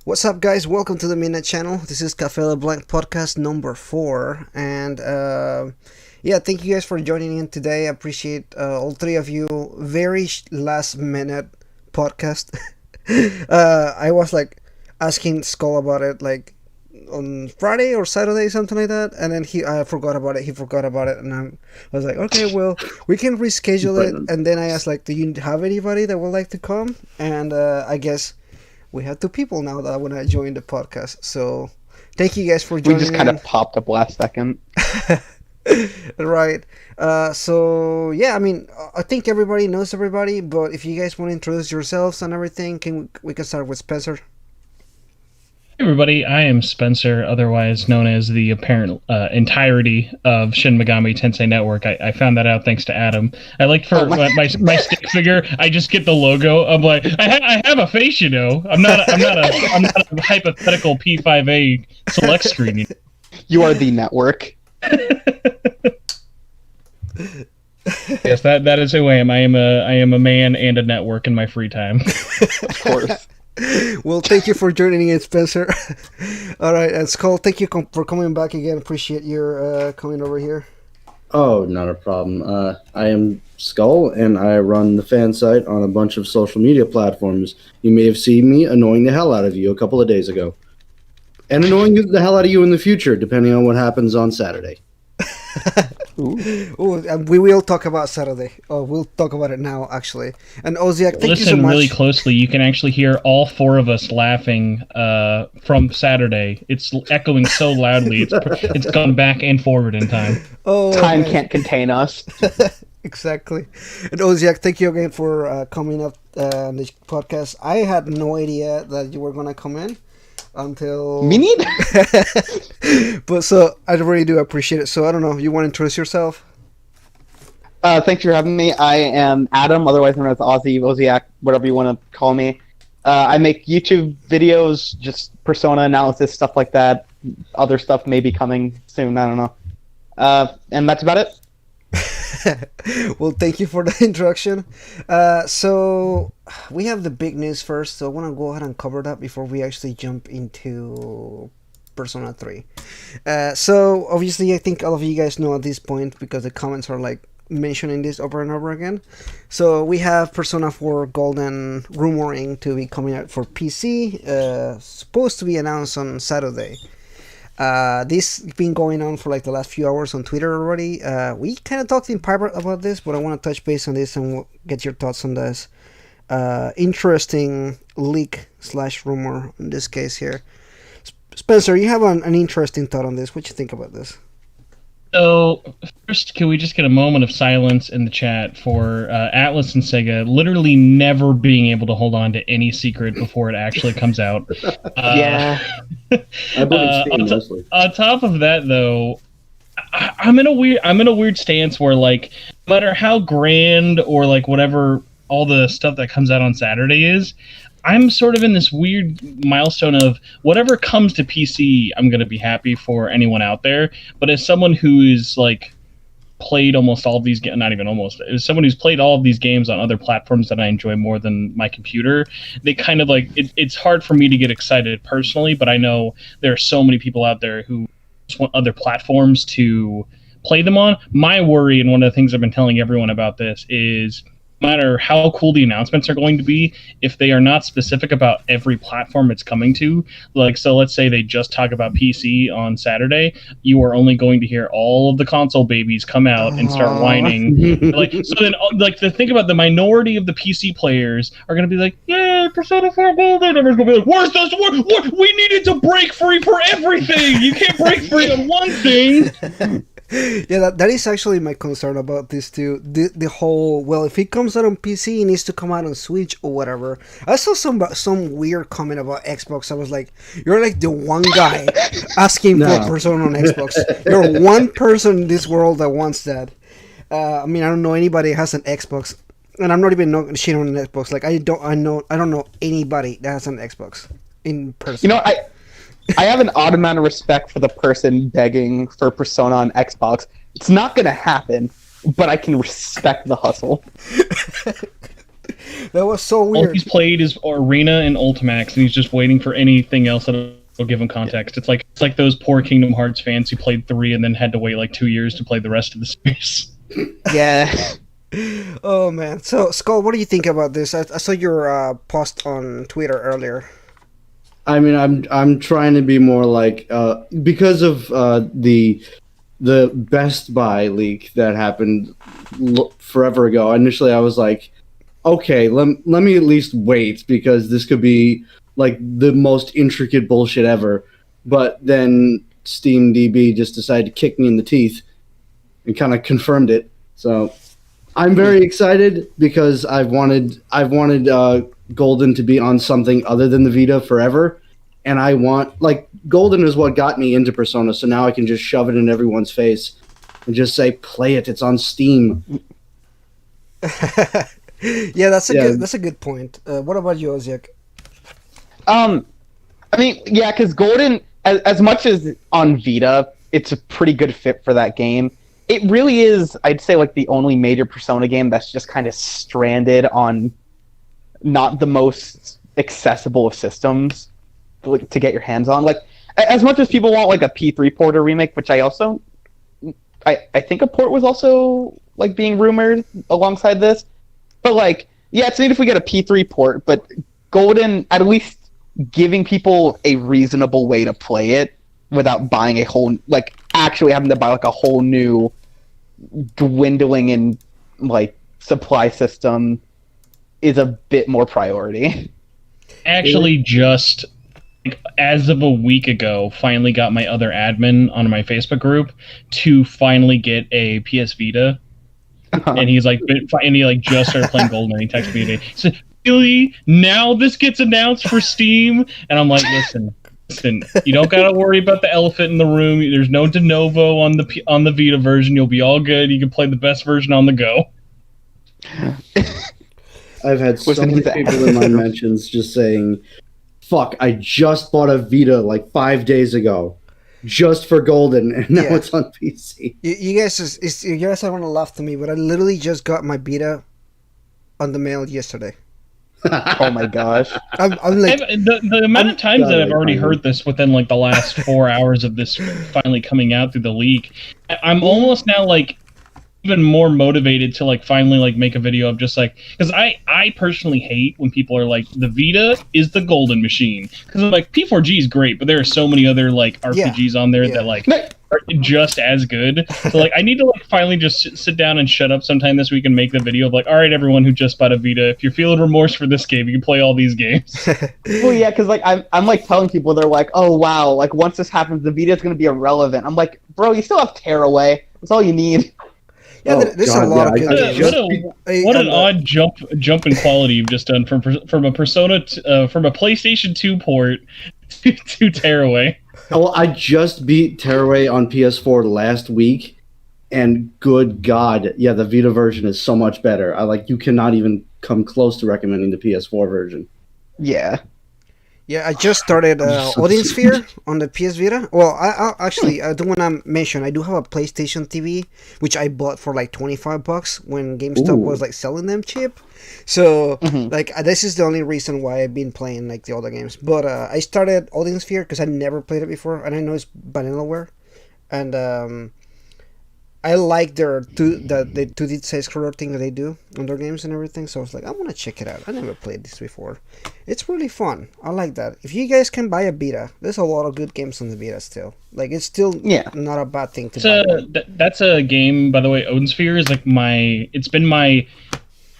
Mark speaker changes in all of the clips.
Speaker 1: What's up, guys? Welcome to the Midnight Channel. This is Cafe LeBlanc podcast number 4, and yeah, thank you guys for joining in today. I appreciate all three of you. Very last minute podcast. I was like asking Skull about it like on Friday or Saturday, something like that, and then I forgot about it. He forgot about it, and I was like, okay, well, we can reschedule it. And then I asked, like, do you have anybody that would like to come? And I guess we have 2 people now that want to join the podcast. So thank you guys for joining.
Speaker 2: We just kind of popped up last second.
Speaker 1: Right. So yeah, I mean, I think everybody knows everybody, but if you guys want to introduce yourselves and everything, we can start with Spencer.
Speaker 3: Hey everybody, I am Spencer, otherwise known as the apparent entirety of Shin Megami Tensei Network. I found that out thanks to Adam. I like for my stick figure, I just get the logo. I'm like, I have a face, you know. I'm not a hypothetical P5A select screen.
Speaker 2: You are the network.
Speaker 3: Yes, that is who I am. I am a man and a network in my free time.
Speaker 2: Of course.
Speaker 1: Well, thank you for joining in, Spencer. All right, and Skull, thank you for coming back again. Appreciate your coming over here.
Speaker 4: Oh, not a problem. I am Skull, and I run the Phansite on a bunch of social media platforms. You may have seen me annoying the hell out of you a couple of days ago. And annoying the hell out of you in the future, depending on what happens on Saturday.
Speaker 1: Ooh, and we will talk about Saturday. Oh, we'll talk about it now, actually. And Oziach, thank you so much.
Speaker 3: Listen really closely. You can actually hear all 4 of us laughing from Saturday. It's echoing so loudly. It's gone back and forward in time.
Speaker 1: Oh,
Speaker 2: time can't contain us.
Speaker 1: Exactly. And Oziach, thank you again for coming up on this podcast. I had no idea that you were going to come in until...
Speaker 2: Me neither.
Speaker 1: But so, I really do appreciate it. So, I don't know, you want to introduce yourself?
Speaker 2: Thanks for having me. I am Adam, otherwise known as Oziach, whatever you want to call me. I make YouTube videos, just persona analysis, stuff like that. Other stuff may be coming soon, I don't know. And that's about it.
Speaker 1: Well, thank you for the introduction. So we have the big news first, so I want to go ahead and cover that before we actually jump into Persona 3. So obviously I think all of you guys know at this point, because the comments are like mentioning this over and over again. So we have Persona 4 Golden rumoring to be coming out for PC, supposed to be announced on Saturday. This has been going on for like the last few hours on Twitter already. We kind of talked in private about this, but I want to touch base on this and get your thoughts on this interesting leak / rumor in this case here. Spencer, you have an interesting thought on this. What you think about this?
Speaker 3: So, first, can we just get a moment of silence in the chat for Atlas and Sega literally never being able to hold on to any secret before it actually comes out?
Speaker 2: Yeah.
Speaker 4: I blame Steam mostly.
Speaker 3: On top of that, though, I'm in a weird stance where, like, no matter how grand or like whatever all the stuff that comes out on Saturday is, I'm sort of in this weird milestone of whatever comes to PC, I'm going to be happy for anyone out there. But as someone who is like played almost all of these games, not even almost, as someone who's played all of these games on other platforms that I enjoy more than my computer, they kind of like, it's hard for me to get excited personally, but I know there are so many people out there who just want other platforms to play them on. My worry, and one of the things I've been telling everyone about this, is no matter how cool the announcements are going to be, if they are not specific about every platform it's coming to, like, so let's say they just talk about PC on Saturday, you are only going to hear all of the console babies come out and start whining. Like, so then, like, to think about the minority of the PC players are going to be like, "Yay, Persona 4 Golden!" Everyone's going to be like, "Where's this? What? We needed to break free for everything. You can't break free on one thing."
Speaker 1: Yeah, that is actually my concern about this too. The whole, well, if it comes out on PC, it needs to come out on Switch or whatever. I saw some weird comment about Xbox. I was like, you're like the one guy asking for Persona on Xbox. You're one person in this world that wants that. I mean, I don't know anybody that has an Xbox, and I'm not even shit on an Xbox. Like I don't know anybody that has an Xbox in person.
Speaker 2: You know, I have an odd amount of respect for the person begging for Persona on Xbox. It's not going to happen, but I can respect the hustle.
Speaker 1: That was so weird.
Speaker 3: All he's played is Arena and Ultimax, and he's just waiting for anything else that'll give him context. It's like those poor Kingdom Hearts fans who played 3 and then had to wait like 2 years to play the rest of the series.
Speaker 2: Yeah.
Speaker 1: Oh man. So Skull, what do you think about this? I saw your post on Twitter earlier.
Speaker 4: I mean, I'm trying to be more like because of the Best Buy leak that happened forever ago. Initially, I was like, okay, let me at least wait because this could be like the most intricate bullshit ever. But then SteamDB just decided to kick me in the teeth and kind of confirmed it. So I'm very excited because I've wanted Golden to be on something other than the Vita forever, and I want, like, Golden is what got me into Persona, so now I can just shove it in everyone's face and just say, play it, it's on Steam.
Speaker 1: Yeah, that's a good point. What about you, Oziach?
Speaker 2: I mean, yeah, because Golden, as much as on Vita, it's a pretty good fit for that game. It really is, I'd say, like the only major Persona game that's just kind of stranded on not the most accessible of systems to get your hands on. Like, as much as people want like a P3 port or remake, which I think a port was also like being rumored alongside this. But like, yeah, it's neat if we get a P3 port, but Golden at least giving people a reasonable way to play it without buying a whole, like, actually having to buy like a whole new dwindling in like supply system is a bit more priority.
Speaker 3: Actually, just as of a week ago, finally got my other admin on my Facebook group to finally get a PS Vita. And he's like, and he like just started playing Golden, and he texted me today. He said, "Really? Now this gets announced for Steam?" And I'm like, listen, you don't gotta worry about the elephant in the room. There's no de novo on the Vita version. You'll be all good. You can play the best version on the go.
Speaker 4: I've had so many people in my mentions just saying, "Fuck, I just bought a Vita like 5 days ago, just for Golden, and now it's on PC."
Speaker 1: You guys are gonna laugh to me, but I literally just got my Vita on the mail yesterday.
Speaker 2: Oh my gosh!
Speaker 1: I'm like,
Speaker 3: the amount of times that I've already heard this within like the last 4 hours of this finally coming out through the leak, I'm almost now like even more motivated to like finally like make a video of just like, because I personally hate when people are like, the Vita is the Golden machine, because like P4G is great, but there are so many other like RPGs on there that like are just as good. So like I need to like finally just sit down and shut up sometime this week and make the video of like, all right, everyone who just bought a Vita, if you're feeling remorse for this game, you can play all these games.
Speaker 2: Well, yeah, because like I'm like telling people, they're like, oh wow, like once this happens, the Vita is going to be irrelevant. I'm like, bro, you still have Tearaway. That's all you need.
Speaker 1: Yeah, there's a lot of good games.
Speaker 3: What an odd jump in quality you've just done from a Persona from a PlayStation 2 port to Tearaway.
Speaker 4: Oh, I just beat Tearaway on PS4 last week, and good God, yeah, the Vita version is so much better. You cannot even come close to recommending the PS4 version.
Speaker 2: Yeah.
Speaker 1: Yeah, I just started Odin Sphere on the PS Vita. Well, I actually do want to mention I do have a PlayStation TV, which I bought for like $25 when GameStop was like selling them cheap. So like this is the only reason why I've been playing like the other games. But I started Odin Sphere because I never played it before, and I know it's Vanillaware, and I like the 2D side scroller thing that they do on their games and everything. So I was like, I want to check it out. I never played this before. It's really fun. I like that. If you guys can buy a beta, there's a lot of good games on the beta still. Like it's still not a bad thing to buy.
Speaker 3: That's a game, by the way. Odin Sphere is like it's been my.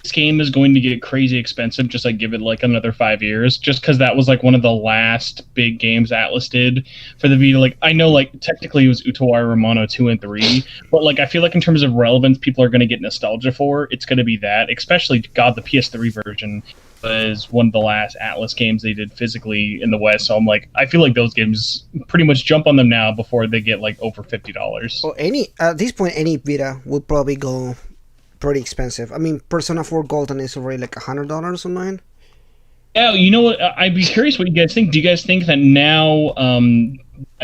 Speaker 3: This game is going to get crazy expensive. Just like give it like another 5 years, just because that was like one of the last big games Atlas did for the Vita. Like I know, like technically it was Utawari Romano 2 and 3, but like I feel like in terms of relevance, people are going to get nostalgia for. It's going to be that, especially God, the PS3 version was one of the last Atlas games they did physically in the West. So I'm like, I feel like those games pretty much jump on them now before they get like over $50.
Speaker 1: Well, at this point, any Vita would probably go pretty expensive. I mean, Persona 4 Golden is already like $100 online.
Speaker 3: Yeah, you know what? I'd be curious what you guys think. Do you guys think that now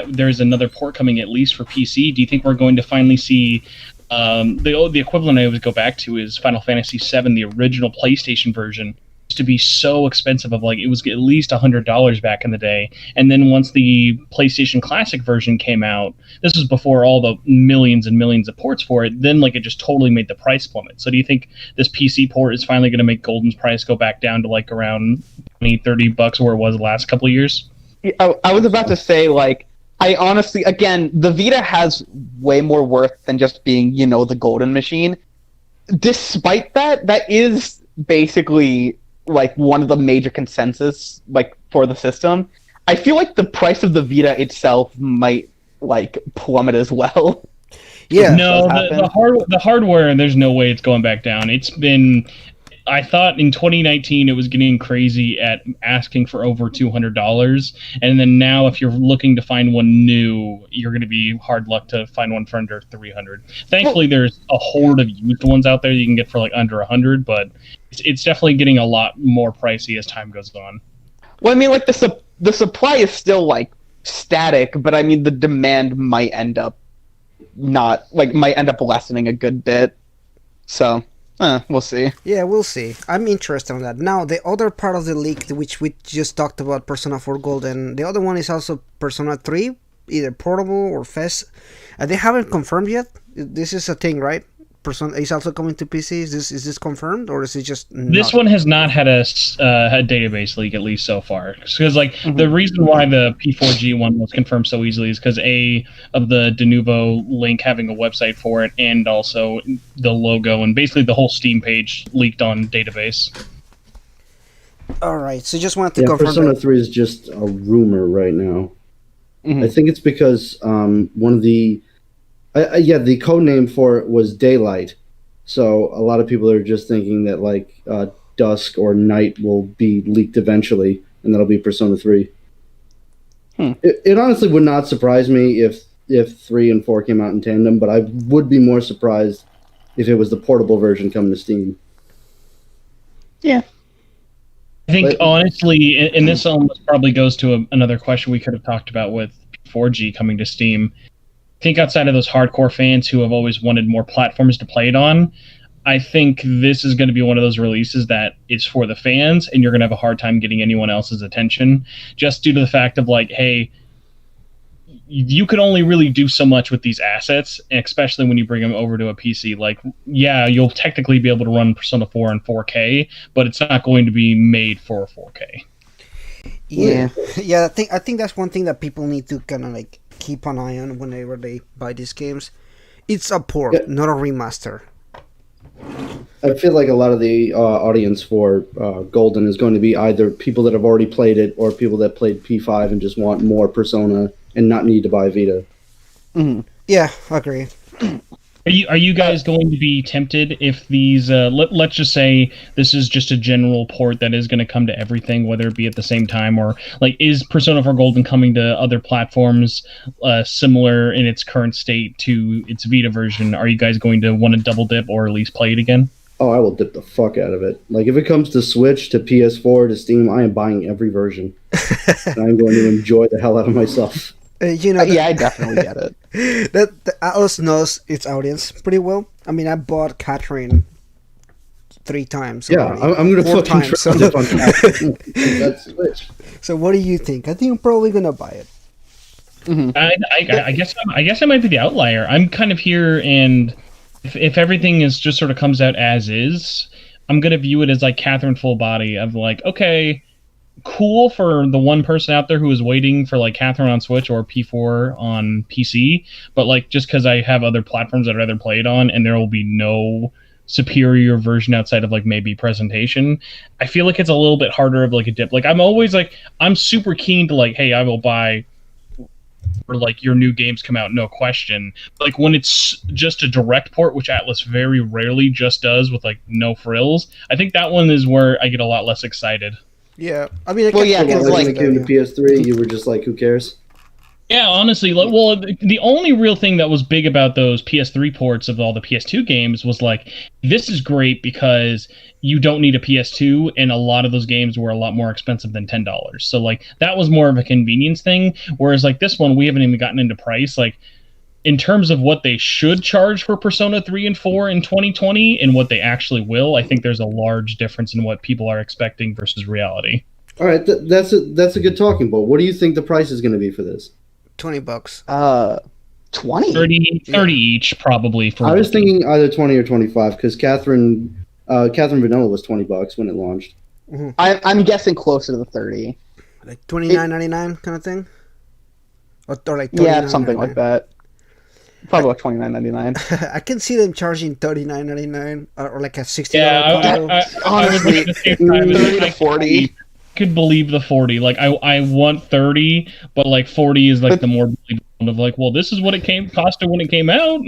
Speaker 3: there's another port coming at least for PC? Do you think we're going to finally see the equivalent I always go back to is Final Fantasy VII, the original PlayStation version? To be so expensive of like it was at least $100 back in the day, and then once the PlayStation Classic version came out, this was before all the millions and millions of ports for it, then like it just totally made the price plummet. So do you think this PC port is finally going to make Golden's price go back down to like around $20-$30 where it was the last couple of years?
Speaker 2: I was about to say, like, I honestly, again, the Vita has way more worth than just being, the golden machine. Despite that, that is basically like one of the major consensus like for the system. I feel like the price of the Vita itself might like plummet as well.
Speaker 1: Yeah.
Speaker 3: No, the hardware, there's no way it's going back down. It's been, I thought in 2019 it was getting crazy at asking for over $200, and then now if you're looking to find one new, you're going to be hard luck to find one for under $300. Thankfully, there's a horde of used ones out there you can get for like under $100, but it's definitely getting a lot more pricey as time goes on.
Speaker 2: Well, I mean, like the supply is still like static, but I mean the demand might end up lessening a good bit. So. We'll see.
Speaker 1: Yeah, we'll see. I'm interested in that. Now, the other part of the leak, which we just talked about, Persona 4 Golden, the other one is also Persona 3, either portable or FES. They haven't confirmed yet. This is a thing, right? Persona is also coming to PC. Is this confirmed, or is it just not?
Speaker 3: This one has not had a database leak, at least so far. Because the reason why the P4G one was confirmed so easily is because of the de novo link having a website for it, and also the logo and basically the whole Steam page leaked on database.
Speaker 1: All right, so just wanted to confirm.
Speaker 4: Persona 3 is just a rumor right now. Mm-hmm. I think it's because one of the the code name for it was Daylight, so a lot of people are just thinking that like Dusk or Night will be leaked eventually, and that'll be Persona 3. It honestly would not surprise me if 3 and 4 came out in tandem, but I would be more surprised if it was the portable version coming to Steam.
Speaker 2: Yeah.
Speaker 3: I think, honestly, and this almost probably goes to another question we could have talked about with P4G coming to Steam. I think outside of those hardcore fans who have always wanted more platforms to play it on, I think this is going to be one of those releases that is for the fans, and you're going to have a hard time getting anyone else's attention, just due to the fact of like, hey, you can only really do so much with these assets, especially when you bring them over to a PC. Like, yeah, you'll technically be able to run Persona 4 in 4K, but it's not going to be made for 4K.
Speaker 1: Yeah. I think that's one thing that people need to kind of like keep an eye on whenever they buy these games. It's a port, not a remaster.
Speaker 4: I feel like a lot of the audience for Golden is going to be either people that have already played it or people that played P5 and just want more Persona and not need to buy Vita.
Speaker 1: Mm-hmm. Yeah, I agree.
Speaker 3: Are you guys going to be tempted if these, let's just say this is just a general port that is going to come to everything, whether it be at the same time, or like is Persona 4 Golden coming to other platforms similar in its current state to its Vita version? Are you guys going to want to double dip or at least play it again?
Speaker 4: Oh, I will dip the fuck out of it. Like if it comes to Switch, to PS4, to Steam, I am buying every version. And I'm going to enjoy the hell out of myself.
Speaker 2: Yeah, I definitely get it.
Speaker 1: That Atlas knows its audience pretty well. I mean, I bought Catherine 3 times.
Speaker 4: Yeah, I'm going to fucking try it on Catherine. That's Switch.
Speaker 1: So what do you think? I think I'm probably going to buy it.
Speaker 3: I guess I might be the outlier. I'm kind of here, and if everything is just sort of comes out as is, I'm gonna view it as like Catherine Full Body of like, okay, cool for the one person out there who is waiting for like Catherine on Switch or P4 on PC, but like just because I have other platforms I'd rather play it on, and there will be no superior version outside of like maybe presentation, I feel like it's a little bit harder of like a dip. Like I'm always like I'm super keen to like, hey, I will buy or like your new games come out, no question. Like when it's just a direct port, which Atlas very rarely just does with like no frills, I think that one is where I get a lot less excited.
Speaker 1: Yeah, I mean,
Speaker 2: Well, yeah,
Speaker 1: I can
Speaker 2: because,
Speaker 4: When
Speaker 2: like,
Speaker 4: it came to PS3, you were just like, who cares?
Speaker 3: Yeah, honestly, like, well, the only real thing that was big about those PS3 ports of all the PS2 games was like, this is great because you don't need a PS2, and a lot of those games were a lot more expensive than $10. So like that was more of a convenience thing. Whereas like this one, we haven't even gotten into price. Like in terms of what they should charge for Persona 3 and 4 in 2020 and what they actually will, I think there's a large difference in what people are expecting versus reality.
Speaker 4: All right, that's a good talking point. What do you think the price is going to be for this?
Speaker 1: $20.
Speaker 2: 20.
Speaker 3: 30 each probably for
Speaker 4: I was thinking either 20 or 25 because Catherine Vanilla was $20 when it launched.
Speaker 2: I'm guessing closer to the 30.
Speaker 1: Like $29.99 kind of thing, or like
Speaker 2: Yeah, something like
Speaker 1: $29.99.
Speaker 2: that. Probably like $29.99.
Speaker 1: I can see them charging $39.99 or like a $60
Speaker 3: Yeah,
Speaker 1: combo.
Speaker 3: I would
Speaker 2: Honestly,
Speaker 3: at the same time,
Speaker 2: 30 to 40.
Speaker 3: could believe the 40. Like I want 30, but like 40 is like the more believable of like, well, this is what it cost when it came out.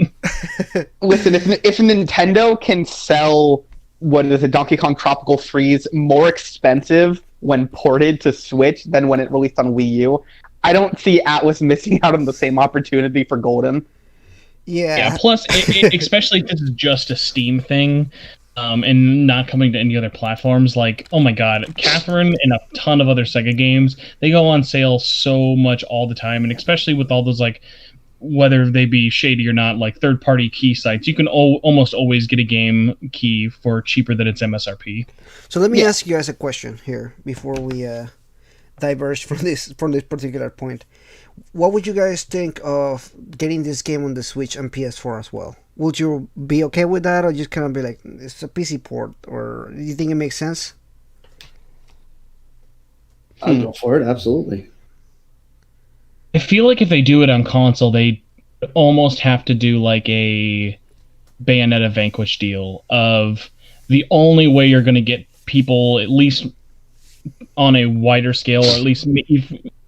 Speaker 2: Listen, if Nintendo can sell what is it, Donkey Kong Tropical Freeze more expensive when ported to Switch than when it released on Wii U, I don't see Atlas missing out on the same opportunity for Golden.
Speaker 3: Yeah. Plus, especially if this is just a Steam thing. And not coming to any other platforms, like, oh my god, Catherine and a ton of other Sega games, they go on sale so much all the time, and especially with all those, like, whether they be shady or not, like third-party key sites, you can almost always get a game key for cheaper than its MSRP.
Speaker 1: So let me ask you guys a question here before we diverge from this particular point. What would you guys think of getting this game on the Switch and PS4 as well? Would you be okay with that, or just kind of be like, it's a PC port, or do you think it makes sense?
Speaker 4: I'll go for it, absolutely.
Speaker 3: I feel like if they do it on console, they almost have to do like a Bayonetta Vanquish deal of the only way you're going to get people, at least on a wider scale, or at least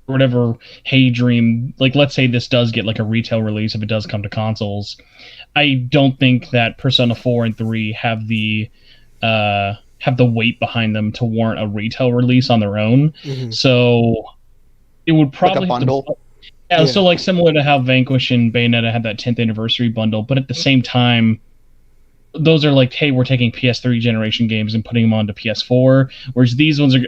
Speaker 3: whatever Hey Dream, like let's say this does get like a retail release if it does come to consoles. I don't think that Persona 4 and 3 have the weight behind them to warrant a retail release on their own. Mm-hmm. So it would probably
Speaker 2: like a bundle.
Speaker 3: Yeah, so like similar to how Vanquish and Bayonetta had that 10th anniversary bundle, but at the same time, those are like, hey, we're taking PS3 generation games and putting them onto PS4, whereas these ones are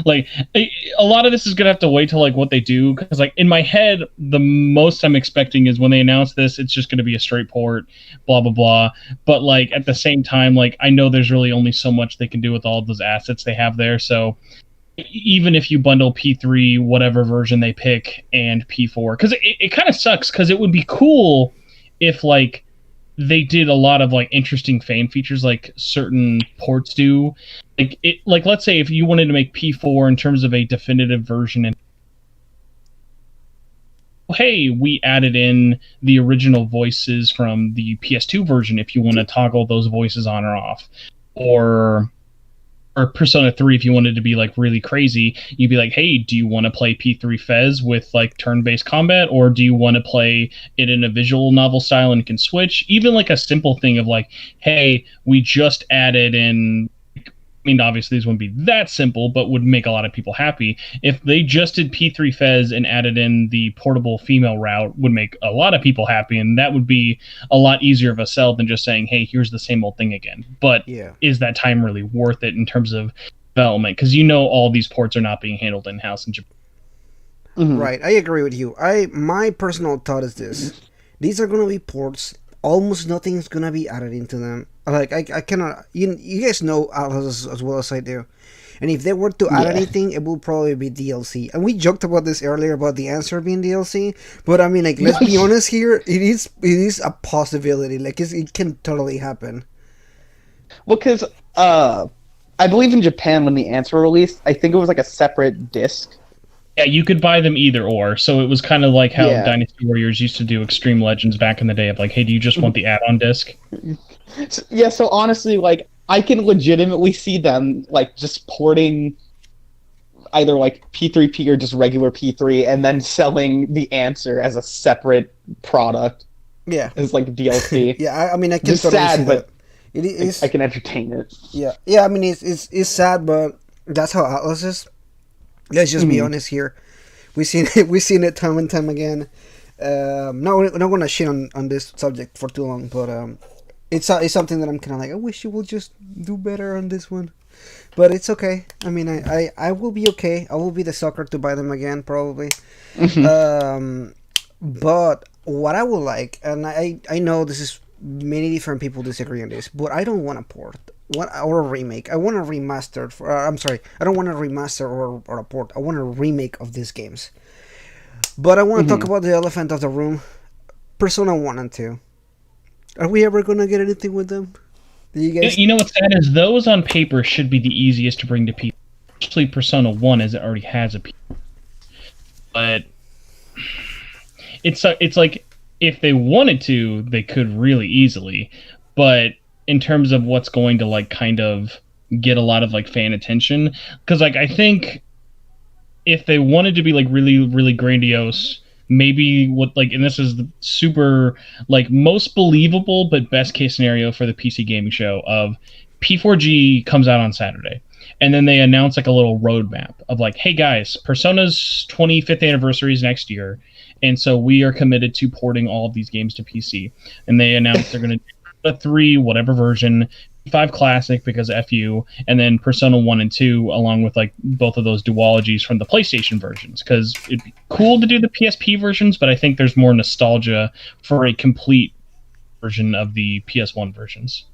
Speaker 3: like, a lot of this is gonna have to wait till like what they do, because like in my head, the most I'm expecting is when they announce this, it's just gonna be a straight port, blah blah blah. But like at the same time, like I know there's really only so much they can do with all of those assets they have there, so even if you bundle P3, whatever version they pick, and P4, because it kind of sucks, because it would be cool if like they did a lot of like interesting fan features like certain ports do. Like let's say if you wanted to make P4 in terms of a definitive version, and hey, we added in the original voices from the PS2 version if you want to toggle those voices on or off, or Persona 3, if you wanted to be like really crazy, you'd be like, hey, do you want to play P3 Fez with like turn-based combat, or do you want to play it in a visual novel style and can switch? Even like a simple thing of like, hey, we just added in, I mean, obviously these wouldn't be that simple, but would make a lot of people happy. If they just did P3 Fez and added in the portable female route, would make a lot of people happy, and that would be a lot easier of a sell than just saying, hey, here's the same old thing again. But is that time really worth it in terms of development? Because you know all these ports are not being handled in-house in Japan.
Speaker 1: Mm-hmm. Right, I agree with you. My personal thought is this. These are going to be ports. Almost nothing's gonna be added into them. Like I cannot. You guys know Atlas as well as I do. And if they were to add
Speaker 2: Yeah.
Speaker 1: anything, it will probably be DLC. And we joked about this earlier about the answer being DLC, but I mean, like, let's be honest here, it is a possibility. Like, it can totally happen.
Speaker 2: Well, because I believe in Japan when the answer released, I think it was like a separate disc.
Speaker 3: Yeah, you could buy them either or. So it was kind of like how
Speaker 2: Yeah.
Speaker 3: Dynasty Warriors used to do Extreme Legends back in the day of like, hey, do you just want the add-on disc?
Speaker 2: So honestly, like, I can legitimately see them like just porting either like P3P or just regular P3 and then selling the answer as a separate product
Speaker 1: Yeah.
Speaker 2: as like DLC.
Speaker 1: Yeah, I mean, I can
Speaker 2: Just
Speaker 1: totally
Speaker 2: sad,
Speaker 1: see
Speaker 2: but
Speaker 1: that. It is.
Speaker 2: I can entertain it.
Speaker 1: Yeah, yeah. I mean, it's sad, but that's how Atlas is. Let's just be honest here. We've seen it time and time again. No, we're not gonna shit on this subject for too long, but it's something that I'm kind of like, I wish you would just do better on this one. But it's okay. I mean, I will be okay. I will be the sucker to buy them again, probably. But what I would like, and I know this is many different people disagree on this, but I don't want a port or a remake. I want a remastered. I'm sorry, I don't want a remaster or a port. I want a remake of these games. But I want to talk about the elephant of the room, Persona 1 and 2. Are we ever gonna get anything with them? Do you guys?
Speaker 3: You know what's sad is those on paper should be the easiest to bring to people. Especially Persona 1, as it already has a P. But it's like if they wanted to, they could really easily. But in terms of what's going to like kind of get a lot of like fan attention, because like I think if they wanted to be like really really grandiose, maybe what like, and this is the super like most believable but best case scenario for the PC gaming show of P4G comes out on Saturday. And then they announce like a little roadmap of like, hey guys, Persona's 25th anniversary is next year, and so we are committed to porting all of these games to PC. And they announce they're going to do a 3, whatever version, 5 Classic because FU, and then Persona 1 and 2 along with like both of those duologies from the PlayStation versions, because it'd be cool to do the PSP versions, but I think there's more nostalgia for a complete version of the PS1 versions.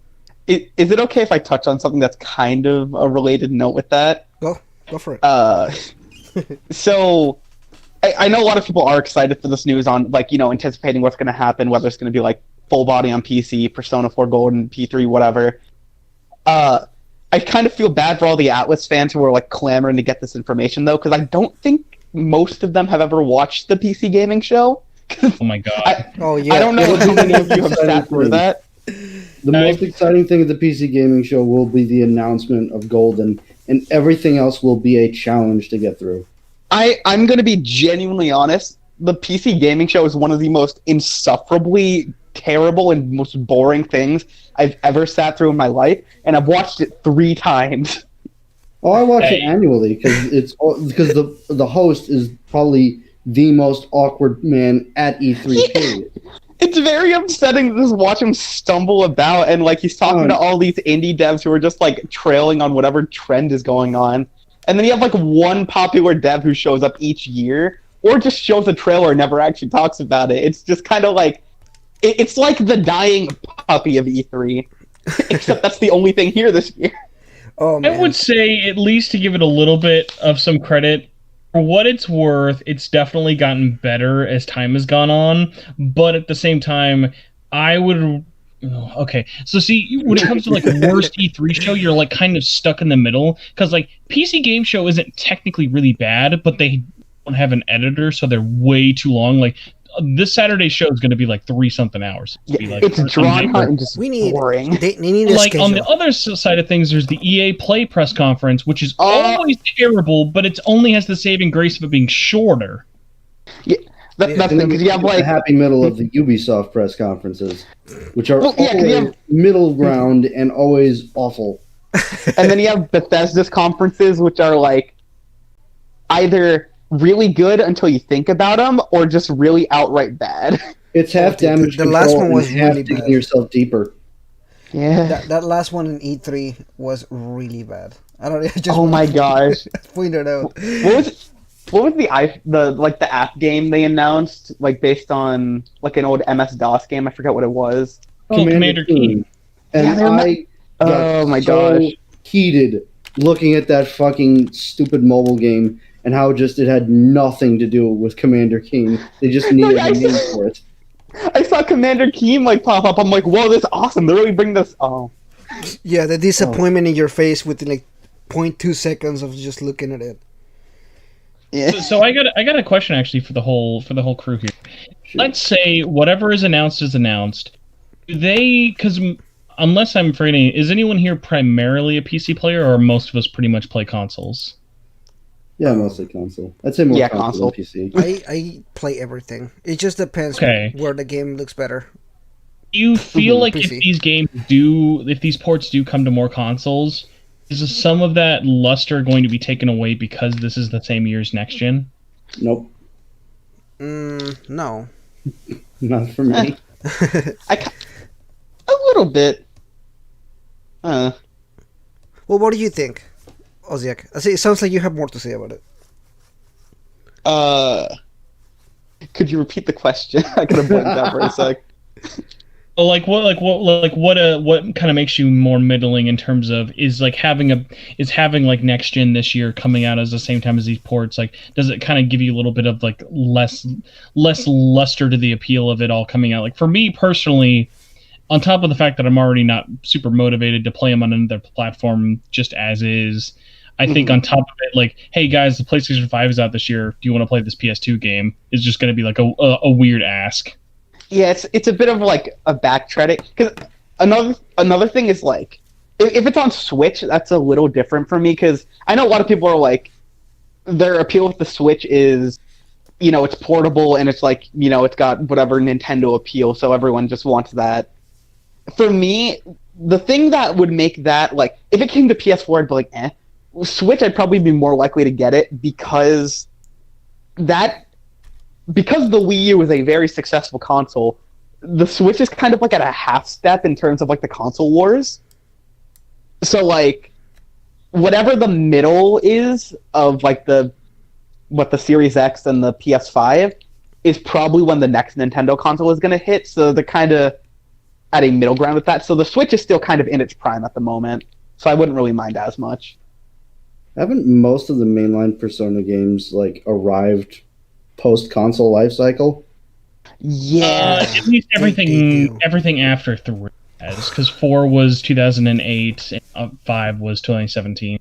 Speaker 2: Is it okay if I touch on something that's kind of a related note with that?
Speaker 1: Go for it.
Speaker 2: So I know a lot of people are excited for this news on like, you know, anticipating what's going to happen, whether it's going to be like full body on PC, Persona 4 Golden, P3, whatever. I kind of feel bad for all the Atlas fans who are like clamoring to get this information though, because I don't think most of them have ever watched the PC gaming show.
Speaker 3: Oh my god.
Speaker 2: I
Speaker 1: Yeah.
Speaker 2: don't know how many of you have sat through that.
Speaker 4: The most exciting thing at the PC Gaming Show will be the announcement of Golden, and everything else will be a challenge to get through.
Speaker 2: I'm going to be genuinely honest. The PC Gaming Show is one of the most insufferably terrible and most boring things I've ever sat through in my life, and I've watched it 3 times.
Speaker 4: Oh, I watch it annually because the host is probably the most awkward man at E3. Period.
Speaker 2: It's very upsetting to just watch him stumble about, and like he's talking to all these indie devs who are just like trailing on whatever trend is going on. And then you have like one popular dev who shows up each year, or just shows a trailer and never actually talks about it. It's just kind of like it's like the dying puppy of E3, except that's the only thing here this year.
Speaker 1: Oh man.
Speaker 3: I would say, at least to give it a little bit of some credit, for what it's worth, it's definitely gotten better as time has gone on. But at the same time, I would... Okay, so see, when it comes to like worst E3 show, you're like kind of stuck in the middle. Because like PC Game Show isn't technically really bad, but they don't have an editor, so they're way too long. Like this Saturday's show is going to be like 3-something hours.
Speaker 2: It's drawn out and just boring.
Speaker 1: They need a
Speaker 3: like
Speaker 1: schedule.
Speaker 3: on the other side of things, there's the EA Play press conference, which is always terrible, but it only has the saving grace of it being shorter.
Speaker 2: Yeah, that's the thing, because you have like
Speaker 4: the happy middle of the Ubisoft press conferences, which are always middle ground and always awful.
Speaker 2: And then you have Bethesda's conferences, which are like either really good until you think about them, or just really outright bad.
Speaker 4: It's half damage
Speaker 1: the
Speaker 4: control
Speaker 1: last one
Speaker 4: and
Speaker 1: was
Speaker 4: half
Speaker 1: really
Speaker 4: digging
Speaker 1: bad.
Speaker 4: yourself deeper.
Speaker 2: Yeah.
Speaker 1: That last one in E3 was really bad. I don't. I just
Speaker 2: Oh my gosh.
Speaker 1: point it out.
Speaker 2: What was the app game they announced, like based on like an old MS-DOS game? I forgot what it was.
Speaker 3: Commander Keen.
Speaker 4: And
Speaker 2: Yeah,
Speaker 4: I got
Speaker 2: oh my
Speaker 4: so
Speaker 2: gosh.
Speaker 4: heated looking at that fucking stupid mobile game and how just it had nothing to do with Commander Keen. They just needed a name for it.
Speaker 2: I saw Commander Keen like pop up. I'm like, whoa, this is awesome. They really bring this. Oh,
Speaker 1: Yeah, the disappointment in your face within like 0.2 seconds of just looking at it.
Speaker 2: yeah.
Speaker 3: So I got a question actually for the whole crew here. Let's say whatever is announced is announced. Do they, because unless I'm forgetting, is anyone here primarily a PC player, or most of us pretty much play consoles?
Speaker 4: Yeah, mostly console. I'd say more
Speaker 2: Yeah,
Speaker 4: console
Speaker 2: console.
Speaker 4: than PC.
Speaker 1: I play everything. It just depends
Speaker 3: Okay.
Speaker 1: where the game looks better.
Speaker 3: Do you feel like if
Speaker 1: PC.
Speaker 3: if these ports do come to more consoles, is some of that luster going to be taken away because this is the same year as next gen?
Speaker 4: Nope,
Speaker 1: No.
Speaker 4: not for me.
Speaker 2: A little bit.
Speaker 1: Well, what do you think, Oziach? I see. It sounds like you have more to say about it.
Speaker 2: Could you repeat the question? I could have blanked out for a sec.
Speaker 3: What kind of makes you more middling in terms of having like next gen this year coming out at the same time as these ports, like does it kind of give you a little bit of like less luster to the appeal of it all coming out? Like for me personally, on top of the fact that I'm already not super motivated to play them on another platform just as is, I think on top of it, like, hey guys, the PlayStation 5 is out this year. Do you want to play this PS2 game? Is just going to be like a weird ask.
Speaker 2: Yeah, it's a bit of like a backtracking. Because another thing is like, if it's on Switch, that's a little different for me. Because I know a lot of people are like, their appeal with the Switch is, it's portable and it's like, it's got whatever Nintendo appeal, so everyone just wants that. For me, the thing that would make that, like, if it came to PS4, I'd be like, eh. Switch, I'd probably be more likely to get it because the Wii U is a very successful console, the Switch is kind of like at a half step in terms of like the console wars. So like, whatever the middle is of like the Series X and the PS5 is probably when the next Nintendo console is going to hit. So they're kind of at a middle ground with that. So the Switch is still kind of in its prime at the moment. So I wouldn't really mind as much.
Speaker 4: Haven't most of the mainline Persona games like arrived post console life cycle?
Speaker 2: Yeah.
Speaker 3: At least
Speaker 1: They do.
Speaker 3: everything after 3 because 4 was 2008 and 5 was 2017.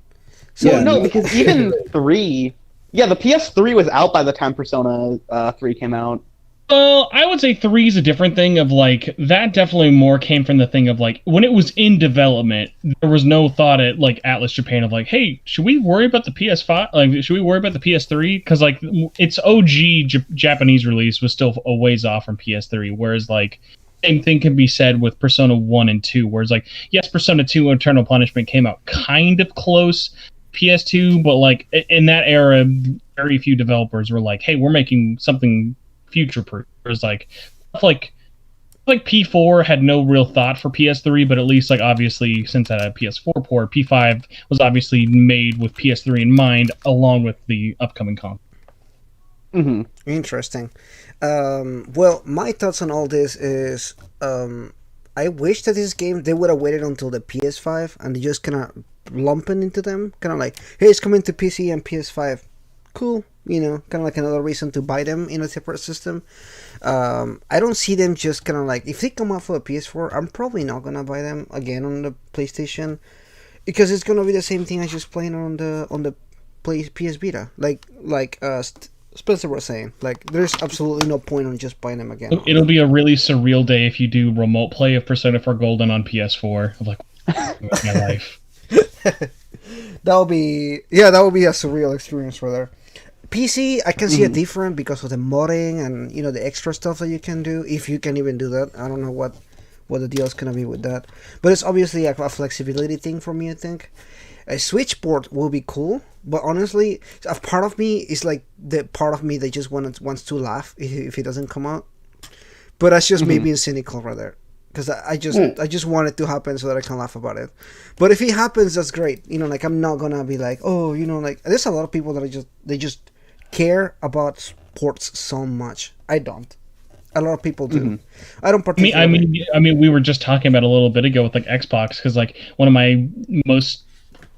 Speaker 1: So
Speaker 4: Yeah,
Speaker 2: No, because even 3... Yeah, the PS3 was out by the time Persona 3 came out.
Speaker 3: Well, I would say 3 is a different thing of like that definitely more came from the thing of like when it was in development, there was no thought at like Atlas Japan of like, hey, should we worry about the PS5? Like, should we worry about the PS3? Because like its OG Japanese release was still a ways off from PS3, whereas like same thing can be said with Persona 1 and 2, whereas like yes, Persona 2 Eternal Punishment came out kind of close PS2, but like in that era, very few developers were like, hey, we're making something future-proof. Whereas like P4 had no real thought for PS3, but at least like obviously since it had a PS4 port, P5 was obviously made with PS3 in mind, along with the upcoming console.
Speaker 2: Mm-hmm.
Speaker 1: Interesting. Well, my thoughts on all this is I wish that this game they would have waited until the PS5 and they just kind of lumping into them, kind of like, hey, it's coming to PC and PS5. Cool, kind of like another reason to buy them in a separate system. I don't see them just kind of like, if they come out for a PS4, I'm probably not gonna buy them again on the PlayStation because it's gonna be the same thing as just playing on the PS Vita. Like Spencer was saying, like there's absolutely no point on just buying them again.
Speaker 3: It'll be a really surreal day if you do remote play of Persona 4 Golden on PS4. Of like, my life.
Speaker 1: That would be a surreal experience for there. PC, I can see it different because of the modding and the extra stuff that you can do, if you can even do that. I don't know what the deal is gonna be with that, but it's obviously a flexibility thing for me. I think a Switch port will be cool, but honestly, a part of me is like the part of me that just wants to laugh if it doesn't come out. But that's just me being cynical right there. Because I just want it to happen so that I can laugh about it. But if it happens, that's great. Like I'm not gonna be like, oh, like there's a lot of people that they just care about sports so much. I don't. A lot of people do. I don't particularly.
Speaker 3: I mean, we were just talking about a little bit ago with like Xbox because like one of my most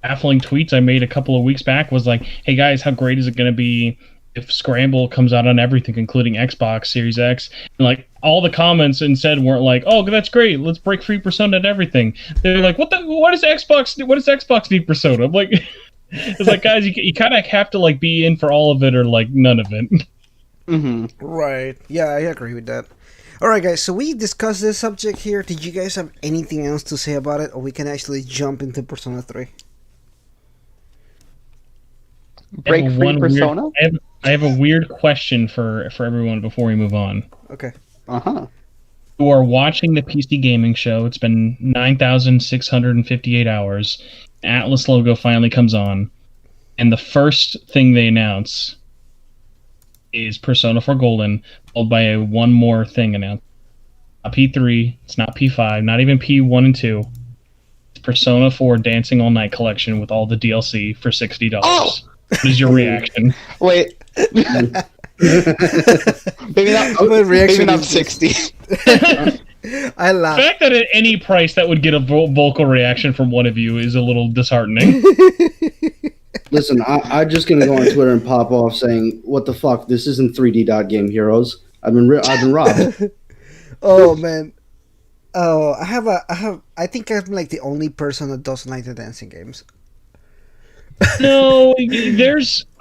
Speaker 3: baffling tweets I made a couple of weeks back was like, "Hey guys, how great is it going to be if Scramble comes out on everything, including Xbox Series X?" And like all the comments instead weren't like, "Oh, that's great. Let's break free Persona and everything." They're like, What does Xbox do? What does Xbox need Persona?" I'm like, it's like, guys, you kind of have to like be in for all of it or like none of it.
Speaker 1: Right. Yeah, I agree with that. All right, guys. So we discussed this subject here. Did you guys have anything else to say about it, or we can actually jump into Persona 3?
Speaker 2: Break free Persona?
Speaker 3: I have a weird question for everyone before we move on.
Speaker 1: Okay.
Speaker 3: Who are watching the PC gaming show? It's been 9,658 hours. Atlas logo finally comes on, and the first thing they announce is Persona 4 Golden, followed by a one more thing announced. Not P3, it's not P5, not even P1 and 2. It's Persona 4 Dancing All Night Collection with all the DLC for $60.
Speaker 2: Oh!
Speaker 3: What is your reaction?
Speaker 2: Wait. maybe not 60.
Speaker 1: I laugh.
Speaker 3: The fact that at any price that would get a vocal reaction from one of you is a little disheartening.
Speaker 4: Listen, I'm just gonna go on Twitter and pop off saying, "What the fuck? This isn't 3D Dot Game Heroes. I've been robbed."
Speaker 1: Oh man. Oh, I think I'm like the only person that doesn't like the dancing games.
Speaker 3: No,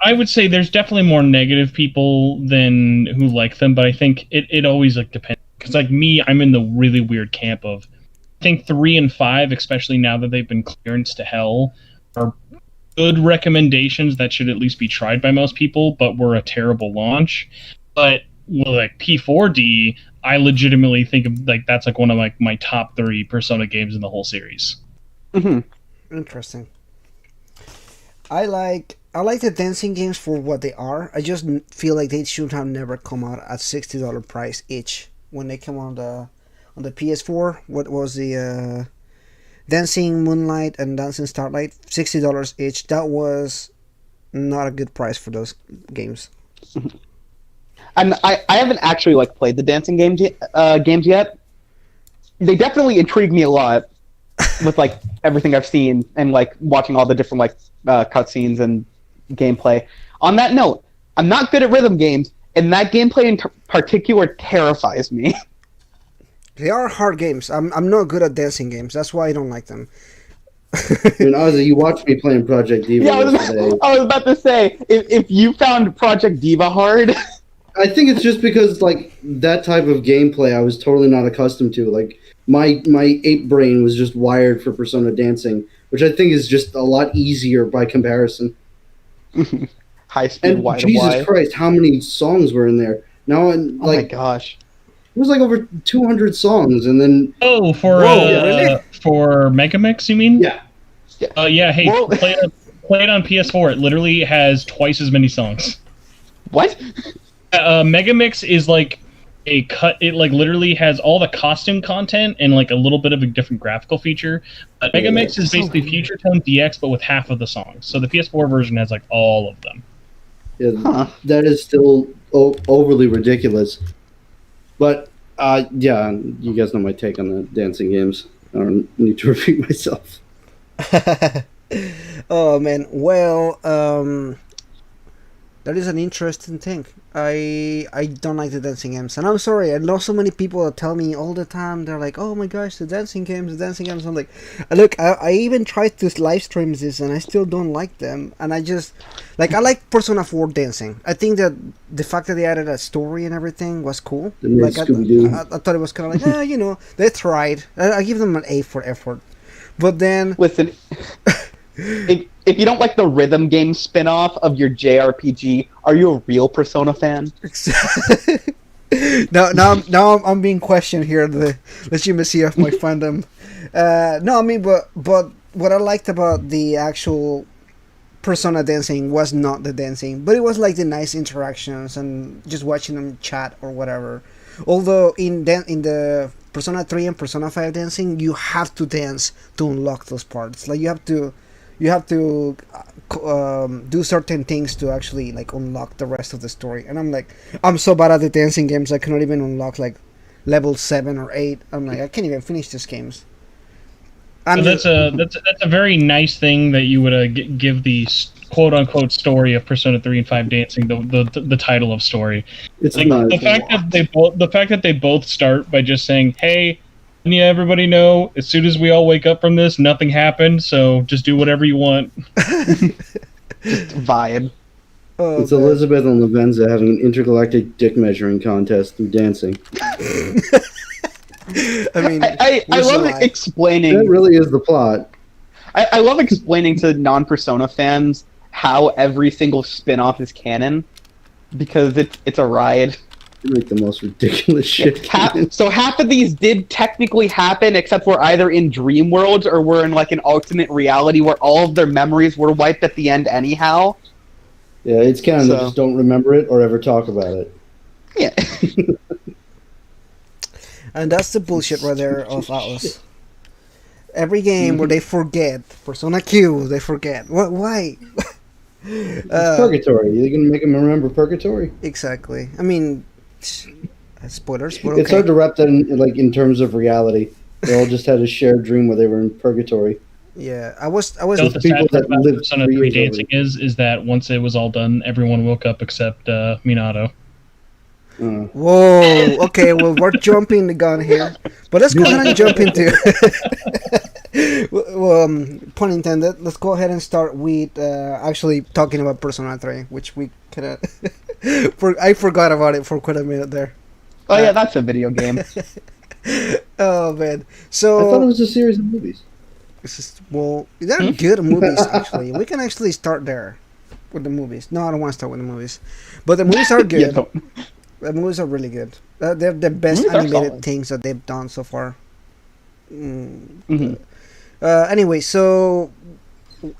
Speaker 3: I would say there's definitely more negative people than who like them, but I think it always like depends. Because like me, I'm in the really weird camp of, I think 3 and 5, especially now that they've been clearance to hell, are good recommendations that should at least be tried by most people, but were a terrible launch. But like P4D, I legitimately think of like that's like one of like my top 3 Persona games in the whole series.
Speaker 1: Interesting. I like the dancing games for what they are. I just feel like they should have never come out at $60 price each when they come on the PS4. What was the Dancing Moonlight and Dancing Starlight? $60 each. That was not a good price for those games.
Speaker 2: And I haven't actually like played the dancing games yet. They definitely intrigue me a lot with like everything I've seen and like watching all the different like cutscenes and gameplay. On that note, I'm not good at rhythm games, and that gameplay in particular terrifies me.
Speaker 1: They are hard games. I'm not good at dancing games. That's why I don't like them.
Speaker 4: Ozzy, you watched me playing Project Diva yesterday.
Speaker 2: I was about to say, if you found Project Diva hard...
Speaker 4: I think it's just because, like, that type of gameplay I was totally not accustomed to. Like, my ape brain was just wired for Persona dancing, which I think is just a lot easier by comparison.
Speaker 2: High speed,
Speaker 4: and Jesus Christ, how many songs were in there? Now, like,
Speaker 2: oh my gosh.
Speaker 4: It was like over 200 songs, and then...
Speaker 3: Oh, for Megamix, you mean?
Speaker 4: Yeah.
Speaker 3: Yeah, hey, play it on PS4. It literally has twice as many songs.
Speaker 2: What?
Speaker 3: Megamix is like a cut. It like literally has all the costume content and like a little bit of a different graphical feature. But Megamix is basically Future Tone DX, but with half of the songs. So the PS4 version has like all of them.
Speaker 4: Yeah, that is still overly ridiculous. But yeah, you guys know my take on the dancing games. I don't need to repeat myself.
Speaker 1: Oh man, well, that is an interesting thing. I don't like the dancing games, and I'm sorry. I know so many people that tell me all the time. They're like, "Oh my gosh, the dancing games, the dancing games." I'm like, look, I even tried to live stream this, and I still don't like them. And I just like I like Persona 4 dancing. I think that the fact that they added a story and everything was cool. Like I thought it was kind of like, you know, they tried. I give them an A for effort. But then,
Speaker 2: listen, if you don't like the rhythm game spin-off of your JRPG, are you a real Persona fan?
Speaker 1: now I'm being questioned here. The legitimacy of my fandom. No, I mean, but what I liked about the actual Persona dancing was not the dancing, but it was like the nice interactions and just watching them chat or whatever. Although in the Persona 3 and Persona 5 dancing, you have to dance to unlock those parts. Like you have to do certain things to actually like unlock the rest of the story. And I'm like, I'm so bad at the dancing games, I cannot even unlock like level 7 or 8. I'm like, I can't even finish these games. I'm
Speaker 3: that's a very nice thing that you would give the quote unquote story of Persona 3 and 5 Dancing the title of story.
Speaker 4: It's
Speaker 3: Like
Speaker 4: not.
Speaker 3: the fact that they both start by just saying, "Hey, yeah, everybody know as soon as we all wake up from this, nothing happened, so just do whatever you want."
Speaker 2: Just vibe.
Speaker 1: Oh,
Speaker 4: It's
Speaker 1: man.
Speaker 4: Elizabeth and Lavenza having an intergalactic dick measuring contest through dancing.
Speaker 1: I mean,
Speaker 2: I
Speaker 1: where's the
Speaker 2: love
Speaker 1: lie?
Speaker 2: explaining.
Speaker 4: That really is the plot.
Speaker 2: I love explaining to non-Persona fans how every single spin-off is canon, because it's a ride.
Speaker 4: You make the most ridiculous shit.
Speaker 2: So half of these did technically happen, except we're either in dream worlds or we're in like an alternate reality where all of their memories were wiped at the end anyhow.
Speaker 4: Yeah, it's canon. They
Speaker 2: So-
Speaker 4: just don't remember it or ever talk about it.
Speaker 2: Yeah.
Speaker 1: And that's the bullshit right there of Atlas. Every game where they forget Persona Q, they forget. What? Why?
Speaker 4: It's Purgatory. You're gonna make them remember Purgatory?
Speaker 1: Exactly. I mean, spoilers, but okay.
Speaker 4: It's hard to wrap that in terms of reality. They all just had a shared dream where they were in Purgatory.
Speaker 1: Yeah, I was.
Speaker 3: You know what the
Speaker 4: people
Speaker 3: sad part
Speaker 4: that
Speaker 3: about
Speaker 4: lived
Speaker 3: Persona
Speaker 4: 3
Speaker 3: 3
Speaker 4: years
Speaker 3: Dancing is that once it was all done, everyone woke up except Minato.
Speaker 1: Whoa. Okay. Well, we're jumping the gun here, but let's go ahead and jump into. Well, pun intended. Let's go ahead and start with actually talking about Persona 3, which we kind of. I forgot about it for quite a minute there.
Speaker 2: Oh yeah, that's a video game.
Speaker 1: Oh man.
Speaker 4: I thought it
Speaker 1: So
Speaker 4: was a series of movies.
Speaker 1: this is, well, they're good movies actually. We can actually start there with the movies. No, I don't want to start with the movies, but the movies are good.
Speaker 2: Yeah, don't-
Speaker 1: The movies are really good. They're the best
Speaker 2: Movies are
Speaker 1: animated
Speaker 2: solid.
Speaker 1: things that they've done so far. Mm.
Speaker 2: Mhm.
Speaker 1: Anyway, so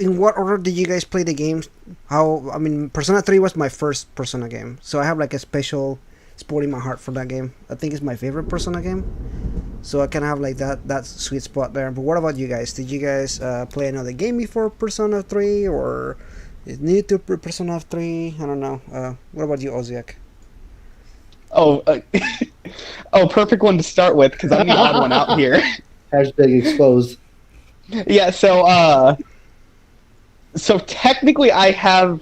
Speaker 1: in what order did you guys play the games? I mean, Persona 3 was my first Persona game, so I have like a special spot in my heart for that game. I think it's my favorite Persona game, so I can have like that sweet spot there. But what about you guys? Did you guys play another game before Persona 3, or is new to Persona 3? I don't know. What about you, Oziach?
Speaker 2: Oh, oh, perfect one to start with because I'm the odd one out here.
Speaker 4: Hashtag exposed.
Speaker 2: Yeah, so technically I have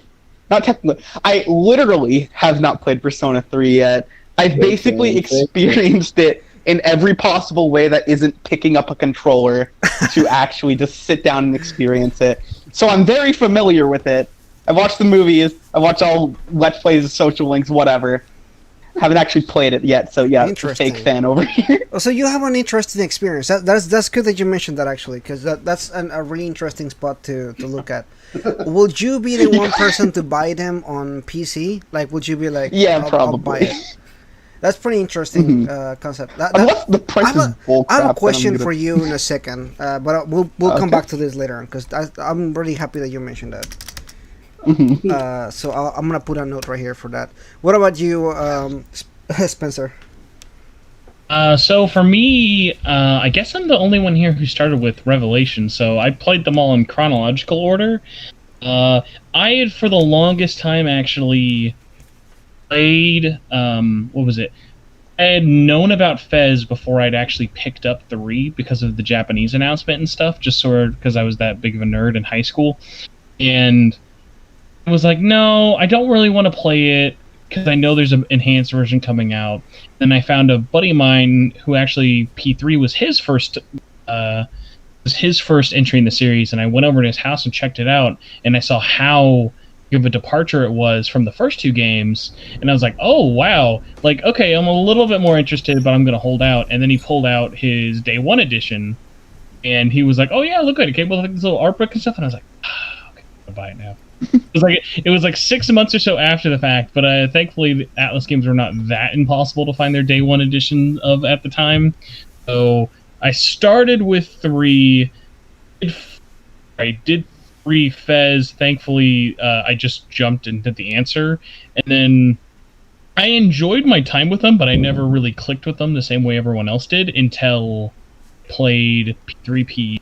Speaker 2: not technically I literally have not played Persona 3 yet. I've
Speaker 4: Okay,
Speaker 2: basically
Speaker 4: okay.
Speaker 2: experienced it in every possible way that isn't picking up a controller to actually just sit down and experience it. So I'm very familiar with it. I watched the movies, I watched all Let's Plays, social links, whatever. Haven't actually played it yet, so yeah,
Speaker 1: Interesting.
Speaker 2: fake fan over here.
Speaker 1: Oh, so you have an interesting experience. That's good that you mentioned that actually, because that's a really interesting spot to look at. Would you be the one person to buy them on PC? Like, would you be like,
Speaker 2: Yeah,
Speaker 1: I'll buy
Speaker 2: probably.
Speaker 1: it. That's pretty interesting concept.
Speaker 2: Unless the price
Speaker 1: I have
Speaker 2: is bull
Speaker 1: I have
Speaker 2: crap,
Speaker 1: a question
Speaker 2: then I'm
Speaker 1: for
Speaker 2: gonna-
Speaker 1: you in a second, but we'll come
Speaker 2: Okay.
Speaker 1: back to this later on because I'm really happy that you mentioned that. So I'm gonna put a note right here for that. What about you, Spencer?
Speaker 3: So for me, I guess I'm the only one here who started with Revelation. So I played them all in chronological order. I had for the longest time actually played. What was it? I had known about Fez before I'd actually picked up 3 because of the Japanese announcement and stuff. Just sort of because I was that big of a nerd in high school, and I was like, no, I don't really want to play it because I know there's an enhanced version coming out. Then I found a buddy of mine who actually P3 was his first entry in the series, and I went over to his house and checked it out, and I saw how big of a departure it was from the first 2 games, and I was like, oh wow, like okay, I'm a little bit more interested, but I'm gonna hold out. And then he pulled out his day 1 edition, and he was like, oh yeah, look good, it came with like this little art book and stuff, and I was like, okay, I'll buy it now. It was like 6 months or so after the fact, but thankfully the Atlas games were not that impossible to find their day 1 edition of at the time. So I started with 3. I did 3 Fez. Thankfully, I just jumped and did the answer, and then I enjoyed my time with them, but I never really clicked with them the same way everyone else did until I played P3P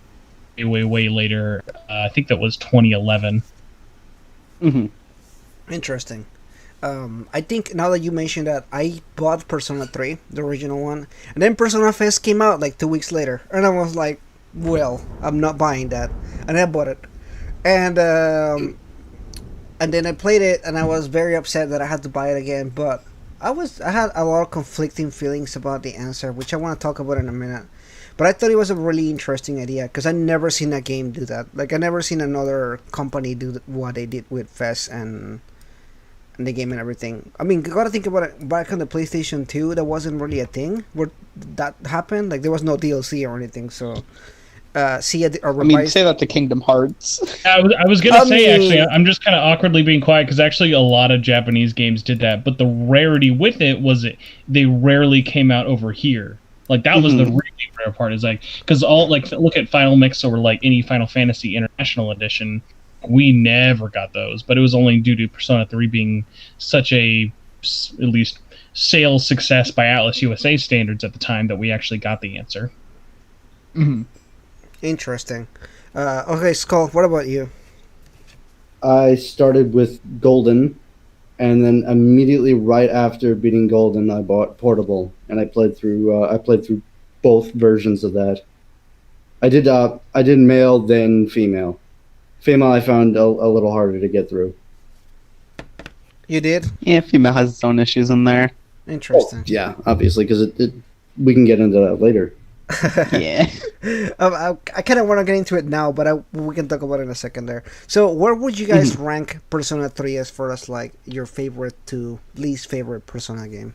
Speaker 3: way later. I think that was 2011.
Speaker 1: Interesting. I think now that you mentioned that, I bought Persona 3, the original one, and then Persona Fest came out like 2 weeks later, and I was like, well, I'm not buying that, and I bought it, and and then I played it, and I was very upset that I had to buy it again. But I had a lot of conflicting feelings about the answer, which I want to talk about in a minute. But I thought it was a really interesting idea because I never seen a game do that. Like I never seen another company do what they did with Fez and the game and everything. I mean, you gotta think about it. Back on the PlayStation 2, that wasn't really a thing where that happened. Like there was no DLC or anything. So see a
Speaker 2: I mean,
Speaker 1: revised.
Speaker 2: say that to Kingdom Hearts.
Speaker 3: I was gonna
Speaker 1: I
Speaker 3: say actually,
Speaker 1: mean-
Speaker 3: I'm just kind of awkwardly being quiet because actually a lot of Japanese games did that, but the rarity with it was they rarely came out over here. Like that was the
Speaker 2: Mhm.
Speaker 3: really rare part. Is like because all like look at Final Mix or like any Final Fantasy International Edition, we never got those, but it was only due to Persona 3 being such a at least sales success by Atlas USA standards at the time that we actually got the answer.
Speaker 2: Mhm.
Speaker 1: Interesting. Okay, Skull. What about you?
Speaker 4: I started with Golden, and then immediately right after beating Golden, I bought Portable, and I played through. I played through both versions of that. I did. I did male, then female. Female, I found a little harder to get through.
Speaker 1: You did.
Speaker 2: Yeah, female has its own issues in there.
Speaker 1: Interesting.
Speaker 4: Yeah, obviously, because we can get into that later.
Speaker 2: Yeah.
Speaker 1: I kind of want to get into it now, but we can talk about it in a second there. So, where would you guys rank Persona 3 as far as like your favorite to least favorite Persona game?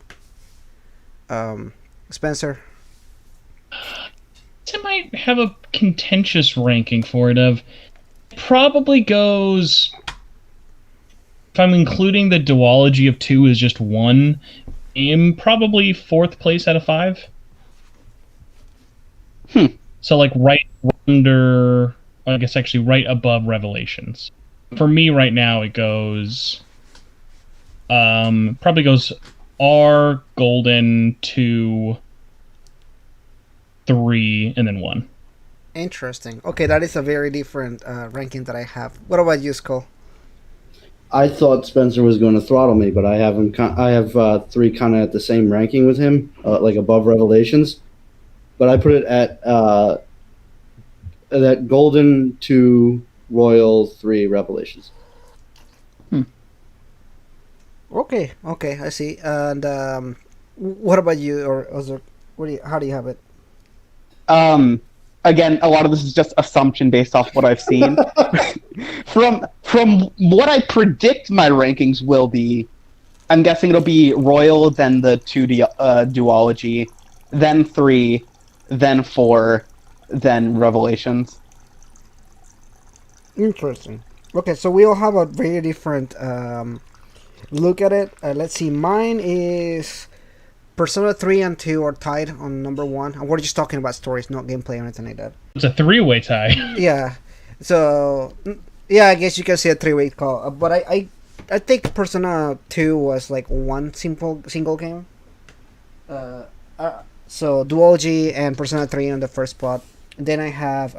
Speaker 1: Spencer?
Speaker 3: I might have a contentious ranking for it. Of probably goes, if I'm including the duology of 2 as just one, I'm probably 4th place out of 5. So like right under, I guess actually right above Revelations. For me right now it goes, probably goes R, Golden, 2, 3, and then 1.
Speaker 1: Interesting. Okay, that is a very different ranking that I have. What about you, Skull?
Speaker 4: I thought Spencer was going to throttle me, but I haven't. I have 3 kind of at the same ranking with him, like above Revelations. But I put it at that Golden 2, Royal 3, Revelations.
Speaker 1: Okay, I see. And what about you, or Ozark? How do you have it?
Speaker 2: Again, a lot of this is just assumption based off what I've seen. From what I predict my rankings will be, I'm guessing it'll be Royal, then the 2 duology, then 3, then 4, then Revelations.
Speaker 1: Interesting. Okay, so we all have a very different look at it. Let's see. Mine is Persona 3 and 2 are tied on number 1. And we're just talking about stories, not gameplay or anything like that.
Speaker 3: It's a 3-way tie.
Speaker 1: Yeah. So, yeah, I guess you can say a three-way call. But I think Persona 2 was like one single game. So Duology and Persona 3 on the first spot. Then I have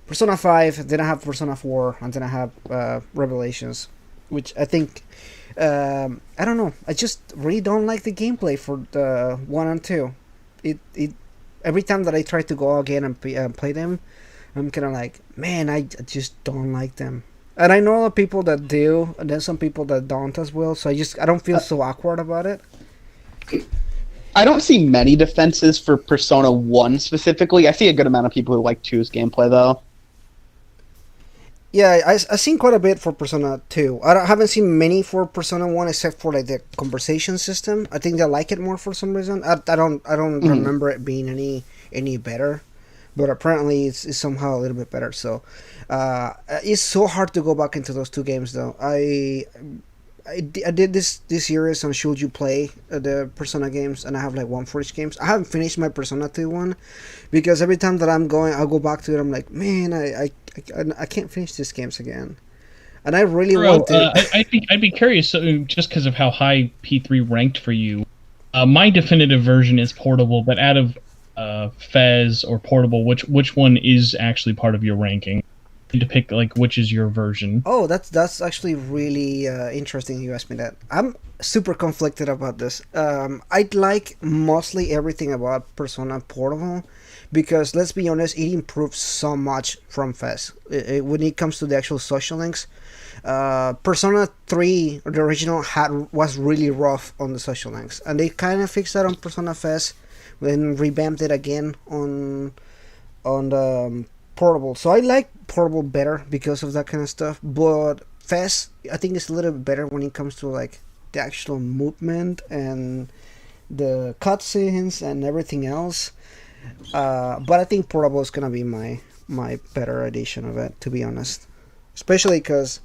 Speaker 1: Persona 5. Then I have Persona 4, and then I have Revelations, which I think I don't know. I just really don't like the gameplay for the 1 and 2. It every time that I try to go again and play them, I'm kind of like, man, I just don't like them. And I know the people that do, and then some people that don't as well. So I don't feel so awkward about it.
Speaker 2: I don't see many defenses for Persona 1 specifically. I see a good amount of people who like 2's gameplay, though.
Speaker 1: Yeah, I've seen quite a bit for Persona 2. Haven't seen many for Persona 1 except for like the conversation system. I think they like it more for some reason. I don't remember it being any better, but apparently it's somehow a little bit better. So it's so hard to go back into those 2 games though. I did this series on Should You Play the Persona games, and I have like one for each games. I haven't finished my Persona 2 one because every time that I'll go back to it. I'm like, man, I can't finish these games again, and I really want to.
Speaker 3: I'd be curious, just because of how high P3 ranked for you. My definitive version is Portable, but out of Fez or Portable, which one is actually part of your ranking? To pick like which is your version.
Speaker 1: Oh, that's actually really interesting. You asked me that. I'm super conflicted about this. I like mostly everything about Persona Portable because let's be honest, it improves so much from Fez. When it comes to the actual social links, Persona 3, the original, was really rough on the social links, and they kind of fixed that on Persona Fez, then revamped it again on the Portable. So I like Portable better because of that kind of stuff, but Fez I think is a little bit better when it comes to like the actual movement and the cutscenes and everything else. But I think Portable is gonna be my better edition of it, to be honest. Especially because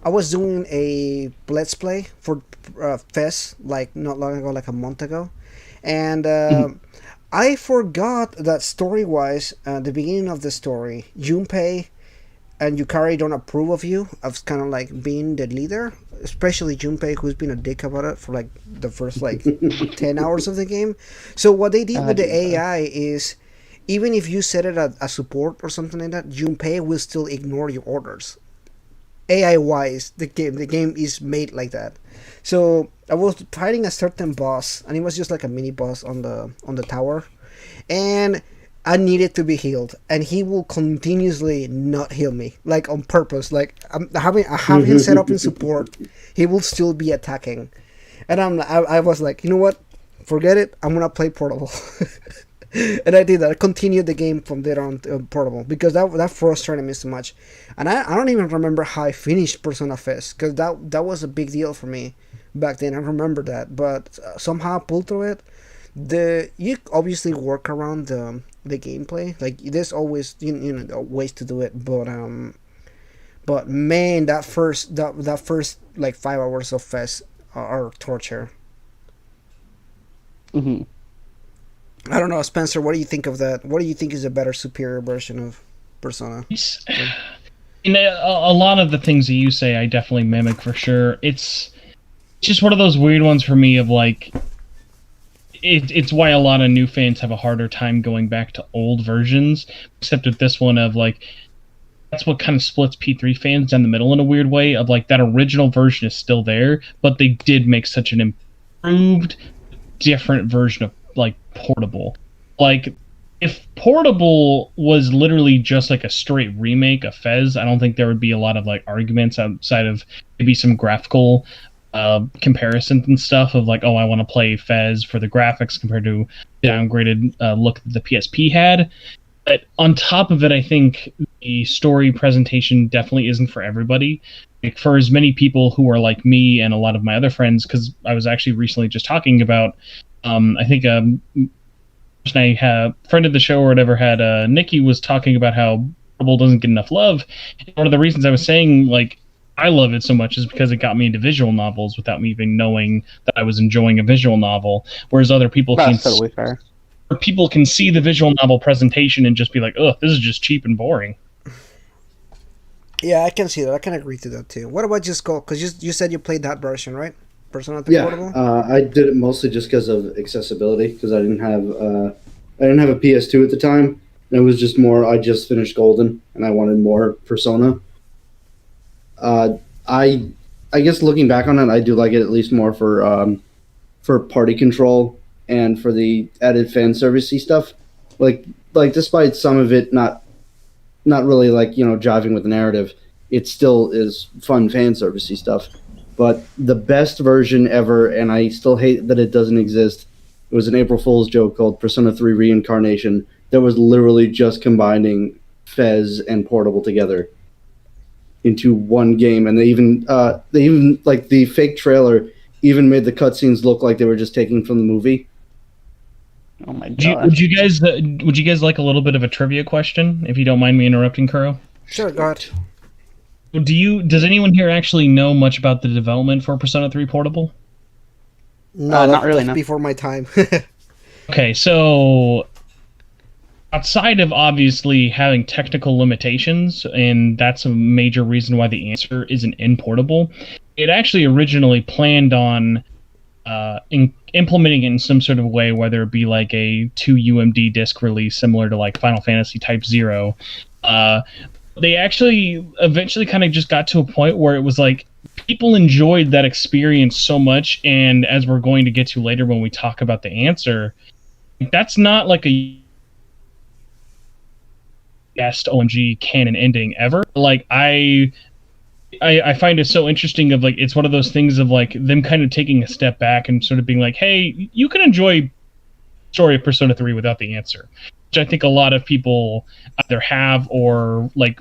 Speaker 1: I was doing a let's play for Fez like not long ago, like a month ago, and I forgot that story wise, the beginning of the story, Junpei and Yukari don't approve of you of kind of like being the leader, especially Junpei, who's been a dick about it for like the first like 10 hours of the game. So what they did with the AI is, even if you set it at a support or something like that, Junpei will still ignore your orders. AI wise, the game is made like that. So I was fighting a certain boss, and it was just like a mini boss on the tower, and I needed to be healed, and he will continuously not heal me, like on purpose. Like I have him set up in support, he will still be attacking, and I was like, you know what, forget it, I'm gonna play Portable. And I did that. I continued the game from there on Portable because that frustrated me so much, and I don't even remember how I finished Persona Fest because that was a big deal for me back then. I remember that, but somehow I pulled through it. You obviously work around the gameplay. Like there's always you know ways to do it, but man, that first like 5 hours of Fest are torture.
Speaker 2: Mm-hmm.
Speaker 1: I don't know, Spencer. What do you think of that? What do you think is a better, superior version of Persona?
Speaker 3: And a lot of the things that you say, I definitely mimic for sure. It's just one of those weird ones for me of like, it's why a lot of new fans have a harder time going back to old versions, except with this one of like, that's what kind of splits P3 fans down the middle in a weird way of like that original version is still there, but they did make such an improved, different version of like Portable. Like if Portable was literally just like a straight remake of Fez, I don't think there would be a lot of like arguments outside of maybe some graphical comparisons and stuff of like, oh, I want to play Fez for the graphics compared to the downgraded look that the PSP had. But on top of it, I think the story presentation definitely isn't for everybody. Like for as many people who are like me and a lot of my other friends, because I was actually recently just talking about I think I had friend of the show or whatever had Nikki was talking about how Portable doesn't get enough love. And one of the reasons I was saying like I love it so much is because it got me into visual novels without me even knowing that I was enjoying a visual novel. Whereas other people
Speaker 2: That's totally fair.
Speaker 3: Or people can see the visual novel presentation and just be like, "Ugh, this is just cheap and boring."
Speaker 1: Yeah, I can see that. I can agree to that too. What about just Skull? Because you said you played that version, right? Persona 3 Portable?
Speaker 4: I did it mostly just because of accessibility, because I didn't have a PS2 at the time. And it was just more, I just finished Golden, and I wanted more Persona. I guess looking back on it, I do like it at least more for party control and for the added fan servicey stuff. Like despite some of it not really like jiving with the narrative, it still is fun fan servicey stuff. But the best version ever, and I still hate that it doesn't exist, it was an April Fool's joke called Persona 3 Reincarnation that was literally just combining Fez and Portable together into one game. And they even like the fake trailer even made the cutscenes look like they were just taken from the movie.
Speaker 2: Oh my god!
Speaker 3: Would you guys like a little bit of a trivia question, if you don't mind me interrupting, Kuro?
Speaker 1: Sure, go ahead.
Speaker 3: Does anyone here actually know much about the development for Persona 3 Portable?
Speaker 1: No,
Speaker 2: not really. No.
Speaker 1: Before my time.
Speaker 3: Okay, so outside of obviously having technical limitations, and that's a major reason why the answer isn't in Portable, it actually originally planned on implementing it in some sort of way, whether it be like a 2 UMD disc release similar to like Final Fantasy Type 0. They actually eventually kind of just got to a point where it was like people enjoyed that experience so much, and as we're going to get to later when we talk about the answer, that's not like a best OMG canon ending ever. Like I find it so interesting of like it's one of those things of like them kind of taking a step back and sort of being like, hey, you can enjoy story of Persona 3 without the answer, which I think a lot of people either have or like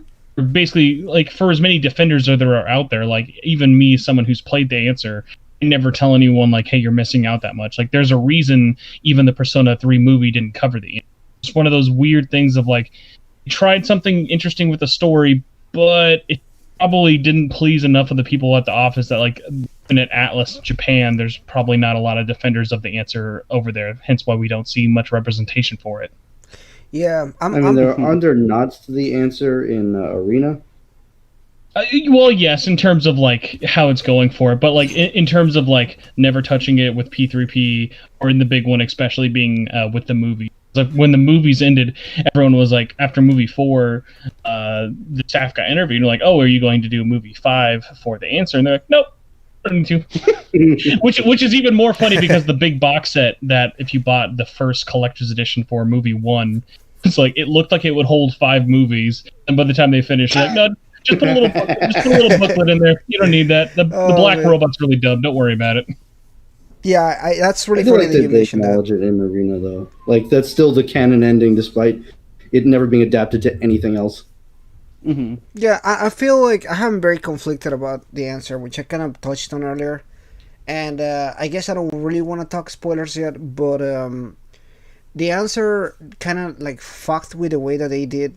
Speaker 3: basically like for as many defenders as there are out there, like even me, someone who's played the answer, I never tell anyone like, hey, you're missing out that much. Like there's a reason even the Persona 3 movie didn't cover the answer. It's one of those weird things of like you tried something interesting with the story, but it probably didn't please enough of the people at the office that like in Atlas Japan there's probably not a lot of defenders of the answer over there, hence why we don't see much representation for it.
Speaker 1: Yeah,
Speaker 4: Aren't there nods to the answer in Arena?
Speaker 3: Well, yes, in terms of like how it's going for it, but like in terms of like never touching it with P3P or in the big one, especially being with the movie. Like when the movies ended, everyone was like, after movie 4, the staff got interviewed and like, oh, are you going to do movie 5 for the answer? And they're like, nope, I don't need to. which is even more funny because the big box set that if you bought the first collector's edition for movie 1, it's like it looked like it would hold 5 movies, and by the time they finished, you're like, no, just put a little booklet in there. You don't need that. The black robot's really dumb. Don't worry about it.
Speaker 1: Yeah, that's really
Speaker 4: I do
Speaker 1: funny
Speaker 4: like
Speaker 1: that you
Speaker 4: that they
Speaker 1: mentioned that.
Speaker 4: acknowledge it in Arena, though. Like, that's still the canon ending, despite it never being adapted to anything else.
Speaker 2: Mm-hmm.
Speaker 1: Yeah, I feel like I'm very conflicted about the answer, which I kind of touched on earlier. And I guess I don't really want to talk spoilers yet, but the answer kind of like fucked with the way that they did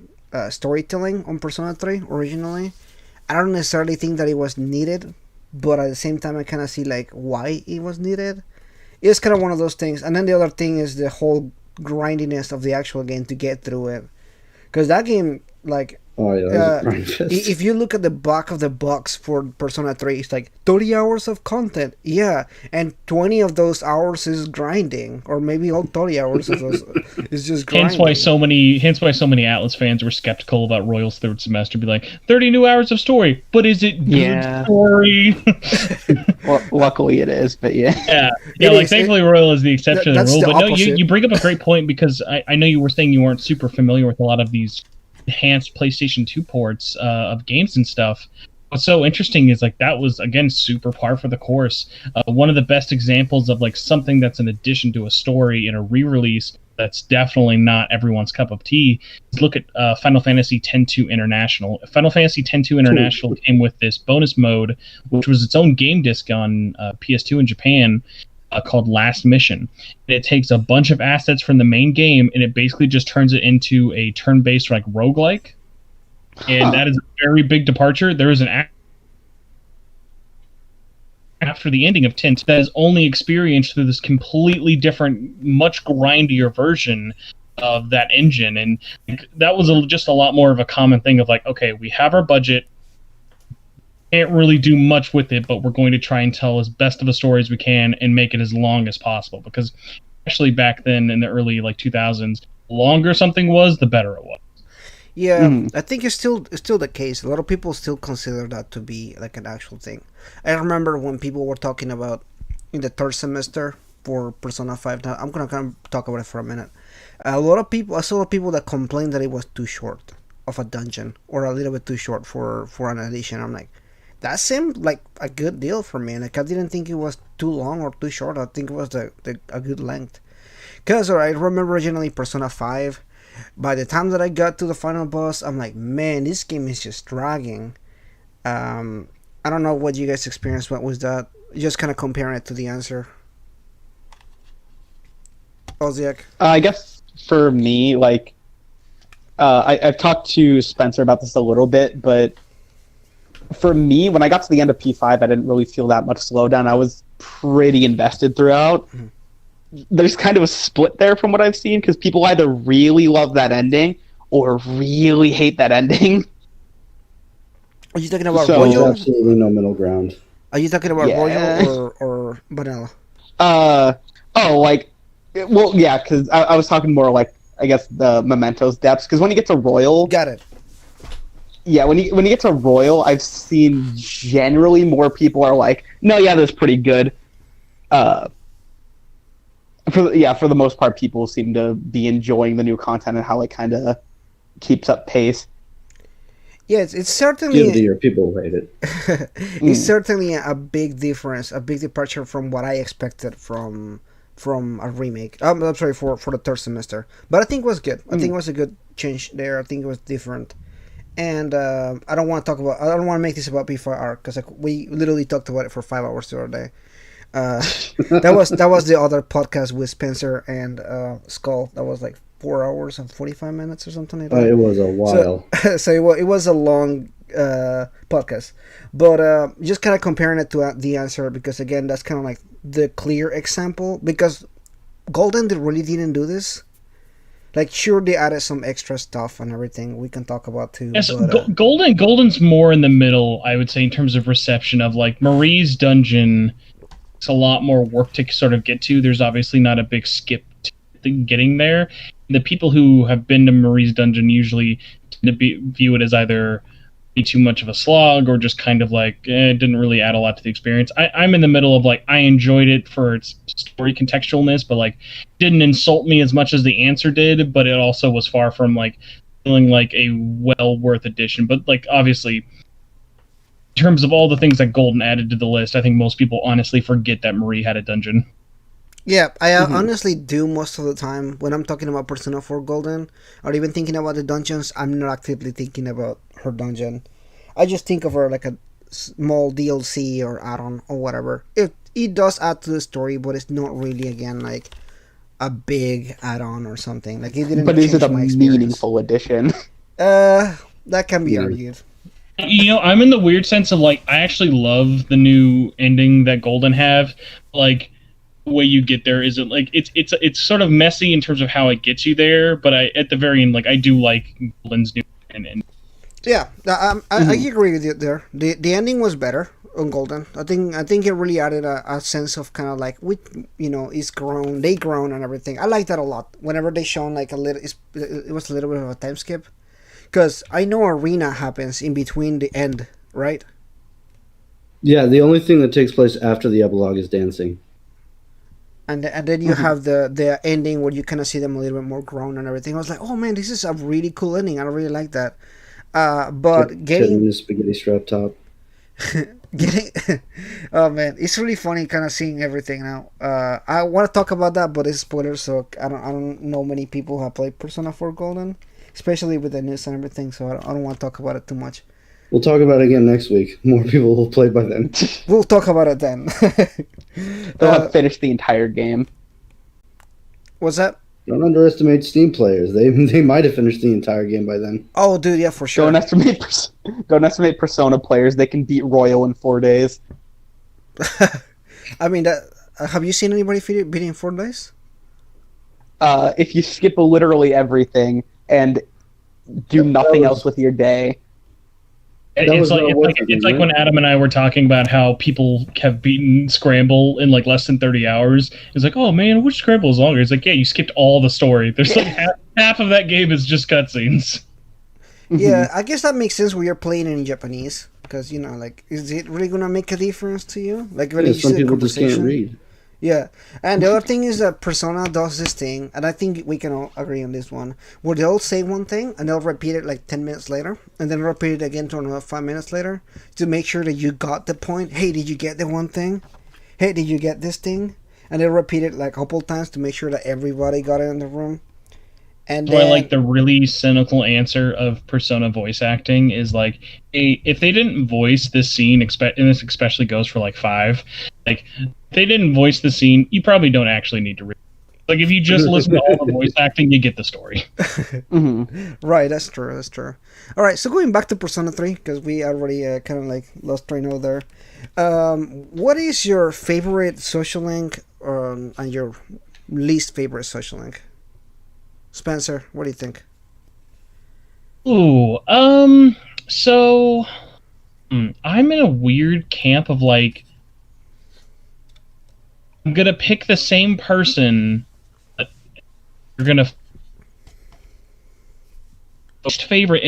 Speaker 1: storytelling on Persona 3 originally. I don't necessarily think that it was needed, but at the same time I kind of see like why it was needed. It's kind of one of those things. And then the other thing is the whole grindiness of the actual game to get through it, because that game, like,
Speaker 4: Oh, yeah, that was a grind fest.
Speaker 1: if you look at the back of the box for Persona 3, it's like 30 hours of content. Yeah, and 20 of those hours is grinding, or maybe all 30 hours of those is just grinding.
Speaker 3: Hence why so many Atlas fans were skeptical about Royal's third semester. Be like, 30 new hours of story, but is it good story?
Speaker 2: Well, luckily it is, but yeah.
Speaker 3: Yeah. Like thankfully Royal is the exception to the rule. But no,
Speaker 1: opposite.
Speaker 3: you bring up a great point, because I know you were saying you weren't super familiar with a lot of these enhanced PlayStation 2 ports of games and stuff. What's so interesting is like that was again super par for the course. One of the best examples of like something that's an addition to a story in a re-release that's definitely not everyone's cup of tea is look at Final Fantasy X-2 International. Final Fantasy X-2 International came with this bonus mode, which was its own game disc on PS2 in Japan, called Last Mission. And it takes a bunch of assets from the main game and it basically just turns it into a turn-based like roguelike. And that is a very big departure. There is an after the ending of Tint that is only experienced through this completely different, much grindier version of that engine. And that was just a lot more of a common thing of like, okay, we have our budget, can't really do much with it, but we're going to try and tell as best of a story as we can and make it as long as possible, because especially back then in the early like 2000s, the longer something was, the better it was.
Speaker 1: Yeah, I think it's still the case. A lot of people still consider that to be like an actual thing. I remember when people were talking about in the third semester for Persona 5. Now I'm gonna kind of talk about it for a minute. I saw a lot of people that complained that it was too short of a dungeon, or a little bit too short for an edition. I'm like, that seemed like a good deal for me. Like, I didn't think it was too long or too short. I think it was a good length. Because I remember originally Persona 5, by the time that I got to the final boss, I'm like, man, this game is just dragging. I don't know what you guys experienced. What was that? Just kind of comparing it to the answer. Oziach?
Speaker 2: I guess for me, like, I've talked to Spencer about this a little bit, but for me, when I got to the end of P5, I didn't really feel that much slowdown. I was pretty invested throughout. Mm-hmm. There's kind of a split there from what I've seen, because people either really love that ending or really hate that ending.
Speaker 1: Are you talking about
Speaker 4: There's
Speaker 1: Royal?
Speaker 4: absolutely no middle ground.
Speaker 1: Are you talking about Royal or Vanilla?
Speaker 2: Because I was talking more like, I guess, the Mementos depths, because when you get to Royal...
Speaker 1: Got it.
Speaker 2: Yeah, when you get to Royal, I've seen generally more people are like, no, yeah, that's pretty good. For the most part, people seem to be enjoying the new content and how it kind of keeps up pace.
Speaker 1: Yeah, it's
Speaker 4: Give it a
Speaker 1: certainly
Speaker 4: year, people will hate it.
Speaker 1: it's certainly a big difference, a big departure from what I expected from a remake. I'm sorry for the third semester, but I think it was good. I think it was a good change there. I think it was different. And I don't want to talk about. I don't want to make this about P4R because like, we literally talked about it for 5 hours the other day. That was the other podcast with Spencer and Skull. That was like 4 hours and 45 minutes or something like that.
Speaker 4: It was a while.
Speaker 1: So it was a long podcast, but just kind of comparing it to the answer because again that's kind of like the clear example because Golden really didn't do this. Like, sure, they added some extra stuff and everything we can talk about too.
Speaker 3: Yes,
Speaker 1: But,
Speaker 3: Golden's more in the middle, I would say, in terms of reception of like Marie's dungeon. It's a lot more work to sort of get to. There's obviously not a big skip to getting there. The people who have been to Marie's dungeon usually tend to view it as either be too much of a slog or just kind of like it didn't really add a lot to the experience. I'm in the middle of like I enjoyed it for its story contextualness, but like didn't insult me as much as the answer did, but it also was far from like feeling like a well worth addition. But like obviously in terms of all the things that Golden added to the list, I think most people honestly forget that Marie had a dungeon.
Speaker 1: yeah, I honestly do most of the time when I'm talking about Persona 4 Golden or even thinking about the dungeons. I'm not actively thinking about her dungeon. I just think of her like a small DLC or add-on or whatever. It does add to the story, but it's not really again like a big add-on or something. Like it didn't.
Speaker 2: But is it a
Speaker 1: change my experience.
Speaker 2: meaningful addition?
Speaker 1: That can be argued.
Speaker 3: You know, I'm in the weird sense of like I actually love the new ending that Golden have. Like the way you get there isn't like it's sort of messy in terms of how it gets you there, but I at the very end like I do like Golden's new ending.
Speaker 1: Yeah, I agree with you there. The ending was better on Golden. I think it really added a sense of kind of like it's grown, they grown and everything. I like that a lot. Whenever they shown like a little, it was a little bit of a time skip, because I know Arena happens in between the end, right?
Speaker 4: Yeah, the only thing that takes place after the epilogue is dancing.
Speaker 1: And then you have the ending where you kind of see them a little bit more grown and everything. I was like, oh man, this is a really cool ending. I really like that. But getting
Speaker 4: the spaghetti strap top.
Speaker 1: oh man, it's really funny kind of seeing everything now. I want to talk about that, but it's spoilers, so I don't know many people who have played Persona 4 Golden, especially with the news and everything. So I don't want to talk about it too much.
Speaker 4: We'll talk about it again next week. More people will play by then.
Speaker 1: We'll talk about it then.
Speaker 2: They'll have finished the entire game.
Speaker 1: What's that?
Speaker 4: Don't underestimate Steam players. They might have finished the entire game by then.
Speaker 1: Oh, dude, yeah, for sure.
Speaker 2: Don't estimate Persona players. They can beat Royal in 4 days.
Speaker 1: I mean, have you seen anybody beating 4 days?
Speaker 2: If you skip literally everything and do nothing else with your day.
Speaker 3: It's like when Adam and I were talking about how people have beaten Scramble in like less than 30 hours. It's like, oh man, which Scramble is longer? It's like, yeah, you skipped all the story. There's like half of that game is just cutscenes.
Speaker 1: Yeah, I guess that makes sense when you're playing in Japanese. Because, like, is it really going to make a difference to you? Like, when
Speaker 4: some people just can't read.
Speaker 1: Yeah, and the other thing is that Persona does this thing, and I think we can all agree on this one, where they'll say one thing, and they'll repeat it like 10 minutes later, and then repeat it again to another 5 minutes later, to make sure that you got the point. Hey, did you get the one thing? Hey, did you get this thing? And they'll repeat it like a couple times to make sure that everybody got it in the room. And
Speaker 3: I like the really cynical answer of Persona voice acting is like, hey, if they didn't voice this scene, and this especially goes for like 5, like, if they didn't voice the scene, you probably don't actually need to read. Like, if you just listen to all the voice acting, you get the story.
Speaker 1: Right, that's true. All right, so going back to Persona 3, because we already kind of like lost train over there. What is your favorite social link and your least favorite social link? Spencer, what do you think?
Speaker 3: Ooh, so I'm in a weird camp of like, I'm gonna pick the same person. But you're gonna most favorite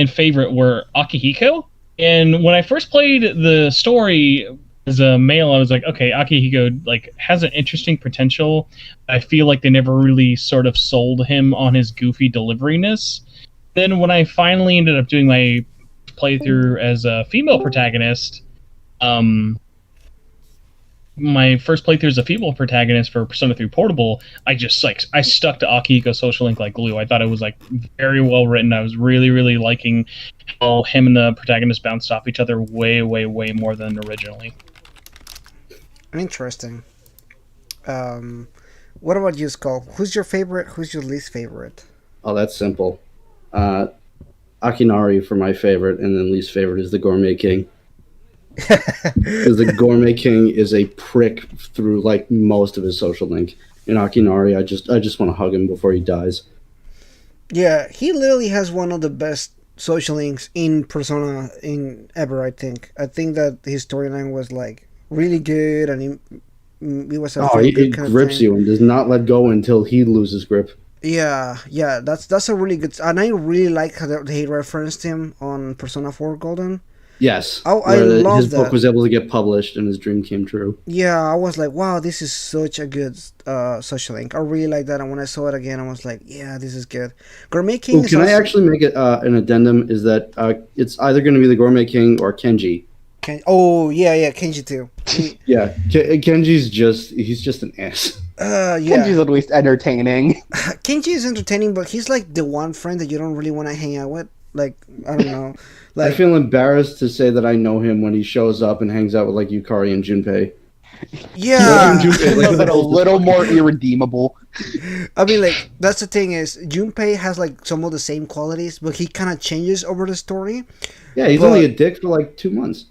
Speaker 3: were Akihiko, and when I first played the story as a male, I was like, okay, Akihiko like has an interesting potential. I feel like they never really sort of sold him on his goofy deliveriness. Then when I finally ended up doing my playthrough as a female protagonist, my first playthrough as a female protagonist for Persona 3 Portable, I just I stuck to Akihiko Social Link like glue. I thought it was like very well written. I was really, really liking how him and the protagonist bounced off each other way, way, way more than originally.
Speaker 1: Interesting. What about you, Skull? Who's your favorite? Who's your least favorite?
Speaker 4: Oh, that's simple. Akinari for my favorite, and then least favorite is the Gourmet King. Because the Gourmet King is a prick through like most of his social link. And Akinari, I just want to hug him before he dies.
Speaker 1: Yeah, he literally has one of the best social links in Persona in ever. I think that his storyline was like really good, and he was a
Speaker 4: it grips you and does not let go until he loses grip.
Speaker 1: Yeah, that's a really good, and I really like how they referenced him on Persona 4 Golden.
Speaker 4: Yes.
Speaker 1: Oh, I love
Speaker 4: his
Speaker 1: that.
Speaker 4: book was able to get published and his dream came true.
Speaker 1: Yeah, I was like, wow, this is such a good social link. I really like that, and when I saw it again, I was like, yeah, this is good. Gourmet King.
Speaker 4: Can I actually make it an addendum? Is that it's either going to be the Gourmet King or Kenji?
Speaker 1: Kenji too.
Speaker 4: Yeah, Kenji's he's just an ass.
Speaker 1: Yeah.
Speaker 2: Kenji's at least entertaining.
Speaker 1: Kenji is entertaining, but he's like the one friend that you don't really want to hang out with. Like, I don't know. Like,
Speaker 4: I feel embarrassed to say that I know him when he shows up and hangs out with like Yukari and Junpei.
Speaker 1: Yeah.
Speaker 2: Junpei, a little more irredeemable.
Speaker 1: I mean, like, that's the thing is, Junpei has like some of the same qualities, but he kind of changes over the story.
Speaker 4: Yeah, he's only a dick for like 2 months.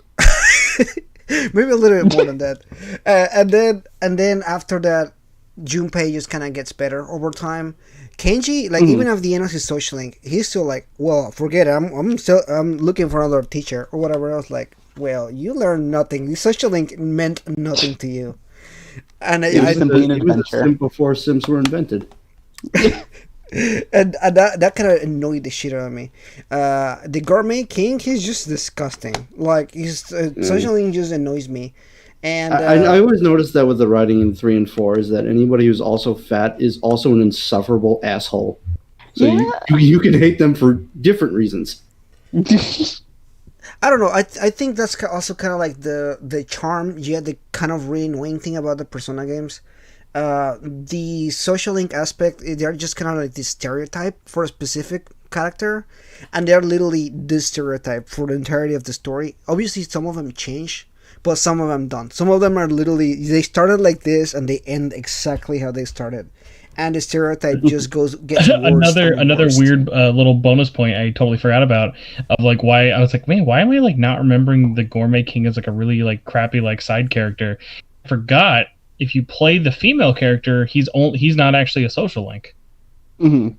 Speaker 1: Maybe a little bit more than that. And then after that, Junpei just kind of gets better over time. Kenji, like, even at the end of his social link, he's still like, well, forget it. I'm looking for another teacher or whatever else. Like, well, you learned nothing. The social link meant nothing to you. And
Speaker 4: he was a simp before Sims were invented.
Speaker 1: and that kind of annoyed the shit out of me. The Gourmet King, he's just disgusting. Like, his social link just annoys me. And
Speaker 4: I always noticed that with the writing in 3 and 4 is that anybody who's also fat is also an insufferable asshole. So you can hate them for different reasons.
Speaker 1: I don't know. I think that's also kind of like the charm, yet the kind of really annoying thing about the Persona games. The social link aspect, they're just kind of like this stereotype for a specific character, and they're literally this stereotype for the entirety of the story. Obviously, some of them change, but some of them don't. Some of them are literally, they started like this and they end exactly how they started. And the stereotype just gets worse.
Speaker 3: Another weird little bonus point I totally forgot about, of like why I was like, man, why am I like not remembering the Gourmet King as like a really like crappy like side character? I forgot, if you play the female character, he's not actually a social link.
Speaker 2: Mm-hmm.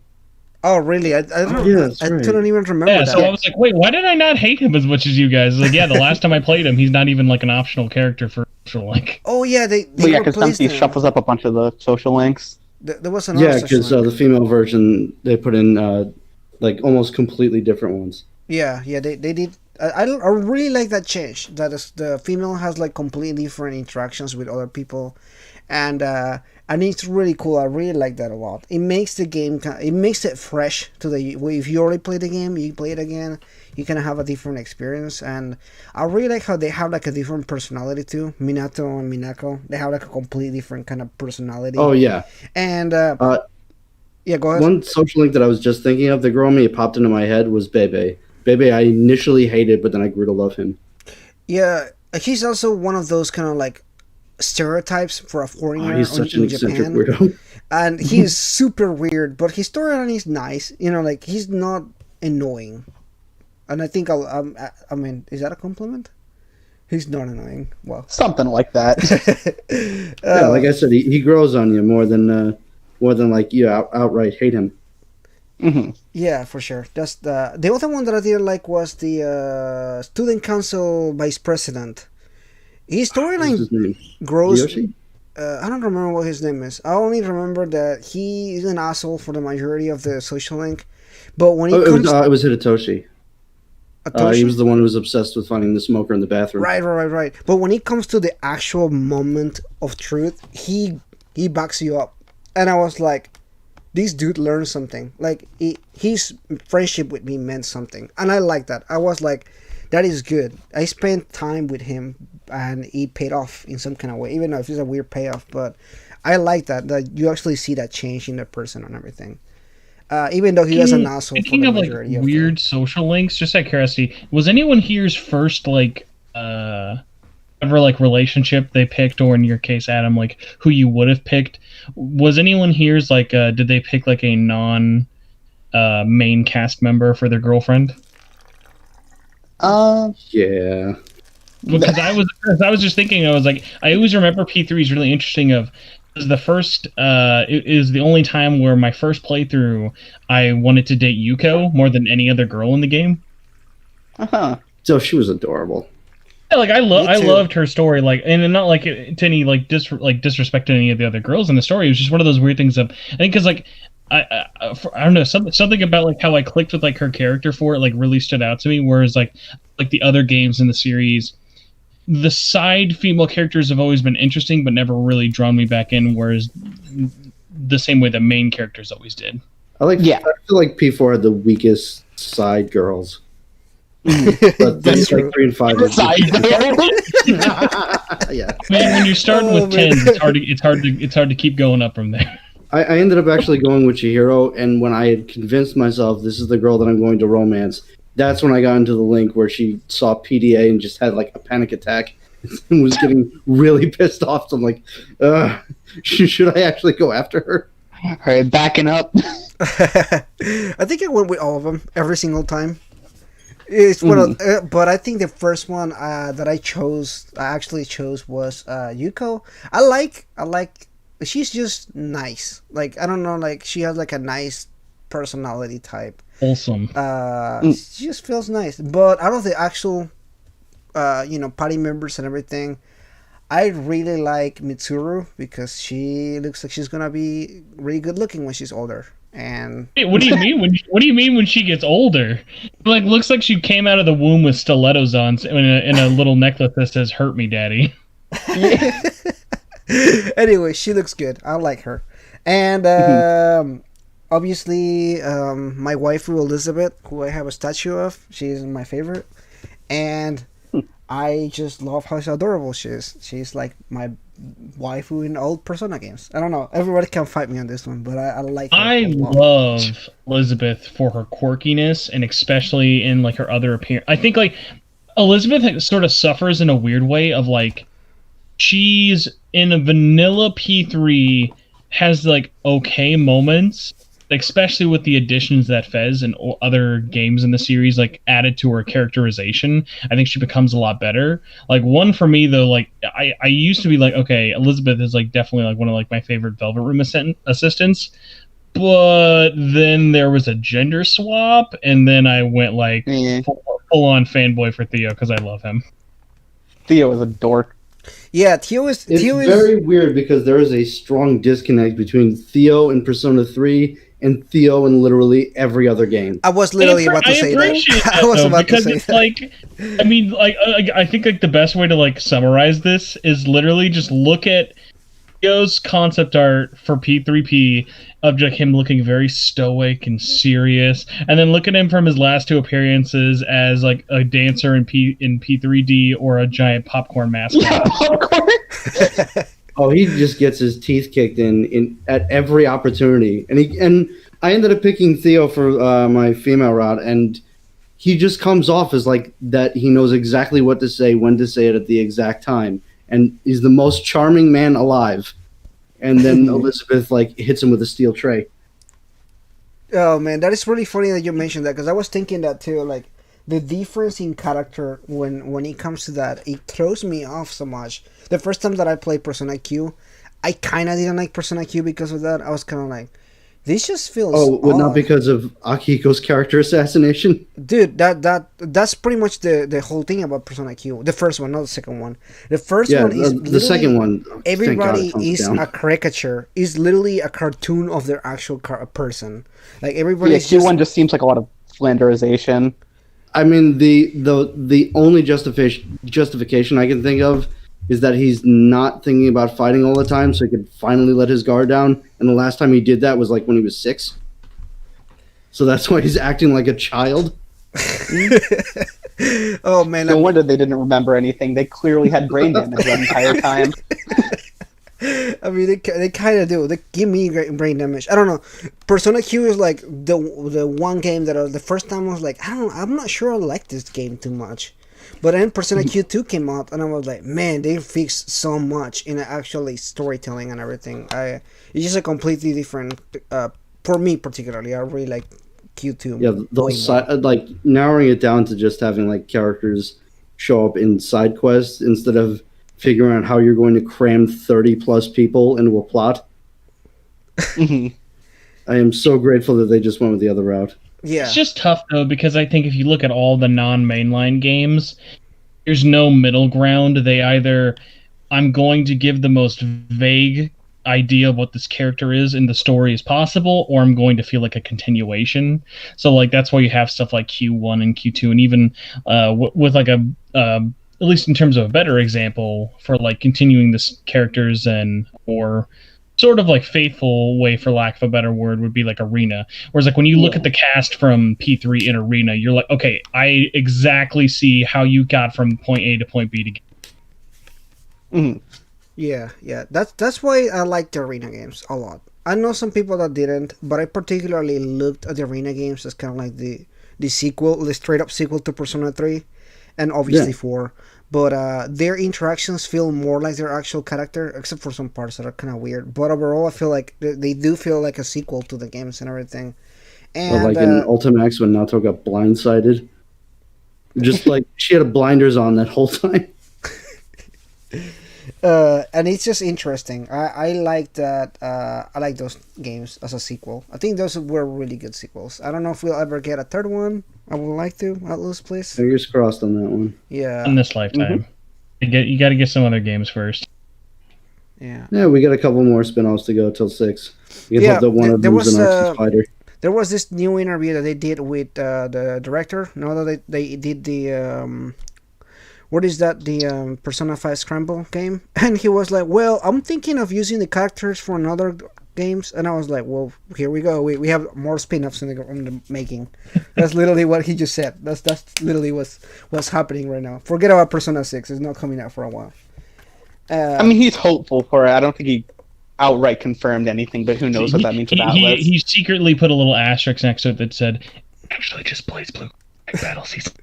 Speaker 1: Oh, really? I don't even remember that.
Speaker 3: So I was like, wait, why did I not hate him as much as you guys? Like, yeah, the last time I played him, he's not even like an optional character for social link.
Speaker 1: Oh, yeah, they
Speaker 2: because SMT shuffles up a bunch of the social links.
Speaker 1: There was another.
Speaker 4: Yeah, because the female version, they put in like almost completely different ones.
Speaker 1: Yeah, they did. I really like that change. That is, the female has like completely different interactions with other people, and it's really cool. I really like that a lot. It makes the game, it makes it fresh to the way. If you already played the game, you play it again, you kind of have a different experience. And I really like how they have like a different personality too. Minato and Minako, they have like a completely different kind of personality.
Speaker 4: Oh yeah,
Speaker 1: and yeah, go ahead.
Speaker 4: One social link that I was just thinking of, the girl me popped into my head was Bebe. Bebe, I initially hated, but then I grew to love him.
Speaker 1: Yeah, he's also one of those kind of like stereotypes for a foreigner
Speaker 4: he's such an eccentric
Speaker 1: Japan.
Speaker 4: Weirdo.
Speaker 1: And he's super weird, but his storyline is nice. You know, like, he's not annoying. And I think I mean, is that a compliment? He's not annoying. Well,
Speaker 2: something like that.
Speaker 4: Yeah, like I said, he grows on you more than like you outright hate him.
Speaker 1: Mm-hmm. Yeah, for sure. That's the other one that I didn't like was the student council vice president. His storyline grows.
Speaker 4: Yoshi?
Speaker 1: I don't remember what his name is. I only remember that he is an asshole for the majority of the social link. But when it
Speaker 4: was Hitoshi. He was the one who was obsessed with finding the smoker in the bathroom.
Speaker 1: Right. But when it comes to the actual moment of truth, he backs you up. And I was like, this dude learned something. Like his friendship with me meant something, and I like that. I was like, that is good. I spent time with him, and it paid off in some kind of way, even though it's a weird payoff. But I like that you actually see that change in the person and everything. Even though he was an asshole for
Speaker 3: Speaking
Speaker 1: the
Speaker 3: of like
Speaker 1: majority of
Speaker 3: weird social links, just out of curiosity, was anyone here's first like ever like relationship they picked, or in your case, Adam, like who you would have picked? Was anyone here's like did they pick like a non main cast member for their girlfriend?
Speaker 4: Yeah.
Speaker 3: Because I was just thinking, I was like, I always remember P3 is really interesting. Of the first it is the only time where my first playthrough I wanted to date Yuko more than any other girl in the game.
Speaker 4: So she was adorable.
Speaker 3: Yeah, like I
Speaker 1: Me too.
Speaker 3: loved her story, like, and not like to any like disrespect to any of the other girls in the story. It was just one of those weird things of, I think, because like I don't know, something about like how I clicked with like her character for it like really stood out to me. Whereas like the other games in the series, the side female characters have always been interesting, but never really drawn me back in. Whereas the same way the main characters always did.
Speaker 4: I feel like P4 had the weakest side girls. But
Speaker 1: That's
Speaker 4: like
Speaker 1: true.
Speaker 4: 3 and 5 are yeah.
Speaker 3: Man, when you're starting
Speaker 1: Oh,
Speaker 3: with
Speaker 1: man.
Speaker 3: tens, it's hard to keep going up from there.
Speaker 4: I ended up actually going with Chihiro, and when I had convinced myself this is the girl that I'm going to romance, that's when I got into the link where she saw PDA and just had like a panic attack and was getting really pissed off. So I'm like, should I actually go after her?
Speaker 2: All right, backing up.
Speaker 1: I think I went with all of them every single time. It's one of, but I think the first one that I actually chose was Yuko. I like. She's just nice. Like, I don't know. Like, she has like a nice personality type.
Speaker 3: Wholesome.
Speaker 1: She just feels nice. But out of the actual, party members and everything, I really like Mitsuru because she looks like she's gonna be really good looking when she's older. And
Speaker 3: Wait, what do you mean when she gets older? Like, looks like she came out of the womb with stilettos on in a little necklace that says "Hurt me, Daddy."
Speaker 1: anyway, she looks good. I like her. And obviously, my waifu Elizabeth, who I have a statue of, she's my favorite. And I just love how adorable she is. She's like my waifu in old Persona games. I don't know. Everybody can fight me on this one, but I like her.
Speaker 3: I love Elizabeth for her quirkiness, and especially in like her other appearance. I think like Elizabeth sort of suffers in a weird way of like, she's in a vanilla P3, has like okay moments, especially with the additions that Fez and other games in the series like added to her characterization. I think she becomes a lot better. Like, one for me though, like I used to be like, okay, Elizabeth is like definitely like one of like my favorite Velvet Room assistants, but then there was a gender swap, and then I went like full on fanboy for Theo because I love him.
Speaker 2: Theo is a dork.
Speaker 1: Yeah, Theo is
Speaker 4: very weird because there is a strong disconnect between Theo in Persona 3 and Theo in literally every other game.
Speaker 1: I was literally about to say that. I was about to say that.
Speaker 3: Like, I mean, like, I think like the best way to like summarize this is literally just look at Theo's concept art for P3P of like him looking very stoic and serious, and then look at him from his last 2 appearances as like a dancer in P3D or a giant popcorn mascot.
Speaker 2: Yeah, popcorn.
Speaker 4: Oh, he just gets his teeth kicked in at every opportunity, and I ended up picking Theo for my female route, and he just comes off as like that. He knows exactly what to say, when to say it at the exact time, and he's the most charming man alive. And then Elizabeth like hits him with a steel tray.
Speaker 1: Oh man, that is really funny that you mentioned that, because I was thinking that too. Like, the difference in character when it comes to that, it throws me off so much. The first time that I played Persona Q, I kind of didn't like Persona Q because of that. I was kind of like, this just feels
Speaker 4: well, not
Speaker 1: odd.
Speaker 4: because of Akihiko's character assassination.
Speaker 1: Dude, that's pretty much the whole thing about Persona Q. The first one, not the second one. The first one is
Speaker 4: the second one.
Speaker 1: Everybody
Speaker 4: thank God it
Speaker 1: is
Speaker 4: comes down.
Speaker 1: a caricature. Is literally a cartoon of their actual person. Like, everybody.
Speaker 2: Yeah, Q1 just seems like a lot of flanderization.
Speaker 4: I mean, the only justification I can think of is that he's not thinking about fighting all the time, so he could finally let his guard down. And the last time he did that was like when he was 6. So that's why he's acting like a child.
Speaker 1: Oh man!
Speaker 2: No wonder they didn't remember anything. They clearly had brain damage the entire time.
Speaker 1: I mean, they kind of do. They give me brain damage. I don't know. Persona Q is like the one game that the first time I was like, I'm not sure I like this game too much. But then Persona Q2 came out, and I was like, man, they fixed so much in actually storytelling and everything. It's just a completely different. For me particularly, I really like Q2.
Speaker 4: Yeah, those like narrowing it down to just having like characters show up in side quests instead of figuring out how you're going to cram 30 plus people into a plot. I am so grateful that they just went with the other route.
Speaker 1: Yeah.
Speaker 3: It's just tough though, because I think if you look at all the non-mainline games, there's no middle ground. They either, I'm going to give the most vague idea of what this character is in the story as possible, or I'm going to feel like a continuation. So like that's why you have stuff like Q1 and Q2, and even with like a at least in terms of a better example for like continuing this characters and or sort of like faithful way, for lack of a better word, would be like Arena. Whereas like when you look at the cast from P3 in Arena, you're like, okay, I exactly see how you got from point A to point B to get.
Speaker 1: Yeah. That's why I like the Arena games a lot. I know some people that didn't, but I particularly looked at the Arena games as kind of like the sequel, the straight up sequel to Persona 3, and obviously 4. But their interactions feel more like their actual character, except for some parts that are kind of weird. But overall, I feel like they do feel like a sequel to the games and everything. And
Speaker 4: or like in Ultimax when Nato got blindsided. Just like she had blinders on that whole time.
Speaker 1: And it's just interesting. I like that. I like those games as a sequel. I think those were really good sequels. I don't know if we'll ever get a third one. I would like to, at least, please.
Speaker 4: Fingers crossed on that one.
Speaker 1: Yeah.
Speaker 3: In this lifetime, you got to get some other games first.
Speaker 1: Yeah.
Speaker 4: Yeah, we got a couple more spin-offs to go till 6. You can hope that one of them is an Arxis fighter.
Speaker 1: There was this new interview that they did with the director. Now that they did the what is that, the Persona 5 Scramble game, and he was like, well, I'm thinking of using the characters for another games, and I was like, well, here we go, we have more spin-offs in the making. That's literally what he just said. That's literally what's happening right now. Forget about Persona 6. It's not coming out for a while.
Speaker 2: I mean, he's hopeful for it. I don't think he outright confirmed anything, but who knows what that means about Atlas.
Speaker 3: He secretly put a little asterisk next to it that said, actually just plays Blue Battle Season.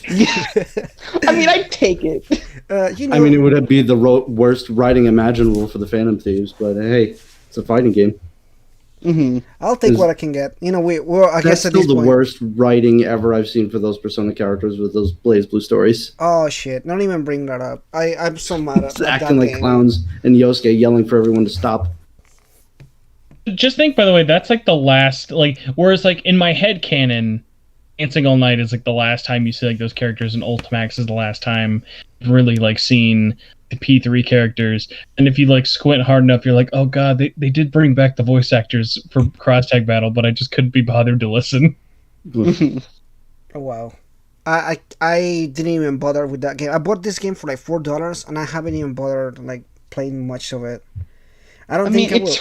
Speaker 2: I mean, I'd take it.
Speaker 4: I mean, it would be the worst writing imaginable for the Phantom Thieves, but hey, it's a fighting game.
Speaker 1: I'll take what I can get. I
Speaker 4: that's
Speaker 1: guess
Speaker 4: still the worst writing ever I've seen for those Persona characters with those Blaze Blue stories.
Speaker 1: Oh shit! Don't even bring that up. I'm so mad at
Speaker 4: acting
Speaker 1: that
Speaker 4: like
Speaker 1: game.
Speaker 4: Clowns and Yosuke yelling for everyone to stop.
Speaker 3: Just think, by the way, that's like the last, like, whereas like in my head canon, Dancing All Night is like the last time you see like those characters, and Ultimax is the last time you've really like seen the P3 characters. And if you like squint hard enough, you're like, oh god, they did bring back the voice actors for Cross Tag Battle, but I just couldn't be bothered to listen.
Speaker 1: Oh wow. I didn't even bother with that game. I bought this game for like $4, and I haven't even bothered like playing much of it. I mean,
Speaker 2: it's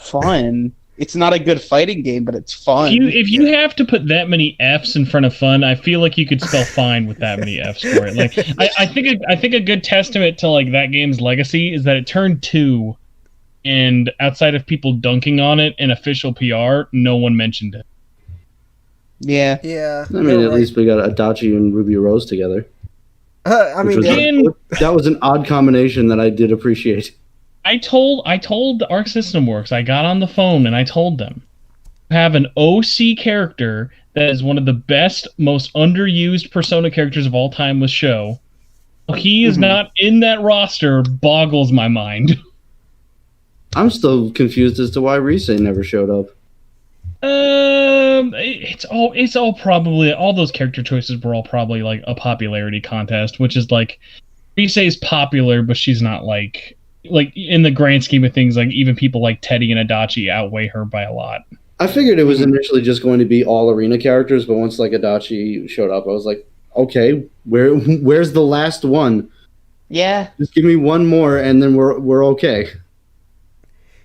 Speaker 2: fun. It's not a good fighting game, but it's fun.
Speaker 3: If you have to put that many F's in front of fun, I feel like you could spell fine with that many F's for it. Like, I think a good testament to like that game's legacy is that it turned 2, and outside of people dunking on it in official PR, no one mentioned it.
Speaker 2: Yeah.
Speaker 1: Yeah.
Speaker 4: I mean, at least we got Adachi and Ruby Rose together.
Speaker 1: I mean,
Speaker 4: that was an odd combination that I did appreciate.
Speaker 3: I told Arc System Works, I got on the phone and I told them, have an OC character that is one of the best, most underused Persona characters of all time with Sho. He is not in that roster, boggles my mind.
Speaker 4: I'm still confused as to why Rise never showed up.
Speaker 3: It's all probably, all those character choices were all probably like a popularity contest, which is like, Rise is popular, but she's not like in the grand scheme of things, like even people like Teddy and Adachi outweigh her by a lot.
Speaker 4: I figured it was initially just going to be all Arena characters, but once like Adachi showed up, I was like, okay, where's the last one?
Speaker 2: Yeah.
Speaker 4: Just give me one more, and then we're okay.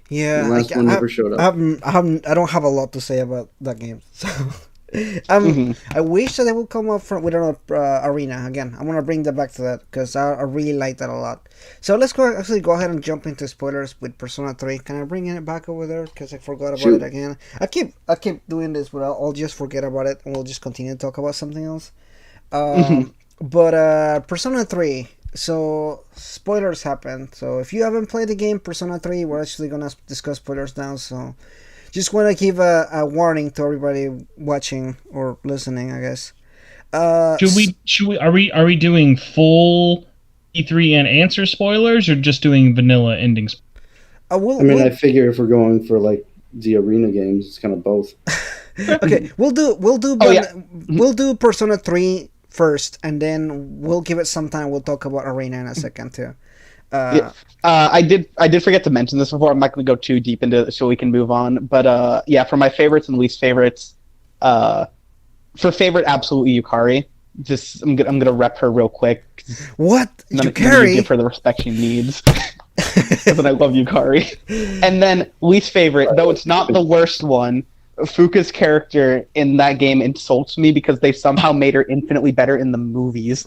Speaker 4: The
Speaker 1: Yeah,
Speaker 4: last one never showed up.
Speaker 1: I don't have a lot to say about that game. So,
Speaker 2: Hmm.
Speaker 1: I wish that they would come up from with an arena again. I want to bring that back to that because I really like that a lot. So let's go ahead and jump into spoilers with Persona 3. Can I bring it back over there because I forgot about it
Speaker 4: Shoot.
Speaker 1: again? I keep doing this, but I'll just forget about it and we'll just continue to talk about something else.
Speaker 2: Hmm.
Speaker 1: But Persona 3. So spoilers happen. So if you haven't played the game Persona 3, we're actually gonna discuss spoilers now. So just want to give a warning to everybody watching or listening, I guess. Uh,
Speaker 3: Should
Speaker 1: s-
Speaker 3: we? Are we doing full E3 and answer spoilers, or just doing vanilla endings?
Speaker 1: uh,
Speaker 4: I
Speaker 1: we'll
Speaker 4: mean, I
Speaker 1: we'll
Speaker 4: figure if we're going for like the arena games, it's kind of both.
Speaker 1: okay.
Speaker 2: Oh yeah. Mhm.
Speaker 1: We'll do Persona 3 first, and then we'll give it some time. We'll talk about Arena in a second too.
Speaker 2: Yeah.
Speaker 1: Uh,
Speaker 2: I did forget to mention this before. I'm not going to go too deep into it, so we can move on. But yeah, for my favorites and least favorites, uh, for favorite, absolutely Yukari. Just I'm gonna rep her real quick.
Speaker 1: what
Speaker 2: None,
Speaker 1: you
Speaker 2: none of you give
Speaker 1: carry?
Speaker 2: her the respect she needs. But I love Yukari. And then least favorite, though it's not the worst one. Fuka's character in that game insults me because they somehow made her infinitely better in the movies.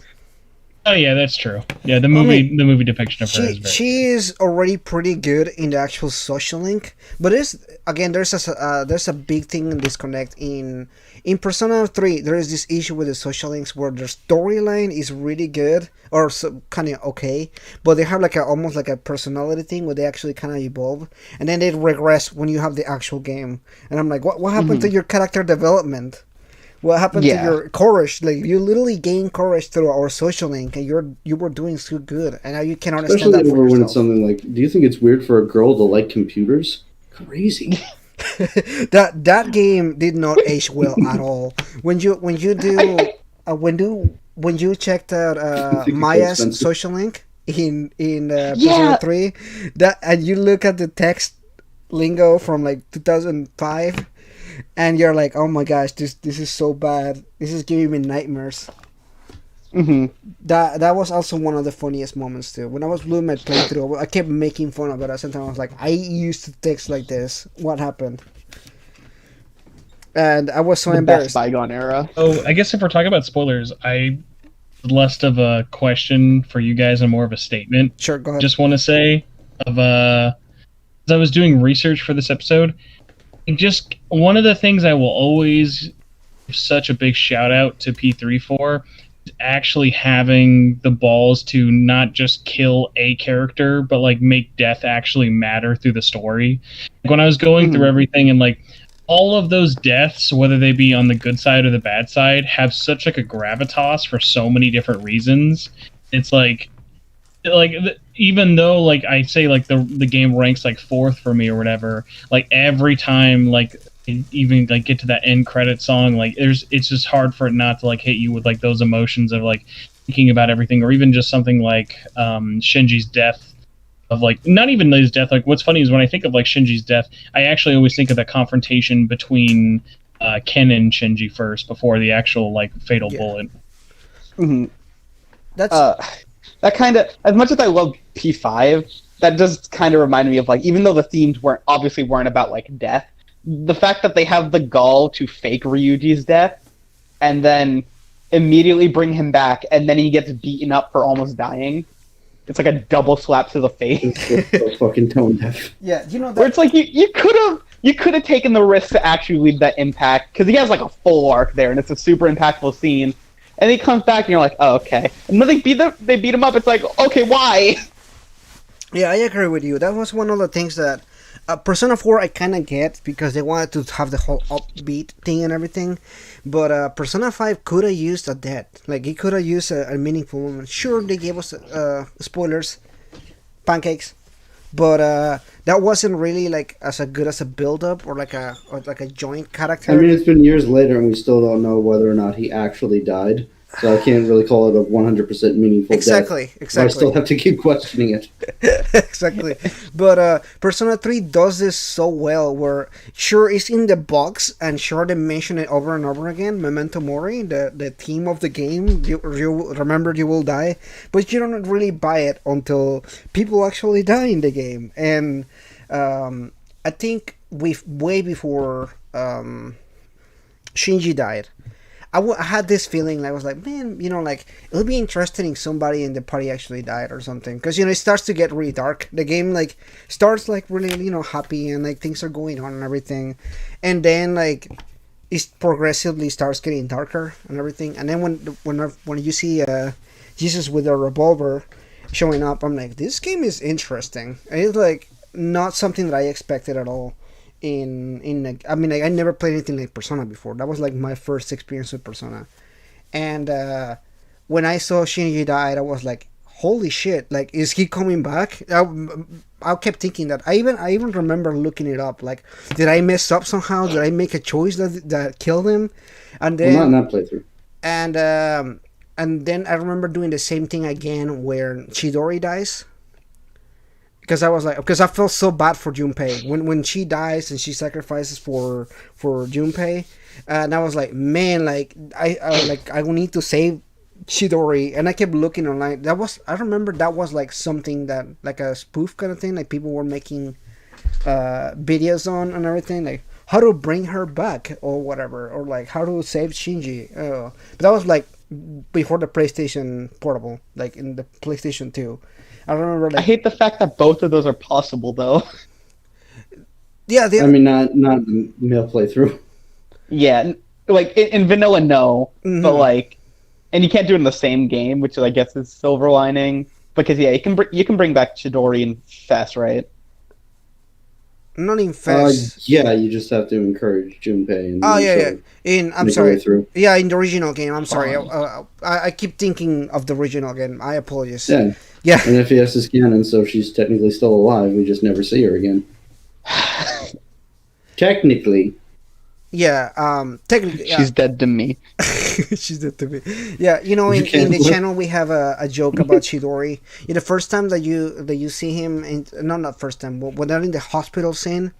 Speaker 3: Oh yeah, that's true. Yeah, the
Speaker 1: I mean,
Speaker 3: movie depiction of her is
Speaker 1: she
Speaker 3: very.
Speaker 1: she is already pretty good in the actual social link, but there's a big thing in disconnect in Persona 3. There is this issue with the social links where their storyline is really good or so, kind of okay, but they have like almost like a personality thing where they actually kind of evolve, and then they regress when you have the actual game. And I'm like, what happened to
Speaker 2: Mhm.
Speaker 1: your character development? What happened to
Speaker 2: Yeah.
Speaker 1: your courage? Like you literally gained courage through our social link, and you were doing so good, and now you can understand
Speaker 4: Especially
Speaker 1: that for
Speaker 4: over when it's
Speaker 1: yourself.
Speaker 4: something like, do you think it's weird for a girl to like computers? Crazy.
Speaker 1: That game did not age well at all. When you do when you checked out
Speaker 4: I think it's so
Speaker 1: Maya's
Speaker 4: expensive.
Speaker 1: social link in Persona
Speaker 2: Yeah.
Speaker 1: 3, that and you look at the text lingo from like 2005, and you're like, oh my gosh, this is so bad. This is giving me nightmares.
Speaker 2: Hmm.
Speaker 1: That was also one of the funniest moments too. When I was doing my playthrough, I kept making fun of it. At some time, I was like, I used to text like this. What happened? And I was so
Speaker 2: The best
Speaker 1: embarrassed.
Speaker 2: bygone era.
Speaker 3: Oh, I guess if we're talking about spoilers, I less of a question for you guys and more of a statement.
Speaker 1: Sure, go ahead.
Speaker 3: Just want to say of as I was doing research for this episode, just one of the things I will always give such a big shout out to P3 for is actually having the balls to not just kill a character, but like make death actually matter through the story. Like, when I was going through
Speaker 2: Mhm.
Speaker 3: everything and like all of those deaths, whether they be on the good side or the bad side, have such like a gravitas for so many different reasons. It's even though like I say like the game ranks like fourth for me or whatever, like every time like even like get to that end credit song, like it's just hard for it not to like hit you with like those emotions of like thinking about everything, or even just something like Shinji's death, of like not even his death. Like what's funny is when I think of like Shinji's death, I actually always think of the confrontation between Ken and Shinji first before the actual like fatal
Speaker 1: Yeah.
Speaker 3: bullet.
Speaker 2: Hmm.
Speaker 1: That's
Speaker 2: That kind of, as much as I love P5, that does kind of remind me of like, even though the themes weren't about like death, the fact that they have the gall to fake Ryuji's death and then immediately bring him back, and then he gets beaten up for almost dying. It's like a double slap to the face.
Speaker 4: It's so fucking tone deaf.
Speaker 1: yeah. You know
Speaker 2: Where
Speaker 1: that
Speaker 2: it's like you could have taken the risk to actually leave that impact, because he has like a full arc there, and it's a super impactful scene. And he comes back, and you're like, oh, okay. And then they beat him up. It's like, okay, why?
Speaker 1: Yeah, I agree with you. That was one of the things that Persona 4 I kind of get because they wanted to have the whole upbeat thing and everything. But Persona 5 could have used a death. Like, it could have used a meaningful moment. Sure, they gave us spoilers, pancakes. But that wasn't really like as a good as a build up or like a joint character.
Speaker 4: I mean, it's been years later, and we still don't know whether or not he actually died. So I can't really call it a 100% meaningful death. But I still have to keep questioning it.
Speaker 1: Exactly. But Persona 3 does this so well where, sure, it's in the box, and sure, they mention it over and over again, Memento Mori, the theme of the game, you remember you will die, but you don't really buy it until people actually die in the game. And I think way before Shinji died, I had this feeling. I was like, man, like, it would be interesting if somebody in the party actually died or something, because it starts to get really dark. The game like starts like really happy, and like things are going on and everything, and then like it progressively starts getting darker and everything. And then when you see Jesus with a revolver showing up, I'm like, this game is interesting. And it's like not something that I expected at all. I mean, like, I never played anything like Persona before. That was like my first experience with Persona. And when I saw Shinji died, I was like, holy shit, like, is he coming back? I kept thinking that. I even remember looking it up, like, did I mess up somehow? Did I make a choice that killed him? And then,
Speaker 4: well, not in that playthrough.
Speaker 1: And then I remember doing the same thing again where Chidori dies. Because I felt so bad for Junpei when she dies and she sacrifices for Junpei, and I was like, man, like I will need to save Chidori, and I kept looking online. I remember that was like something that, like, a spoof kind of thing, like people were making videos on and everything, like how to bring her back or whatever, or like how to save Shinji. But that was like before the PlayStation Portable, like in the PlayStation 2. I remember. Like,
Speaker 2: I hate the fact that both of those are possible, though.
Speaker 1: Yeah,
Speaker 4: I mean, not the male playthrough.
Speaker 2: Yeah, like in vanilla, no, but like, and you can't do it in the same game, which I guess is silver lining. Because yeah, you can bring back Chidori and Fess, right?
Speaker 1: Not in Fess.
Speaker 4: Yeah, you just have to encourage Junpei. And
Speaker 1: I'm sorry. Yeah, in the original game. I'm sorry. I keep thinking of the original game. I apologize.
Speaker 4: Yeah. And FES is canon, so she's technically still alive. We just never see her again. Technically.
Speaker 1: Yeah. Technically.
Speaker 2: She's dead to me.
Speaker 1: She's dead to me. Yeah. In the channel we have a joke about Chidori. The first time that you see him, not first time, but when they're in the hospital scene,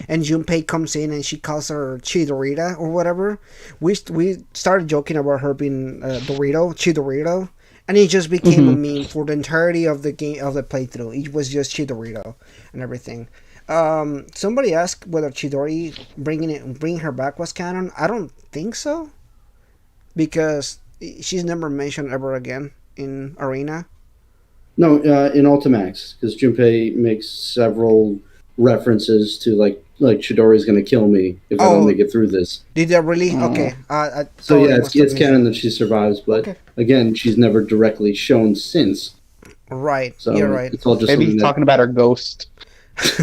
Speaker 1: and Junpei comes in and she calls her Chidorita or whatever, we started joking about her being Chidorito, and it just became a meme for the entirety of the game, of the playthrough. It was just Chidorito and everything. Somebody asked whether Chidori bringing her back was canon. I don't think so, because she's never mentioned ever again in Arena.
Speaker 4: No, in Ultimax, because Junpei makes several references to like Chidori's gonna kill me if I don't make it through this.
Speaker 1: Did they really? Okay.
Speaker 4: So yeah, it's canon that she survives, but again, she's never directly shown since.
Speaker 1: Right.
Speaker 4: So
Speaker 1: you're right.
Speaker 4: It's all just
Speaker 2: maybe he's talking about her ghost.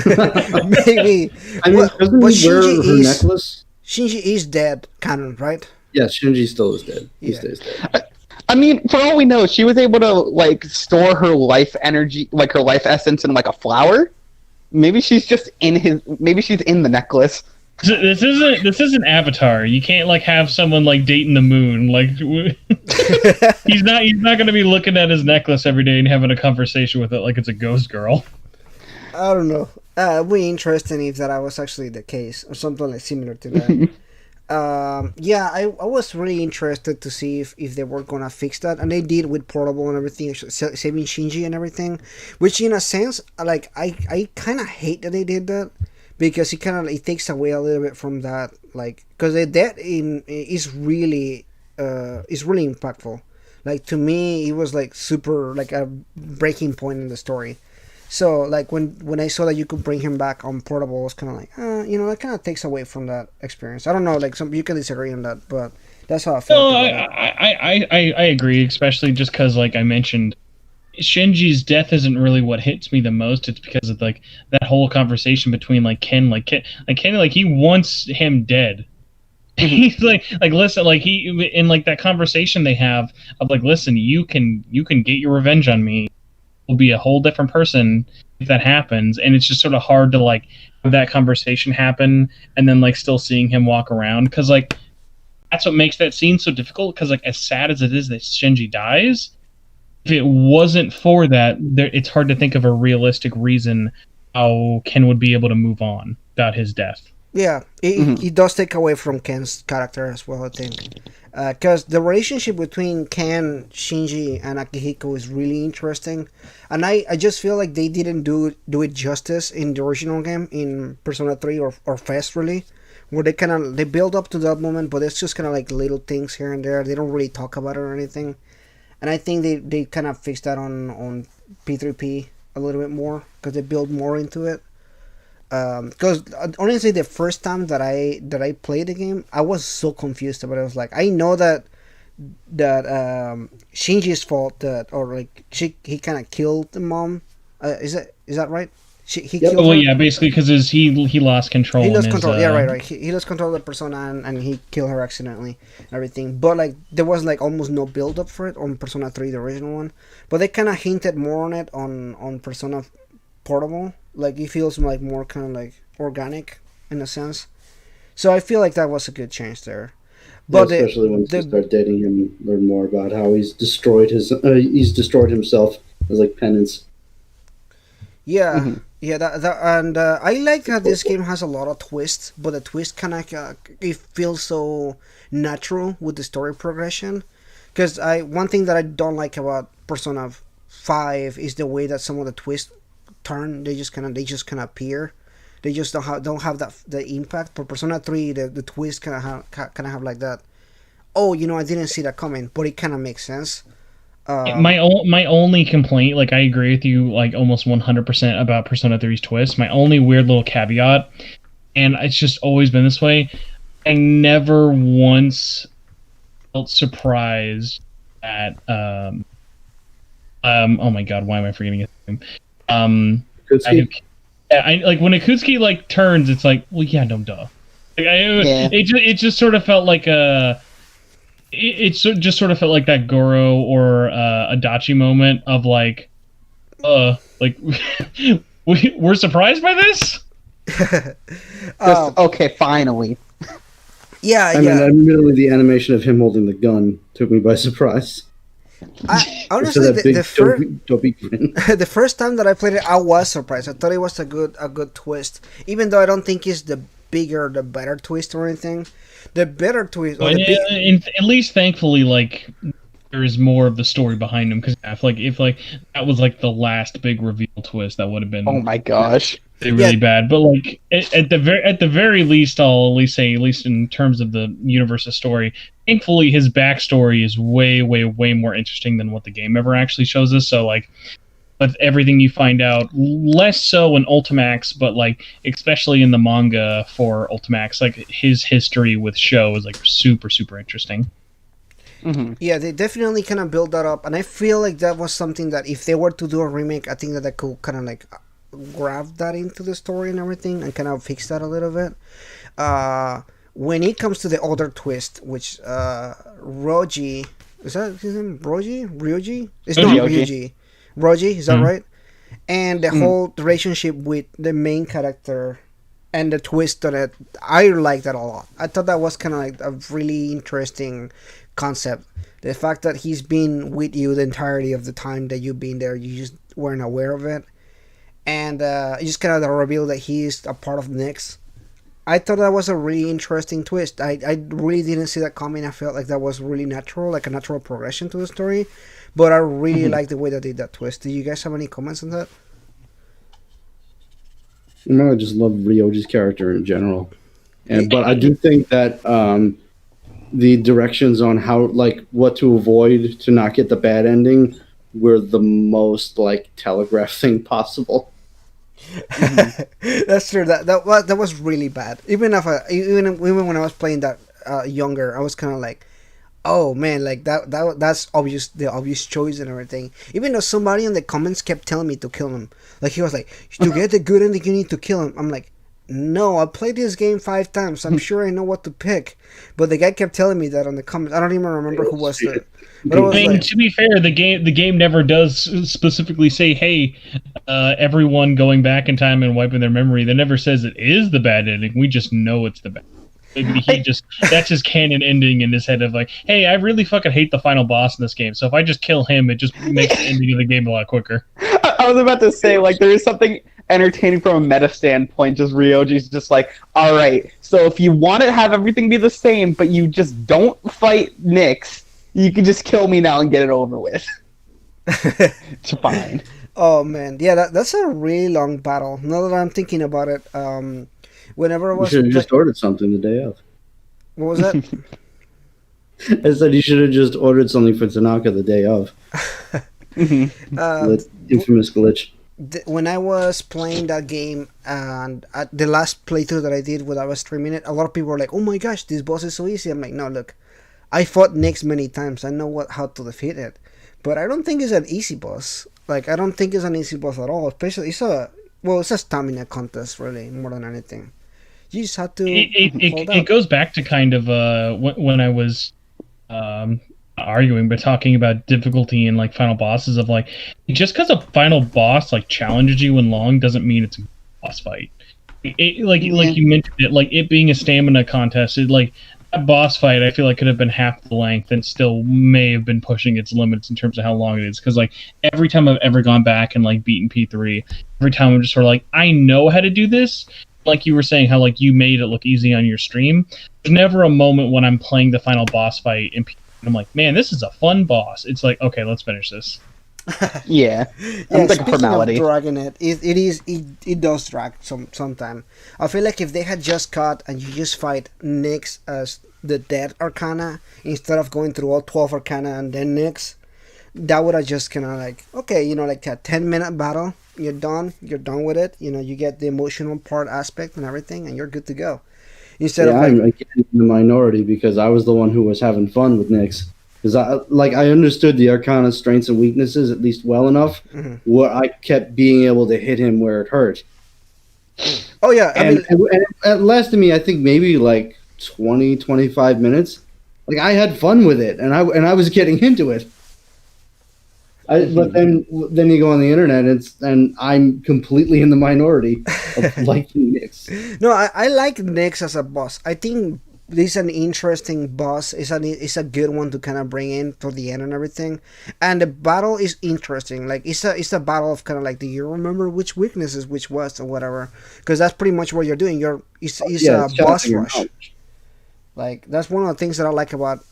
Speaker 1: Maybe.
Speaker 4: I mean, doesn't he wear her necklace?
Speaker 1: Shinji is dead, canon, right?
Speaker 4: Yes, Shinji still is dead. He stays dead.
Speaker 2: I mean, for all we know, she was able to like store her life energy, like her life essence, in like a flower. Maybe she's just maybe she's in the necklace.
Speaker 3: This isn't Avatar. You can't like have someone like dating the moon. Like he's not going to be looking at his necklace every day and having a conversation with it like it's a ghost girl.
Speaker 1: I don't know. It'd be interesting if that was actually the case or something like similar to that. I was really interested to see if they were gonna fix that, and they did with Portable and everything, saving Shinji and everything. Which, in a sense, like I kind of hate that they did that, because it takes away a little bit from that, like, because the death is really impactful. Like, to me, it was like super, like, a breaking point in the story. So, like, when I saw that you could bring him back on Portable, I was kind of like, that kind of takes away from that experience. I don't know, like, you can disagree on that, but that's how I felt.
Speaker 3: No, I agree, especially just because, like I mentioned, Shinji's death isn't really what hits me the most. It's because of, like, that whole conversation between, like, Ken, he wants him dead. He's like, listen, like, he, in, like, that conversation they have of, like, listen, you can get your revenge on me. Will be a whole different person if that happens, and it's just sort of hard to like have that conversation happen and then like still seeing him walk around, because like that's what makes that scene so difficult. Because like as sad as it is that Shinji dies, if it wasn't for that, it's hard to think of a realistic reason how Ken would be able to move on about his death.
Speaker 1: Yeah, it does take away from Ken's character as well, I think. Because the relationship between Ken, Shinji, and Akihiko is really interesting. And I just feel like they didn't do it justice in the original game, in Persona 3 or Fest, really. Where they build up to that moment, but it's just kind of like little things here and there. They don't really talk about it or anything. And I think they kind of fixed that on P3P a little bit more, because they build more into it. Because honestly, the first time that I played the game, I was so confused about it. I was like, I know that Shinji's fault he kind of killed the mom. Is that right? He killed her?
Speaker 3: Yeah, basically because he lost control.
Speaker 1: He lost control. Yeah, right. He lost control of the persona and he killed her accidentally and everything. But like there was like almost no build up for it on Persona 3, the original one. But they kind of hinted more on it on Persona Portable. Like it feels like more kind of like organic in a sense. So I feel like that was a good change there. But
Speaker 4: especially once you start dating him, learn more about how he's destroyed himself as like penance.
Speaker 1: Yeah, and I like how this game has a lot of twists, but the twist kind of it feels so natural with the story progression. Because one thing that I don't like about Persona 5 is the way that some of the twists turn. They just kind of appear. They just don't have the impact. For Persona 3, the twist kind of have like that. Oh, I didn't see that coming, but it kind of makes sense.
Speaker 3: My only complaint, like I agree with you, like almost 100% about Persona 3's twist. My only weird little caveat, and it's just always been this way, I never once felt surprised at oh my god, why am I forgetting his name? I like when Akutsuki like turns, it's like, well, yeah, no, duh. Like, it just sort of felt like a. It just sort of felt like that Goro or Adachi moment of like we're surprised by this.
Speaker 2: Okay, finally.
Speaker 1: Yeah,
Speaker 4: I mean, admittedly, the animation of him holding the gun took me by surprise.
Speaker 1: Honestly,
Speaker 4: the
Speaker 1: first time that I played it, I was surprised. I thought it was a good twist, even though I don't think it's the better twist or anything. The better twist,
Speaker 3: at least thankfully, like there is more of the story behind him. Because if that was like the last big reveal twist, that would have been
Speaker 2: oh my gosh,
Speaker 3: really bad. But like at the very least, I'll at least say, at least in terms of the universe's story, thankfully his backstory is way more interesting than what the game ever actually shows us. So like, with everything you find out, less so in Ultimax, but like especially in the manga for Ultimax, like his history with Sho is like super interesting.
Speaker 1: Mm-hmm. Yeah, they definitely kind of build that up, and I feel like that was something that if they were to do a remake, I think that I could kind of like grab that into the story and everything, and kind of fix that a little bit. When it comes to the other twist, which Roji, is that his name? Ryoji? It's not Ryuji. Roji, is that right? And the whole relationship with the main character and the twist on it, I like that a lot. I thought that was kind of like a really interesting concept. The fact that he's been with you the entirety of the time that you've been there, you just weren't aware of it. And just kind of the reveal that he's a part of Nyx. I thought that was a really interesting twist. I really didn't see that coming. I felt like that was really natural, like a natural progression to the story. But I really like the way they did that twist. Do you guys have any comments on that?
Speaker 4: No, I just love Ryoji's character in general. But I do think that the directions on how, like, what to avoid to not get the bad ending were the most, like, telegraph thing possible.
Speaker 1: That's true. That was really bad. Even when I was playing that younger, I was kind of like, oh man, like that's obvious, the obvious choice and everything. Even though somebody in the comments kept telling me to kill him, like he was like, to get the good ending, you need to kill him. I'm like, no, I played this game 5 times. I'm sure I know what to pick. But the guy kept telling me that on the comments. I don't even remember who was the.
Speaker 3: But I mean, to be fair, the game never does specifically say, "Hey, everyone going back in time and wiping their memory." That never says it is the bad ending. We just know it's the bad. Maybe that's his canon ending in his head of like, hey, I really fucking hate the final boss in this game, so if I just kill him, it just makes the ending of the game a lot quicker.
Speaker 2: I was about to say, like, there is something entertaining from a meta standpoint. Just Ryoji's just like, all right, so if you want to have everything be the same, but you just don't fight Nyx, you can just kill me now and get it over with. It's fine.
Speaker 1: Oh man, yeah, that's a really long battle. Now that I'm thinking about it, whenever I
Speaker 4: You
Speaker 1: was
Speaker 4: should have just ordered something the day of.
Speaker 1: what was that?
Speaker 4: I said you should have just ordered something for Tanaka the day of. The infamous glitch.
Speaker 1: When I was playing that game and at the last playthrough that I did when I was streaming it, a lot of people were like, "Oh my gosh, this boss is so easy." I'm like, "No, look, I fought Nyx many times. I know how to defeat it, but I don't think it's an easy boss. Like, I don't think it's an easy boss at all. Especially it's a stamina contest really more than anything. You just have to.
Speaker 3: It goes back to kind of when I was arguing, but talking about difficulty in like final bosses of like, just because a final boss like challenges you in long doesn't mean it's a boss fight. Like you mentioned it, like it being a stamina contest, it like that boss fight I feel like could have been half the length and still may have been pushing its limits in terms of how long it is. Because like every time I've ever gone back and like beaten P3, every time I'm just sort of like, I know how to do this. Like you were saying, how like you made it look easy on your stream. There's never a moment when I'm playing the final boss fight and I'm like, man, this is a fun boss. It's like, okay, let's finish this.
Speaker 2: Yeah,
Speaker 1: Yeah,
Speaker 2: like a formality.
Speaker 1: Of dragging it does drag sometime. I feel like if they had just cut and you just fight Nyx as the dead Arcana instead of going through all 12 Arcana and then Nyx, that would have just kind of like, okay, like a 10-minute battle, you're done with it. You get the emotional part aspect and everything, and you're good to go. Instead of like,
Speaker 4: I'm again in the minority because I was the one who was having fun with Nyx. Because I understood the Arcana strengths and weaknesses at least well enough, where I kept being able to hit him where it hurt.
Speaker 1: Oh yeah,
Speaker 4: and it lasted me, I think, maybe like 20, 25 minutes. Like I had fun with it, and I was getting into it. But then you go on the internet, and I'm completely in the minority of liking Nyx.
Speaker 1: No, I like Nyx as a boss. I think this is an interesting boss. It's a good one to kind of bring in to the end and everything. And the battle is interesting. Like it's a battle of kind of like, do you remember which weaknesses which was or whatever? Because that's pretty much what you're doing. It's a boss rush. Like that's one of the things that I like about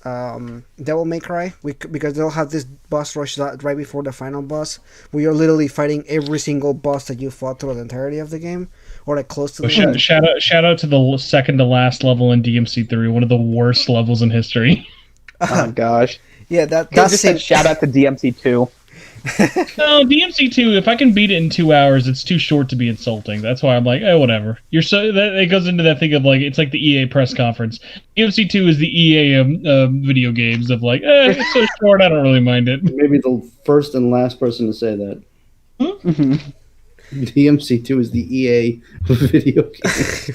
Speaker 1: Devil May Cry, because they'll have this boss rush right before the final boss, where you're literally fighting every single boss that you fought through the entirety of the game, or like close to the end.
Speaker 3: Shout out to the second to last level in DMC3, one of the worst levels in history.
Speaker 2: Oh gosh.
Speaker 1: Yeah, that's
Speaker 2: just said shout out to DMC2.
Speaker 3: No, DMC2. If I can beat it in 2 hours, it's too short to be insulting. That's why I'm like, whatever. It goes into that thing of like, it's like the EA press conference. DMC2 is the EA of video games of like, it's so short, I don't really mind it.
Speaker 4: Maybe the first and last person to say that. DMC2 is the EA of video games.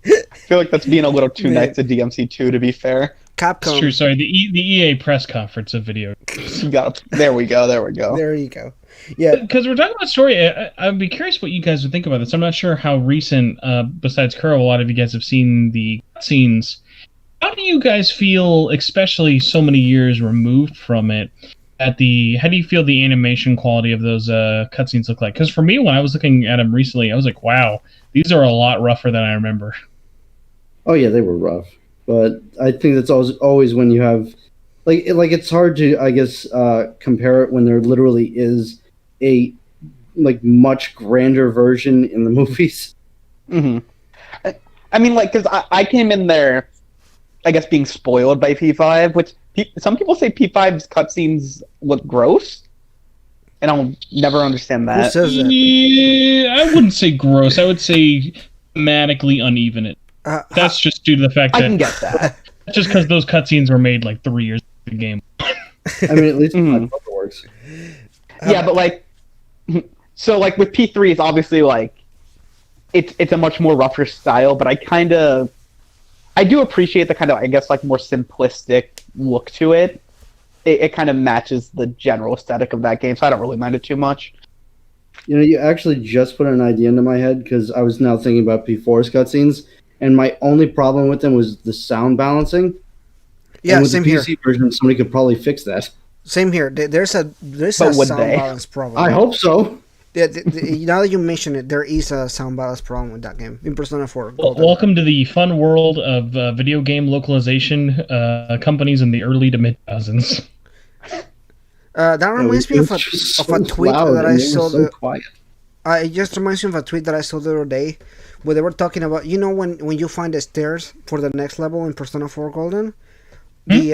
Speaker 2: I feel like that's being a little too nice to DMC2, to be fair.
Speaker 1: Capcom.
Speaker 3: It's true. Sorry, the EA press conference of video games.
Speaker 2: There we go.
Speaker 1: There you go. Yeah,
Speaker 3: because we're talking about story. I'd be curious what you guys would think about this. I'm not sure how recent, besides Kuro, a lot of you guys have seen the cutscenes. How do you guys feel, especially so many years removed from it? How do you feel the animation quality of those cutscenes look like? Because for me, when I was looking at them recently, I was like, wow, these are a lot rougher than I remember.
Speaker 4: Oh yeah, they were rough. But I think that's always when you have, like it's hard to, I guess, compare it when there literally is a like much grander version in the movies.
Speaker 2: Mm-hmm. I mean, like, because I came in there, I guess, being spoiled by P5, which some people say P5's cutscenes look gross, and I'll never understand that.
Speaker 1: Who says that?
Speaker 3: Yeah, I wouldn't say gross. I would say thematically uneven. That's just due to the fact that
Speaker 2: I can get that.
Speaker 3: Just because those cutscenes were made like 3 years into the game.
Speaker 4: I mean, at least it works.
Speaker 2: Yeah, but like, so like with P3, it's obviously like it's a much more rougher style, but I do appreciate the kind of, I guess, like more simplistic look to it. It kind of matches the general aesthetic of that game, so I don't really mind it too much.
Speaker 4: You actually just put an idea into my head because I was now thinking about P4's cutscenes, and my only problem with them was the sound balancing.
Speaker 1: Yeah,
Speaker 4: and with
Speaker 1: same
Speaker 4: the
Speaker 1: here.
Speaker 4: PC version, somebody could probably fix that.
Speaker 1: Same here. There's a
Speaker 2: But would
Speaker 1: sound
Speaker 2: they?
Speaker 1: balance problem.
Speaker 4: I hope so.
Speaker 1: Yeah, now that you mention it, there is a sound balance problem with that game in Persona 4
Speaker 3: Well,
Speaker 1: Golden.
Speaker 3: welcome to the fun world of video game localization companies in the early to mid 2000s.
Speaker 1: That reminds me of a tweet that I saw.
Speaker 4: So quiet.
Speaker 1: It just reminds me of a tweet that I saw the other day, where they were talking about, you know, when you find the stairs for the next level in Persona 4 Golden, when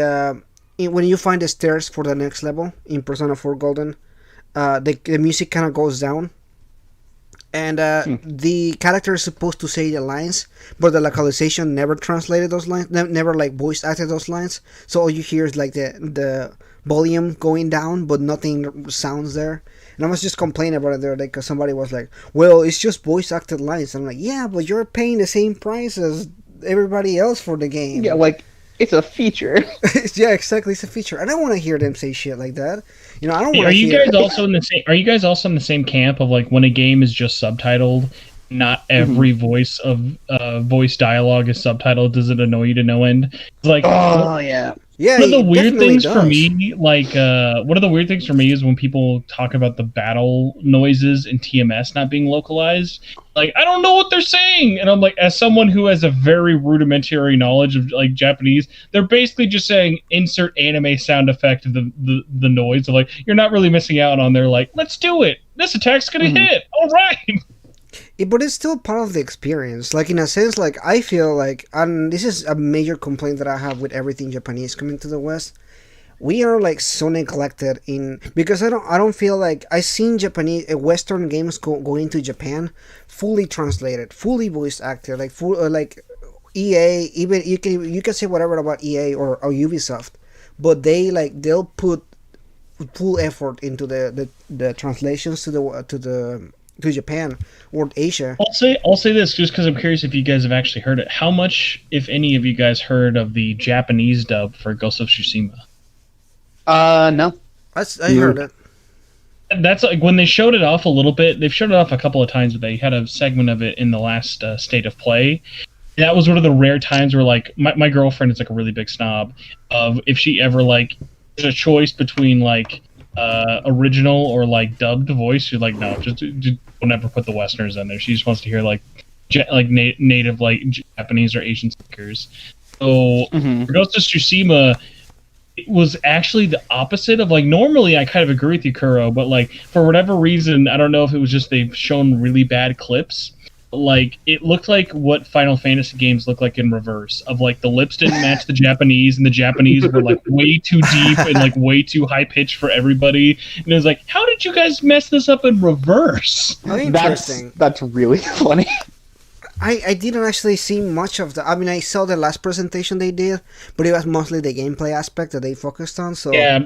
Speaker 1: you find the stairs for the next level in Persona 4 Golden, the music kind of goes down, and the character is supposed to say the lines, but the localization never translated those lines, never like voice acted those lines. So all you hear is like the volume going down, but nothing sounds there. And I was just complaining about it there, like, because somebody was like, "Well, it's just voice acted lines." I'm like, "Yeah, but you're paying the same price as everybody else for the game."
Speaker 2: Yeah, like it's a feature.
Speaker 1: Yeah, exactly. It's a feature. I don't want to hear them say shit like that. You know, I don't want to
Speaker 3: Are you
Speaker 1: hear.
Speaker 3: guys also in the same? Are you guys also in the same camp of like when a game is just subtitled, not every voice of voice dialogue is subtitled? Does it annoy you to no end? It's like
Speaker 2: Oh yeah.
Speaker 1: Yeah,
Speaker 3: one of the
Speaker 1: it
Speaker 3: weird
Speaker 1: definitely
Speaker 3: things
Speaker 1: does.
Speaker 3: for me, like one of the weird things for me is when people talk about the battle noises in TMS not being localized. Like, I don't know what they're saying, and I'm like, as someone who has a very rudimentary knowledge of like Japanese, they're basically just saying insert anime sound effect of the noise. So like, you're not really missing out on their like, let's do it. This attack's gonna hit. All right.
Speaker 1: But it's still part of the experience. Like, in a sense, like, I feel like, and this is a major complaint that I have with everything Japanese coming to the West. We are like so neglected in, because I don't feel like I seen Japanese Western games go into Japan fully translated, fully voice acted, like full like EA. Even you can say whatever about EA or Ubisoft, but they'll put full effort into the translations to Japan or Asia.
Speaker 3: I'll say this just because I'm curious if you guys have actually heard it. How much, if any of you guys, heard of the Japanese dub for Ghost of Tsushima?
Speaker 2: No.
Speaker 1: I heard it.
Speaker 3: That's like when they showed it off a little bit. They've showed it off a couple of times, but they had a segment of it in the last State of Play. That was one of the rare times where, like, my girlfriend is like a really big snob of if she ever like there's a choice between like original or like dubbed voice. She's like, no, just don't ever put the Westerners in there. She just wants to hear like native like Japanese or Asian speakers. So for Ghost of Tsushima, it was actually the opposite of like normally I kind of agree with you, Kuro, but like for whatever reason, I don't know if it was just they've shown really bad clips. Like it looked like what Final Fantasy games look like in reverse of like the lips didn't match the Japanese and the Japanese were like way too deep and like way too high pitched for everybody. And it was like, how did you guys mess this up in reverse?
Speaker 1: Oh, interesting.
Speaker 2: That's really funny.
Speaker 1: I didn't actually see much of that. I mean, I saw the last presentation they did, but it was mostly the gameplay aspect that they focused on. So
Speaker 3: yeah,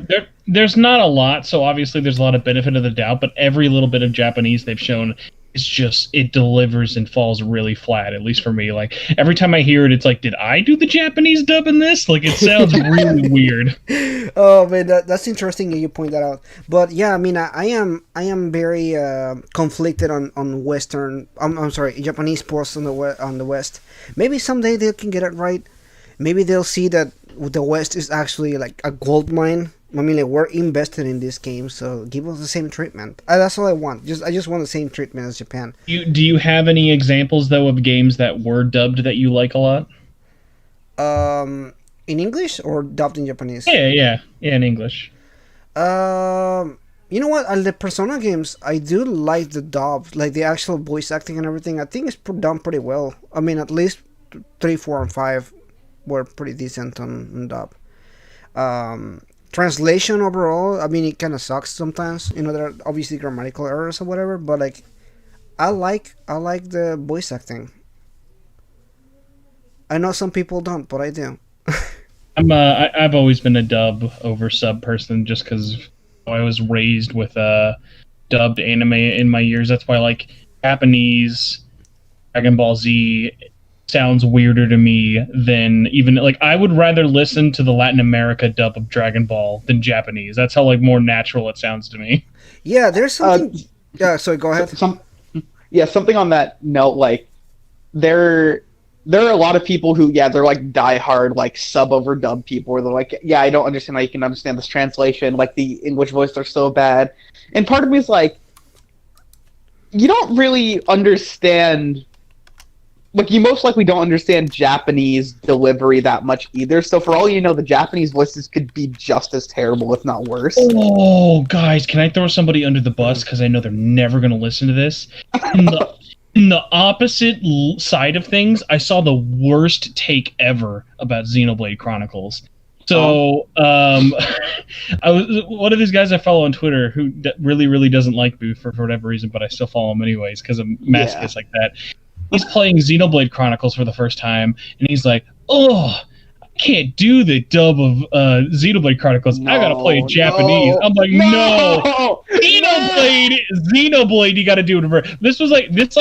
Speaker 3: there's not a lot, so obviously there's a lot of benefit of the doubt, but every little bit of Japanese they've shown, it's just, it delivers and falls really flat, at least for me. Like, every time I hear it, it's like, did I do the Japanese dub in this? Like, it sounds really weird.
Speaker 1: Oh man, that's interesting that you point that out. But yeah, I mean, I am very conflicted on Western. I'm sorry, Japanese ports on the West. Maybe someday they can get it right. Maybe they'll see that the West is actually like a gold mine. I mean, like, we're invested in this game, so give us the same treatment. That's all I want. I just want the same treatment as Japan.
Speaker 3: Do you have any examples though of games that were dubbed that you like a lot?
Speaker 1: In English or dubbed in Japanese?
Speaker 3: Yeah, in English.
Speaker 1: You know what? The Persona games, I do like the dub, like the actual voice acting and everything. I think it's done pretty well. I mean, at least 3, 4, and 5 were pretty decent on dub. Translation overall, I mean, it kind of sucks sometimes. You know, there are obviously grammatical errors or whatever, but like, I like the voice acting. I know some people don't, but I do.
Speaker 3: I've always been a dub over sub person just because I was raised with dubbed anime in my years. That's why like Japanese Dragon Ball Z sounds weirder to me than even like I would rather listen to the Latin America dub of Dragon Ball than Japanese. That's how like more natural it sounds to me.
Speaker 1: Yeah, there's something. Yeah, so go ahead.
Speaker 2: Something on that note, like there are a lot of people who, they're like diehard, like sub over dub people, where they're like, I don't understand how you can understand this translation, like the English voices are so bad. And part of me is like, you don't really understand, like, you most likely don't understand Japanese delivery that much either, so for all you know, the Japanese voices could be just as terrible, if not worse.
Speaker 3: Oh, guys, can I throw somebody under the bus, because I know they're never going to listen to this? In the opposite side of things, I saw the worst take ever about Xenoblade Chronicles. So, I was one of these guys I follow on Twitter who really, really doesn't like Booth for whatever reason, but I still follow him anyways because I'm masochist like that. He's playing Xenoblade Chronicles for the first time, and he's like, "Oh, I can't do the dub of Xenoblade Chronicles. I gotta play it Japanese." I'm like, "No, Xenoblade, you gotta do it." This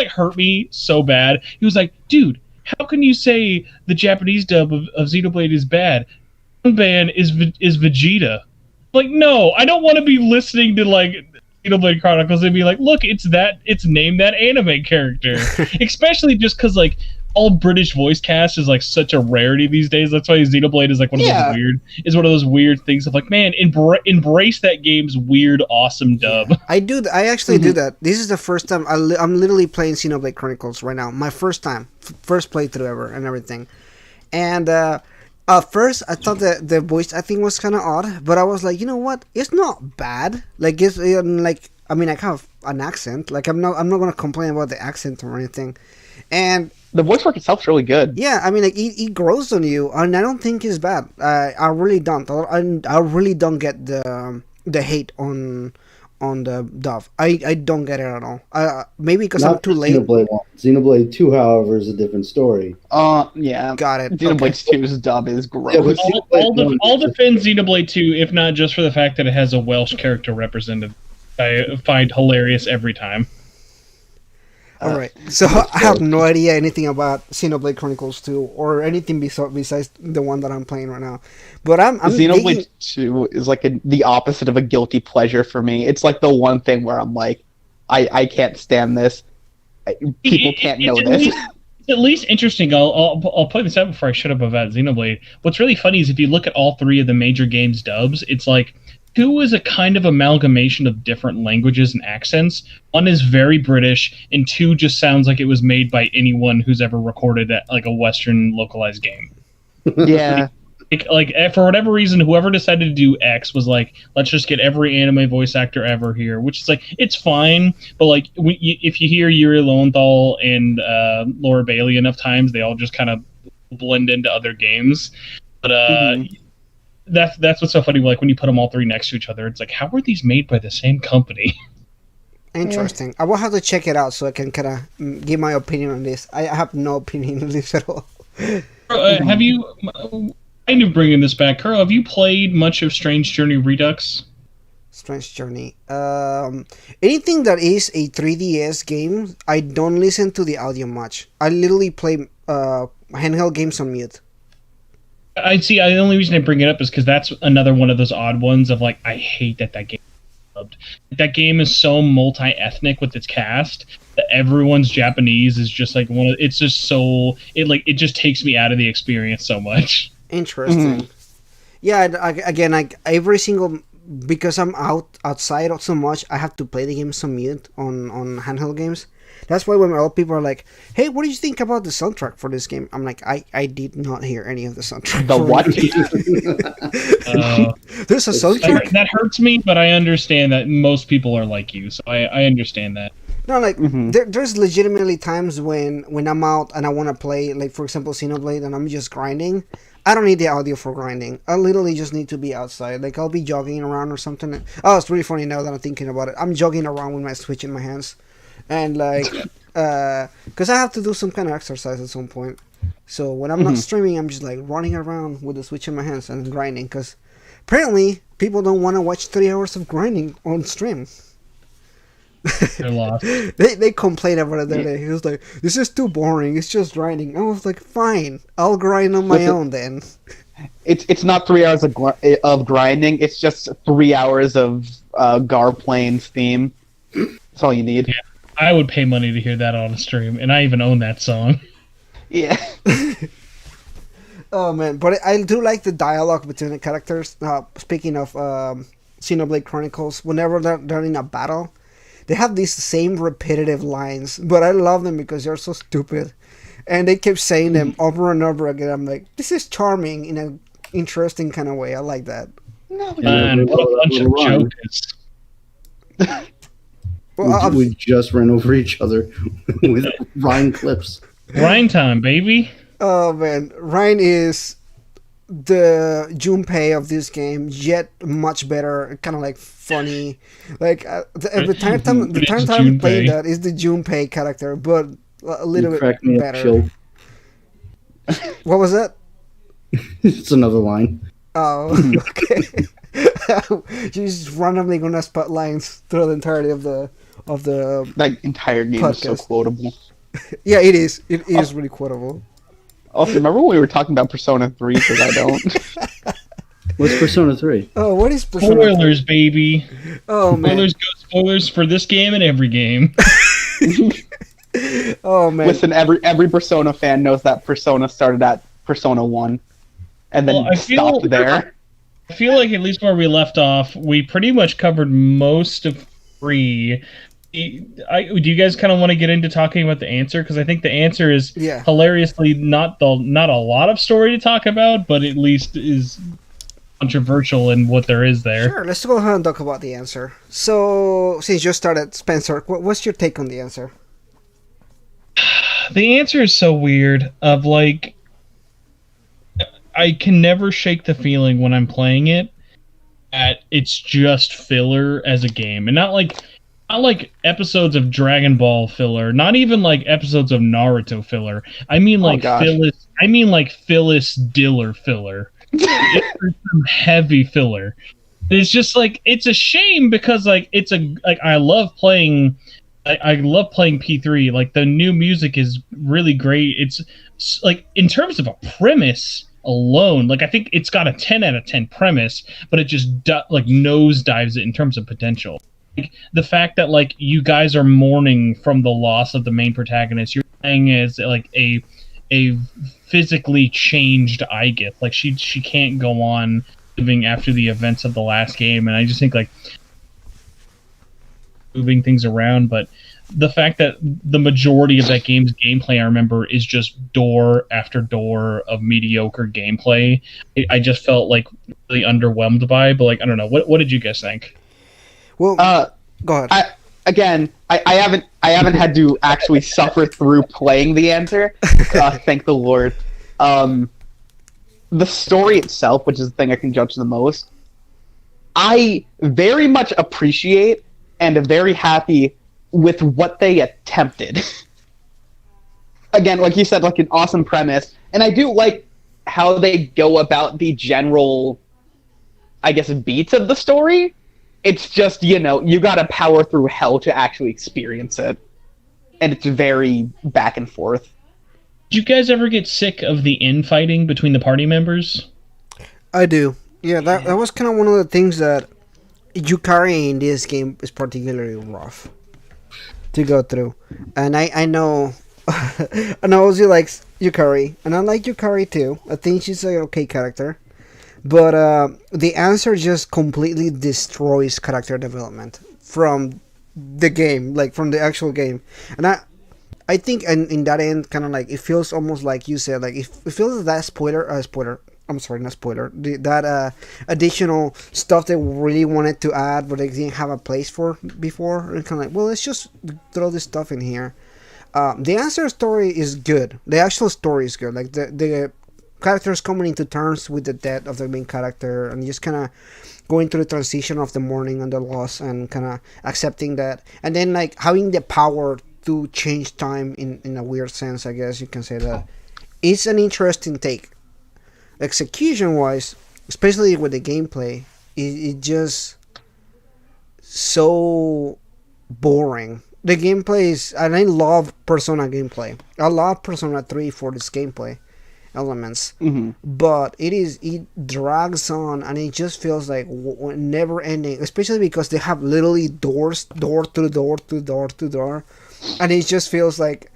Speaker 3: hurt me so bad. He was like, "Dude, how can you say the Japanese dub of Xenoblade is bad? Band is Vegeta." Like, no, I don't want to be listening to like Xenoblade Chronicles and be like, look, it's named that anime character. Especially just because like all British voice cast is like such a rarity these days. That's why Xenoblade is like one of those weird things of like, man, embrace that game's weird, awesome dub.
Speaker 1: I actually do that. This is the first time I'm literally playing Xenoblade Chronicles right now. My first time, first playthrough ever, and everything. And at first, I thought that the voice acting was kind of odd, but I was like, you know what? It's not bad. Like it's like, I mean, I have an accent. Like I'm not gonna complain about the accent or anything. And
Speaker 2: the voice work itself is really good.
Speaker 1: Yeah, I mean, like it grows on you, and I don't think it's bad. I really don't. I really don't get the hate on the dub. I don't get it at all. Maybe because I'm too late.
Speaker 4: Xenoblade 2, however, is a different story.
Speaker 2: Yeah.
Speaker 1: Got it.
Speaker 2: Xenoblade 2's dub is gross.
Speaker 3: I'll defend Xenoblade 2, if not just for the fact that it has a Welsh character represented. I find hilarious every time.
Speaker 1: All right, so I have no idea anything about Xenoblade Chronicles 2 or anything besides the one that I'm playing right now. But I'm
Speaker 2: Xenoblade 2 is like the opposite of a guilty pleasure for me. It's like the one thing where I'm like, I can't stand this. People can't know this.
Speaker 3: It's at least interesting. I'll point this out before I shut up about Xenoblade. What's really funny is if you look at all three of the major games dubs, it's like 2 is a kind of amalgamation of different languages and accents. 1 is very British, and 2 just sounds like it was made by anyone who's ever recorded like a Western localized game.
Speaker 2: Yeah.
Speaker 3: Like for whatever reason, whoever decided to do X was like, let's just get every anime voice actor ever here, which is like, it's fine, but like if you hear Yuri Lowenthal and Laura Bailey enough times, they all just kind of blend into other games. But that's what's so funny. Like when you put them all three next to each other, it's like, how were these made by the same company?
Speaker 1: Interesting. I will have to check it out so I can kind of give my opinion on this. I have no opinion on this at all.
Speaker 3: Have you? Kind of bringing this back, Kuro, have you played much of Strange Journey Redux?
Speaker 1: Strange Journey. Anything that is a 3DS game, I don't listen to the audio much. I literally play handheld games on mute.
Speaker 3: I see. The only reason I bring it up is because that's another one of those odd ones of like, I hate that game is dubbed. That game is so multi-ethnic with its cast that everyone's Japanese is just like it's just so it just takes me out of the experience so much.
Speaker 1: Interesting. Yeah, again, every single, because I'm outside so much, I have to play the games on mute on handheld games. That's why when a lot of people are like, "Hey, what did you think about the soundtrack for this game?" I'm like, I did not hear any of the soundtrack.
Speaker 2: The what?
Speaker 1: There's a soundtrack
Speaker 3: that hurts me, but I understand that most people are like you, so I understand that.
Speaker 1: No, like there's legitimately times when I'm out and I want to play, like for example, Xenoblade, and I'm just grinding. I don't need the audio for grinding. I literally just need to be outside. Like I'll be jogging around or something. Oh, it's really funny now that I'm thinking about it. I'm jogging around with my Switch in my hands, and like, because I have to do some kind of exercise at some point. So when I'm not streaming, I'm just like running around with the Switch in my hands and grinding. Because apparently people don't want to watch 3 hours of grinding on stream.
Speaker 3: They're lost.
Speaker 1: They complained about it the other day. He was like, "This is too boring. It's just grinding." I was like, "Fine, I'll grind on my own then."
Speaker 2: It's not 3 hours of grinding. It's just 3 hours of Garplane's theme. That's all you need.
Speaker 3: Yeah, I would pay money to hear that on a stream, and I even own that song.
Speaker 2: Yeah.
Speaker 1: Oh man, but I do like the dialogue between the characters. Speaking of Xenoblade Chronicles, whenever they're in a battle, they have these same repetitive lines, but I love them because they're so stupid, and they keep saying them over and over again. I'm like, this is charming in an interesting kind of way. I like that.
Speaker 2: No,
Speaker 3: Man, what a bunch of
Speaker 4: Run.
Speaker 3: jokers.
Speaker 1: Well,
Speaker 4: We just ran over each other with Ryan clips.
Speaker 3: Grind time, baby.
Speaker 1: oh man, Ryan is the Junpei of this game, yet much better, kind of like funny. Like the time
Speaker 3: It is
Speaker 1: I'm playing
Speaker 3: Junpei.
Speaker 1: that is the Junpei character, but a little
Speaker 4: You
Speaker 1: bit
Speaker 4: cracked me up,
Speaker 1: better.
Speaker 4: Chill.
Speaker 1: What was that?
Speaker 4: It's another line.
Speaker 1: Oh, okay. She's randomly gonna spot lines through the entirety of the
Speaker 2: that entire game is so
Speaker 1: Podcast.
Speaker 2: quotable.
Speaker 1: Yeah, it is. It is really quotable.
Speaker 2: Also, remember when we were talking about Persona 3? Because I don't.
Speaker 4: What's Persona 3?
Speaker 1: Oh, what is Persona?
Speaker 3: Spoilers, baby.
Speaker 1: Oh man.
Speaker 3: Spoilers go spoilers for this game and every game.
Speaker 1: Oh man.
Speaker 2: Listen, every Persona fan knows that Persona started at Persona 1. And then
Speaker 3: Well, I feel-
Speaker 2: stopped there.
Speaker 3: I feel like at least where we left off, we pretty much covered most of 3. Do you guys kind of want to get into talking about the answer? Because I think the answer is
Speaker 1: Yeah.
Speaker 3: hilariously not a lot of story to talk about, but at least is controversial in what there is there.
Speaker 1: Sure, let's go ahead and talk about the answer. So, since you started, Spencer, what's your take on the answer?
Speaker 3: The answer is so weird. Of like, I can never shake the feeling when I'm playing it that it's just filler as a game, and not like episodes of Dragon Ball filler, not even like episodes of Naruto filler. I mean like
Speaker 2: gosh.
Speaker 3: Phyllis. I mean like Phyllis Diller filler. It's some heavy filler. It's just like it's a shame because like I love playing. I love playing P3. Like the new music is really great. It's like in terms of a premise alone, like I think it's got a 10 out of 10 premise, but it just like nosedives it in terms of potential. Like the fact that like you guys are mourning from the loss of the main protagonist. You're playing as like a physically changed Aigith. Like she can't go on living after the events of the last game, and I just think like moving things around, but the fact that the majority of that game's gameplay I remember is just door after door of mediocre gameplay. I just felt like really underwhelmed by, but like I don't know. What did you guys think?
Speaker 1: Well, go ahead.
Speaker 2: I haven't had to actually suffer through playing the answer. Thank the Lord. The story itself, which is the thing I can judge the most, I very much appreciate and am very happy with what they attempted. Again, like you said, like an awesome premise, and I do like how they go about the general, I guess, beats of the story. It's just, you gotta power through hell to actually experience it. And it's very back and forth.
Speaker 3: Did you guys ever get sick of the infighting between the party members?
Speaker 1: I do. Yeah, that was kind of one of the things that Yukari in this game is particularly rough to go through. And I know I know Ozzy likes Yukari, and I like Yukari too. I think she's an okay character. But the answer just completely destroys character development from the game, like from the actual game. And I think in that end, kind of like it feels almost like you said, like it feels that spoiler. I'm sorry, not spoiler. That additional stuff they really wanted to add, but they didn't have a place for before. And kind of like, well, let's just throw this stuff in here. The answer story is good. The actual story is good. Like the characters coming into terms with the death of the main character and just kind of going through the transition of the mourning and the loss and kind of accepting that, and then like having the power to change time in a weird sense, I guess you can say that. It's an interesting take. Execution wise, especially with the gameplay, it just so boring. The gameplay is, and I love Persona gameplay. I love Persona 3 for this gameplay elements, but it drags on and it just feels like never ending, especially because they have literally doors, door to door to door to door, and it just feels like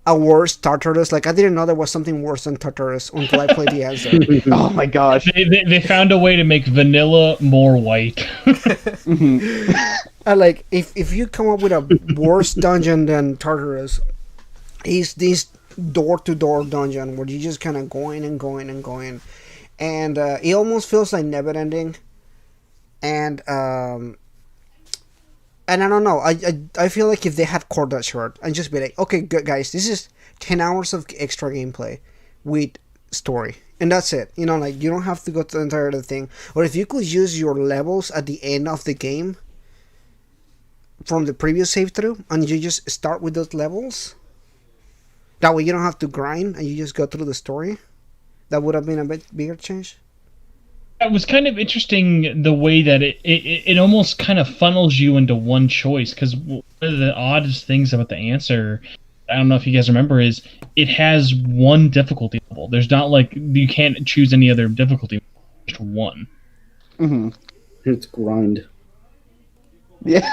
Speaker 1: a worse Tartarus. Like I didn't know there was something worse than Tartarus until I played the answer.
Speaker 2: Oh my gosh.
Speaker 3: They found a way to make vanilla more white.
Speaker 1: Like if you come up with a worse dungeon than Tartarus, is this door-to-door dungeon where you just kind of going and going and going, and it almost feels like never ending. And I don't know. I feel like if they had cut that short and just be like, okay, good guys, this is 10 hours of extra gameplay with story, and that's it. You know, like you don't have to go to the entire thing. Or if you could use your levels at the end of the game from the previous save through, and you just start with those levels. That way you don't have to grind, and you just go through the story. That would have been a bit bigger change.
Speaker 3: It was kind of interesting the way that it almost kind of funnels you into one choice, because one of the oddest things about the answer, I don't know if you guys remember, is it has one difficulty level. There's not like you can't choose any other difficulty, just one.
Speaker 2: Mm-hmm.
Speaker 4: It's grind.
Speaker 2: Yeah.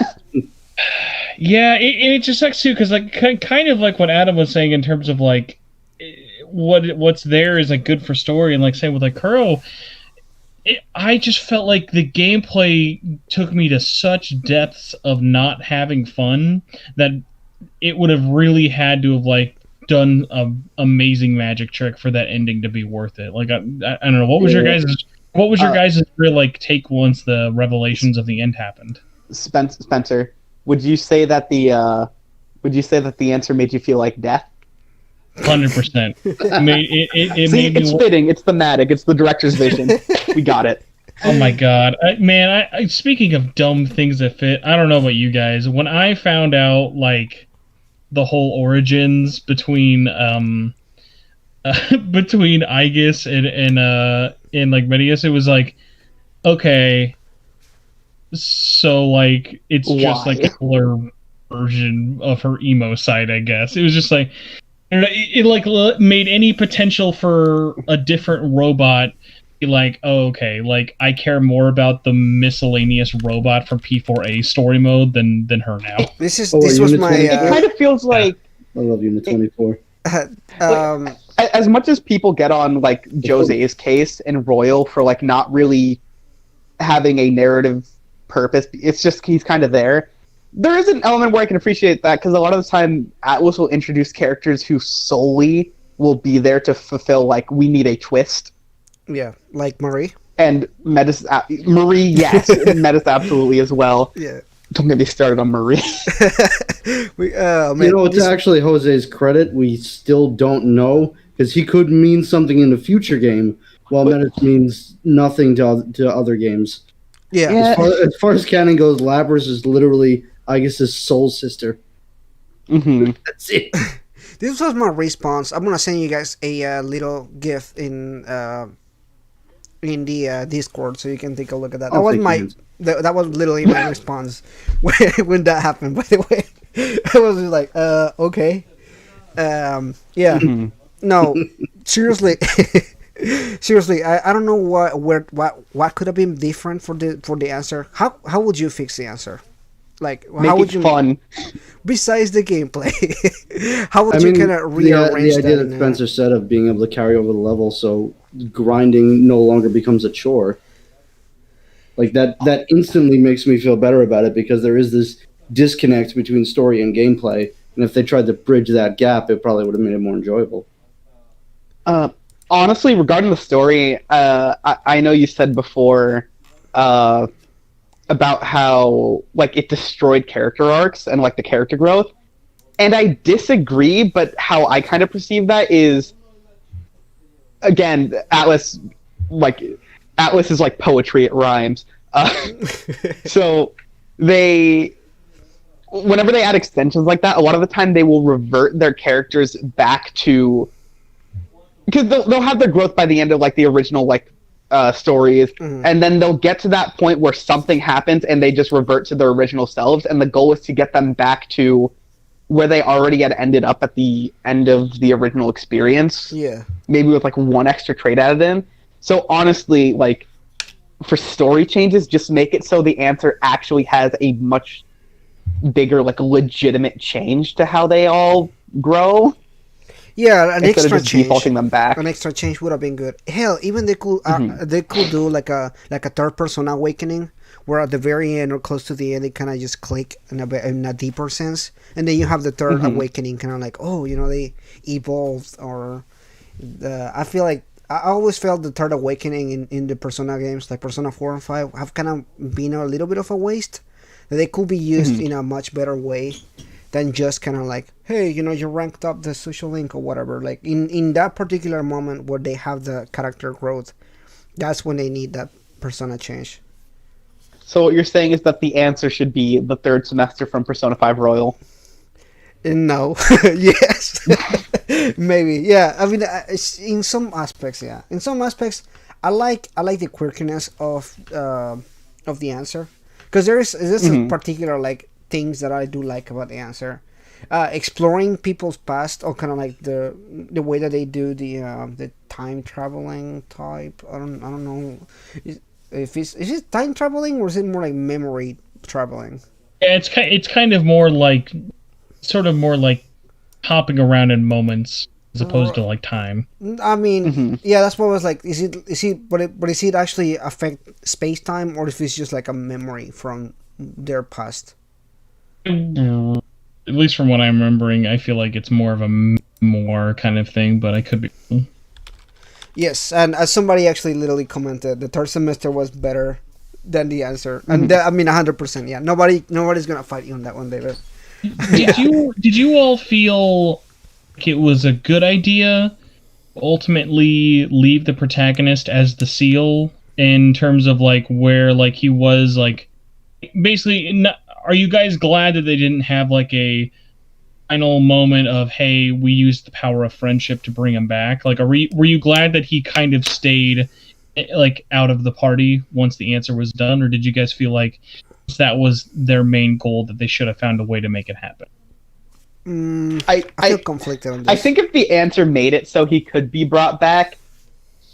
Speaker 3: Yeah, it just sucks too, because like kind of like what Adam was saying in terms of like what's there is like good for story, and like say with like Kuro. I just felt like the gameplay took me to such depths of not having fun that it would have really had to have like done an amazing magic trick for that ending to be worth it. Like I don't know, what was your guys' real like take once the revelations of the end happened?
Speaker 2: Spencer, would you say that the answer made you feel like death?
Speaker 3: 100%. It
Speaker 2: See,
Speaker 3: made
Speaker 2: it's fitting. It's thematic. It's the director's vision. We got it.
Speaker 3: Oh my god, man! Speaking of dumb things that fit, I don't know about you guys. When I found out like the whole origins between between Aegis and like Medius, it was like, okay, so like it's just like a cooler version of her emo side, I guess. It was just like. It like made any potential for a different robot be like, oh, okay, like I care more about the miscellaneous robot from P4A story mode than her now.
Speaker 1: This was my.
Speaker 2: It kind of feels like
Speaker 4: I love Unit 24.
Speaker 2: As much as people get on like Jose's case and Royal for like not really having a narrative purpose, it's just he's kind of there. There is an element where I can appreciate that, because a lot of the time Atlas will introduce characters who solely will be there to fulfill, like, we need a twist.
Speaker 1: Yeah, like Marie.
Speaker 2: And Marie, yes. Metis absolutely as well.
Speaker 1: Yeah.
Speaker 2: Don't get me started on Marie.
Speaker 4: To actually Jose's credit, we still don't know, because he could mean something in a future game, while Metis means nothing to other games.
Speaker 1: Yeah.
Speaker 4: As far as canon goes, Lapras is literally Aegis' soul sister.
Speaker 2: Mm-hmm.
Speaker 4: That's it.
Speaker 1: This was my response. I'm gonna send you guys a little GIF in the Discord so you can take a look at that. That was literally my response when that happened. By the way, I was just like, okay, yeah,
Speaker 2: Mm-hmm.
Speaker 1: no, seriously. Seriously, I don't know what could have been different for the answer. How would you fix the answer? Like, how would you
Speaker 2: fun?
Speaker 1: Besides the gameplay, how would you kind of rearrange
Speaker 4: the idea that Spencer said of being able to carry over the level, so grinding no longer becomes a chore. Like that instantly makes me feel better about it, because there is this disconnect between story and gameplay, and if they tried to bridge that gap, it probably would have made it more enjoyable.
Speaker 2: Honestly, regarding the story, I know you said before about how like it destroyed character arcs and like the character growth, and I disagree. But how I kind of perceive that is, again, Atlas is like poetry; it rhymes. So whenever they add extensions like that, a lot of the time they will revert their characters back to. Because they'll have their growth by the end of like the original like stories, and then they'll get to that point where something happens and they just revert to their original selves, and the goal is to get them back to where they already had ended up at the end of the original experience.
Speaker 1: Yeah.
Speaker 2: Maybe with like one extra trait added in. So honestly, like for story changes, just make it so the answer actually has a much bigger, like legitimate change to how they all grow.
Speaker 1: Yeah, an
Speaker 2: instead of
Speaker 1: extra
Speaker 2: just
Speaker 1: change.
Speaker 2: defaulting them back.
Speaker 1: An extra change would have been good. Hell, even they could do like a third person awakening, where at the very end or close to the end, they kind of just click in a deeper sense, and then you have the third awakening, kind of like, oh, they evolved. Or I feel like I always felt the third awakening in the Persona games, like Persona 4 and 5, have kind of been a little bit of a waste. That they could be used in a much better way than just kind of like, hey, you ranked up the social link or whatever. Like in that particular moment where they have the character growth, that's when they need that persona change.
Speaker 2: So what you're saying is that the answer should be the third semester from Persona 5 Royal.
Speaker 1: No, yes, maybe, yeah. I mean, in some aspects, yeah. In some aspects, I like the quirkiness of the answer, because there's a particular like things that I do like about the answer. Exploring people's past, or kind of like the way that they do the time traveling type. I don't know if is it time traveling, or is it more like memory traveling?
Speaker 3: Yeah, it's kind of more like hopping around in moments as opposed to like time.
Speaker 1: I mean, yeah, that's what I was like. Is it? But is it actually affect space time, or if it's just like a memory from their past?
Speaker 3: At least from what I'm remembering, I feel like it's more of a more kind of thing, but I could be wrong.
Speaker 1: Yes, and as somebody actually literally commented, the third semester was better than the answer, and I mean 100%. Yeah, nobody's gonna fight you on that one, David.
Speaker 3: Did you all feel like it was a good idea to ultimately leave the protagonist as the seal, in terms of like where like he was like basically not, are you guys glad that they didn't have like a final moment of, hey, we used the power of friendship to bring him back? Like, were you glad that he kind of stayed like out of the party once the answer was done, or did you guys feel like that was their main goal, that they should have found a way to make it happen?
Speaker 1: I feel conflicted on this.
Speaker 2: I think if the answer made it so he could be brought back,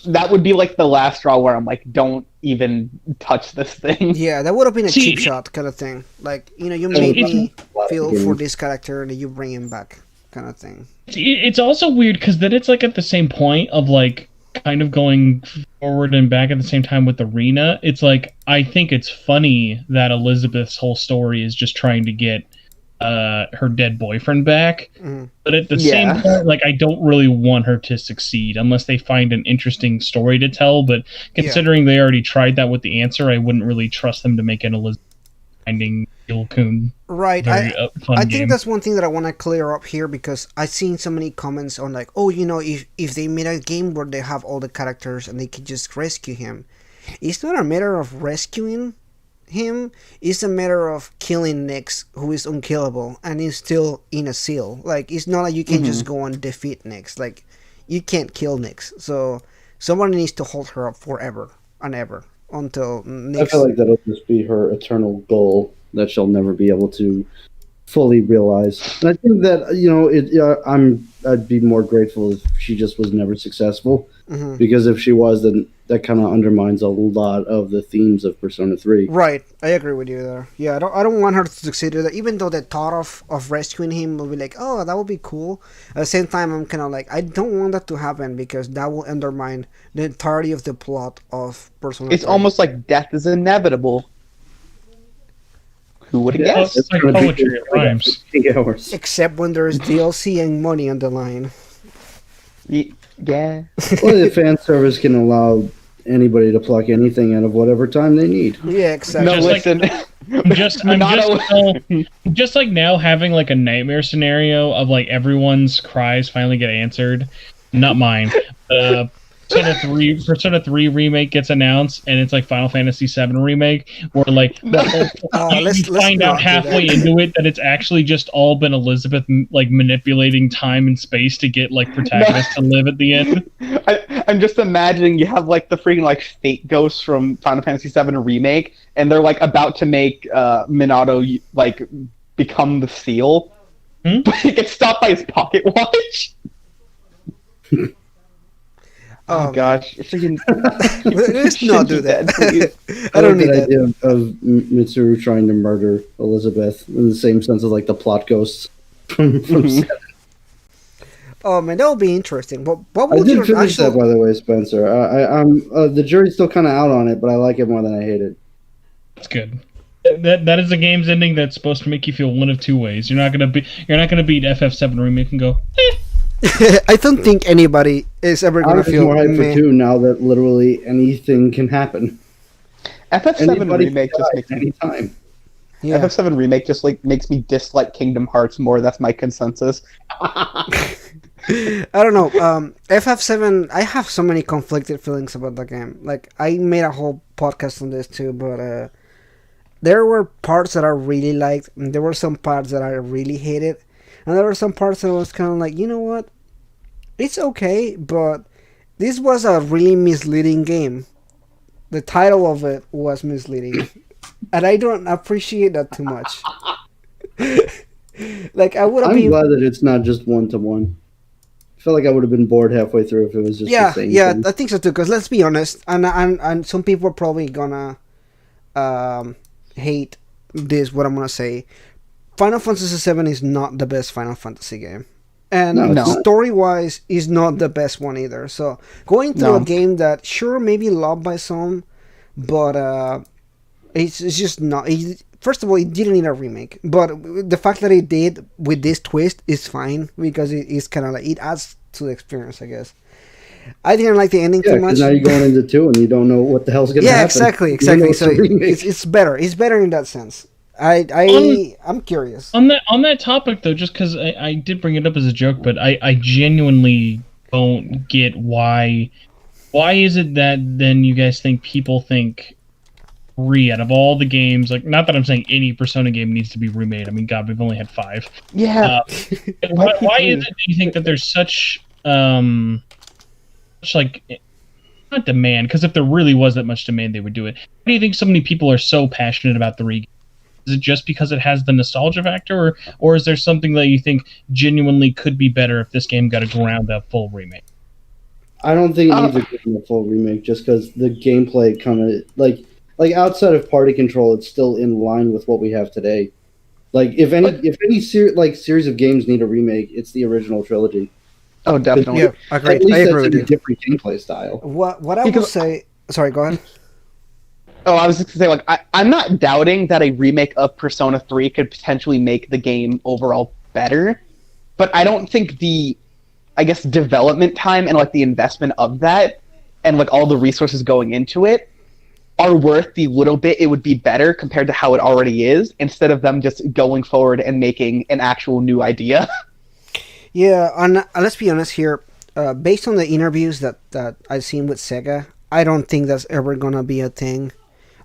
Speaker 2: that would be like the last straw where I'm like, don't even touch this thing.
Speaker 1: Yeah, that would have been a cheap shot kind of thing. Like, you made me feel for this character and you bring him back kind of thing.
Speaker 3: It's also weird because then it's like at the same point of like kind of going forward and back at the same time with Arena. It's like, I think it's funny that Elizabeth's whole story is just trying to get her dead boyfriend back, but at the same point, like, I don't really want her to succeed unless they find an interesting story to tell. But considering they already tried that with the answer, I wouldn't really trust them to make an Elizabeth finding Ilkun.
Speaker 1: Right. I think that's one thing that I want to clear up here, because I've seen so many comments on like, oh, if they made a game where they have all the characters and they could just rescue him, it's not a matter of rescuing him, it's a matter of killing Nyx, who is unkillable and is still in a seal. Like, it's not like you can just go and defeat Nyx. Like, you can't kill Nyx, so somebody needs to hold her up forever and ever until Nyx...
Speaker 4: I feel like that'll just be her eternal goal that she'll never be able to fully realize. And I think that I'd be more grateful if she just was never successful, because if she was, then that kind of undermines a lot of the themes of Persona 3.
Speaker 1: Right, I agree with you there. Yeah, I don't want her to succeed with that, even though the thought of rescuing him will be like, oh, that would be cool. At the same time, I'm kind of like, I don't want that to happen, because that will undermine the entirety of the plot of Persona 3.
Speaker 2: It's almost like death is inevitable. Who would have guessed?
Speaker 3: It's like poetry, it rhymes.
Speaker 1: Except when there's DLC and money on the line.
Speaker 2: Yeah.
Speaker 4: Well, the fan service can allow anybody to pluck anything out of whatever time they need.
Speaker 1: Yeah, exactly.
Speaker 2: No, listen.
Speaker 3: Just like now having like a nightmare scenario of like everyone's cries finally get answered. Not mine. Persona 3 remake gets announced, and it's like Final Fantasy 7 remake, where like you find out halfway into it that it's actually just all been Elizabeth like manipulating time and space to get like protagonists to live at the end.
Speaker 2: I'm just imagining you have like the freaking like fate ghosts from Final Fantasy 7 remake, and they're like about to make Minato like become the seal, but he gets stopped by his pocket watch. Oh gosh!
Speaker 1: Let's not do that. I don't need that.
Speaker 4: Idea of Mitsuru trying to murder Elizabeth in the same sense of like the plot ghosts from 7.
Speaker 1: Oh man, that would be interesting. What
Speaker 4: I
Speaker 1: would
Speaker 4: did
Speaker 1: your
Speaker 4: finish that,
Speaker 1: actual?
Speaker 4: by the way, Spencer. I'm the jury's still kind of out on it, but I like it more than I hate it.
Speaker 3: That's good. That is a game's ending that's supposed to make you feel one of two ways. You're not gonna beat FF7 remake and go,
Speaker 1: I don't think anybody is ever
Speaker 4: I'm
Speaker 1: gonna
Speaker 4: just
Speaker 1: feel
Speaker 4: more hyped for
Speaker 1: meh.
Speaker 4: 2 now that literally anything can happen.
Speaker 2: FF7
Speaker 4: Anybody
Speaker 2: remake
Speaker 4: can
Speaker 2: just
Speaker 4: die
Speaker 2: makes me
Speaker 4: anytime.
Speaker 1: Yeah.
Speaker 2: FF7 remake just like makes me dislike Kingdom Hearts more. That's my consensus.
Speaker 1: I don't know. FF7. I have so many conflicted feelings about the game. Like I made a whole podcast on this too, but there were parts that I really liked, and there were some parts that I really hated, and there were some parts that I was kind of like, you know what, it's okay, but this was a really misleading game. The title of it was misleading, and I don't appreciate that too much. Like I would have
Speaker 4: I'm
Speaker 1: been.
Speaker 4: glad that it's not just 1-to-1. I feel like I would have been bored halfway through if it was just the
Speaker 1: Yeah,
Speaker 4: same
Speaker 1: yeah,
Speaker 4: thing.
Speaker 1: I think so too. Because let's be honest, and some people are probably gonna hate this. What I'm gonna say, Final Fantasy VII is not the best Final Fantasy game, and
Speaker 4: No, it's
Speaker 2: No.
Speaker 4: not.
Speaker 1: story wise is not the best one either. So going through a
Speaker 2: No.
Speaker 1: game that sure maybe loved by some, but it's just not. First of all, it didn't need a remake, but the fact that it did with this twist is fine because it is kind of like it adds to the experience, I guess. I didn't like the ending
Speaker 4: Yeah,
Speaker 1: too much.
Speaker 4: because now you're going into 2 and you don't know what the hell's going to
Speaker 1: Yeah,
Speaker 4: happen.
Speaker 1: exactly,
Speaker 4: You don't know
Speaker 1: exactly.
Speaker 4: it's
Speaker 1: So
Speaker 4: a remake.
Speaker 1: it's better. It's better in that sense. I'm curious.
Speaker 3: on that topic though, just because I did bring it up as a joke, but I genuinely don't get why is it that then you guys think people think 3 out of all the games, like, not that I'm saying any Persona game needs to be remade. I mean, God, we've only had 5.
Speaker 2: Yeah.
Speaker 3: Why is it that you think that there's such like, not demand? Because if there really was that much demand, they would do it. Why do you think so many people are so passionate about the re? Is it just because it has the nostalgia factor, or is there something that you think genuinely could be better if this game got a ground up full remake?
Speaker 4: I don't think it needs a full remake just because the gameplay kind of like outside of party control, it's still in line with what we have today. Like if any series of games need a remake, it's the original trilogy.
Speaker 2: Oh, definitely.
Speaker 1: Yeah, agreed.
Speaker 4: At least
Speaker 1: I
Speaker 4: that's
Speaker 1: agree with
Speaker 4: in a
Speaker 1: you.
Speaker 4: different gameplay style.
Speaker 1: What I will
Speaker 2: Because-
Speaker 1: say. Sorry, go ahead.
Speaker 2: Oh, I was just gonna say, like, I'm not doubting that a remake of Persona 3 could potentially make the game overall better, but I don't think the, I guess, development time and like the investment of that and like all the resources going into it are worth the little bit it would be better compared to how it already is, instead of them just going forward and making an actual new idea.
Speaker 1: Yeah, and let's be honest here. Based on the interviews that I've seen with Sega, I don't think that's ever gonna be a thing.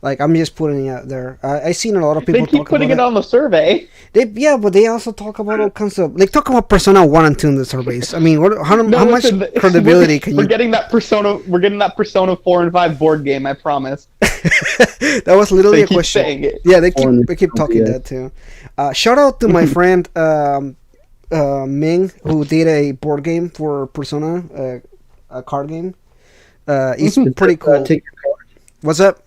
Speaker 1: Like, I'm just putting it out there. I've seen a lot of people
Speaker 2: They keep
Speaker 1: talk
Speaker 2: putting
Speaker 1: about
Speaker 2: it on the survey.
Speaker 1: Yeah, but they also talk about all kinds of, like, talk about Persona 1 and 2 in the surveys. I mean, how much
Speaker 2: listen,
Speaker 1: credibility can
Speaker 2: we're
Speaker 1: you...
Speaker 2: getting that Persona. We're getting that Persona 4 and 5 board game. I promise.
Speaker 1: That was literally
Speaker 2: They
Speaker 1: a
Speaker 2: keep
Speaker 1: question.
Speaker 2: saying it.
Speaker 1: Yeah, they
Speaker 4: Porn,
Speaker 1: keep talking
Speaker 4: yeah.
Speaker 1: that too. Shout out to my friend Ming, who did a board game for Persona, a card game. It's pretty cool.
Speaker 4: Take your card.
Speaker 1: What's up?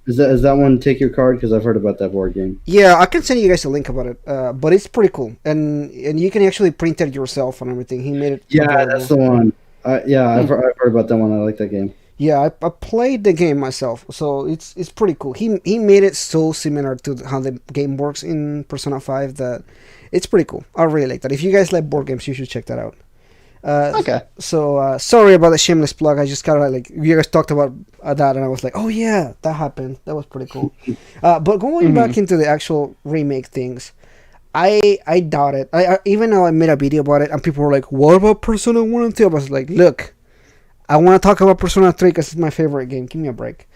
Speaker 4: Is that one take your card? Because I've heard about that board game.
Speaker 1: Yeah, I can send you guys a link about it. But it's pretty cool, and you can actually print it yourself and everything. He made it.
Speaker 4: Yeah,
Speaker 1: available.
Speaker 4: that's the one. I've heard about that one. I like that game.
Speaker 1: Yeah, I played the game myself, so it's pretty cool. He made it so similar to how the game works in Persona 5 that it's pretty cool. I really like that. If you guys like board games, you should check that out.
Speaker 2: Okay.
Speaker 1: So sorry about the shameless plug. I just kind of like you guys talked about that, and I was like, oh yeah, that happened. That was pretty cool. But going back into the actual remake things, I doubt it. I even though I made a video about it, and people were like, what about Persona 1 and 2? I was like, look, I want to talk about Persona 3 because it's my favorite game. Give me a break.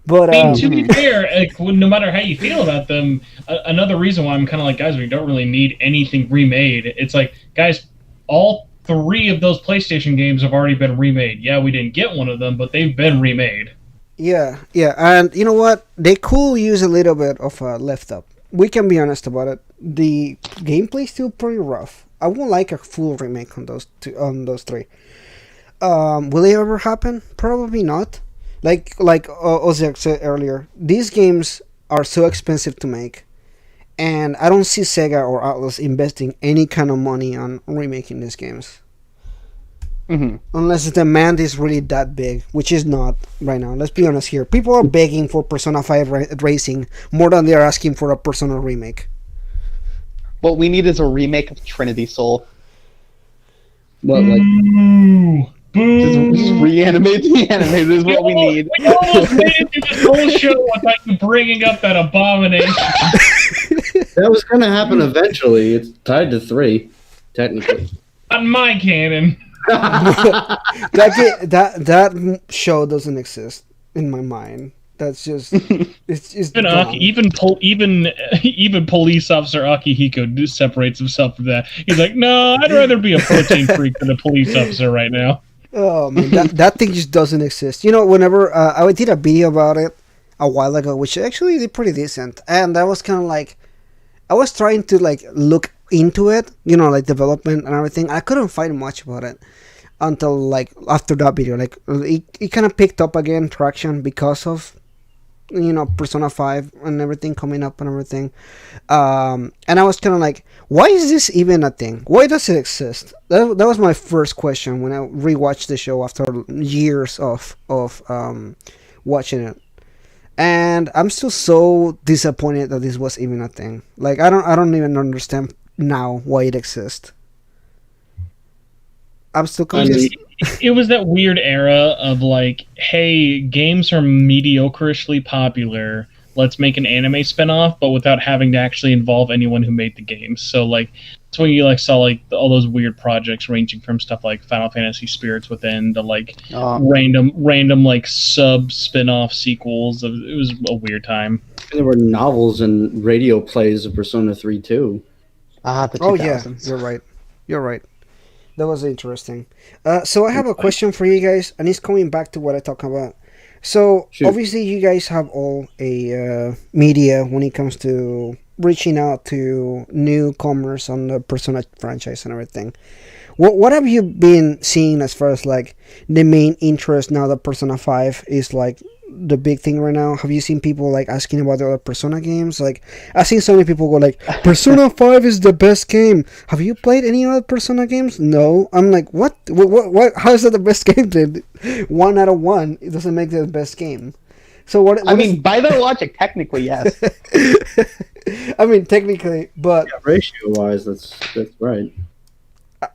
Speaker 1: But
Speaker 3: I mean, to be fair, like, no matter how you feel about them, another reason why I'm kind of like, guys, we don't really need anything remade. It's like, guys, all 3 of those PlayStation games have already been remade. Yeah, we didn't get one of them, but they've been remade.
Speaker 1: yeah, and you know what? They could use a little bit of a lift up. We can be honest about it. The gameplay's still pretty rough. I would like a full remake on those 3. Will it ever happen? Probably not. Like Oziach said earlier, these games are so expensive to make, and I don't see Sega or Atlas investing any kind of money on remaking these games. Unless the demand is really that big, which is not right now. Let's be honest here. People are begging for Persona 5 Racing more than they are asking for a Persona remake.
Speaker 2: What we need is a remake of Trinity Soul.
Speaker 4: What, like,
Speaker 2: Just reanimate the anime. This is what we need.
Speaker 3: We almost made it through this whole show without you bringing up that abomination.
Speaker 4: that was going to happen eventually. It's tied to 3, technically.
Speaker 3: On my canon.
Speaker 1: that show doesn't exist in my mind. That's just it's
Speaker 3: even police officer Akihiko separates himself from that. He's like, no, I'd rather be a protein freak than a police officer right now.
Speaker 1: Oh man, that thing just doesn't exist. You know, whenever I did a video about it a while ago, which actually did pretty decent, and I was kind of like, I was trying to like look into it, you know, like development and everything. I couldn't find much about it until like after that video. Like it kind of picked up again traction because of, you know, Persona 5 and everything coming up and everything. And I was kind of like, why is this even a thing? Why does it exist? That was my first question when I rewatched the show after years of watching it. And I'm still so disappointed that this was even a thing. Like I don't even understand now why it exists. I'm still confused.
Speaker 3: It was that weird era of like, hey, games are mediocrely popular. Let's make an anime spinoff, but without having to actually involve anyone who made the games. So like, that's when you like saw like all those weird projects ranging from stuff like Final Fantasy Spirits Within to like random like sub spinoff sequels. It was a weird time.
Speaker 4: There were novels and radio plays of Persona 3 too.
Speaker 2: The 2000s.
Speaker 1: Oh yeah, you're right. That was interesting. So I have a question for you guys, and it's coming back to what I talked about. So obviously you guys have all a media when it comes to reaching out to newcomers on the Persona franchise and everything. What have you been seeing as far as like the main interest now that Persona 5 is like the big thing right now? Have you seen people like asking about the other Persona games? Like I've seen so many people go like, Persona 5 is the best game. Have you played any other Persona games? No. I'm like, what? How is that the best game then? 1 out of 1, it doesn't make it the best game. So what?
Speaker 2: I mean, by their logic, technically yes.
Speaker 1: I mean, technically, but
Speaker 4: ratio wise, that's right.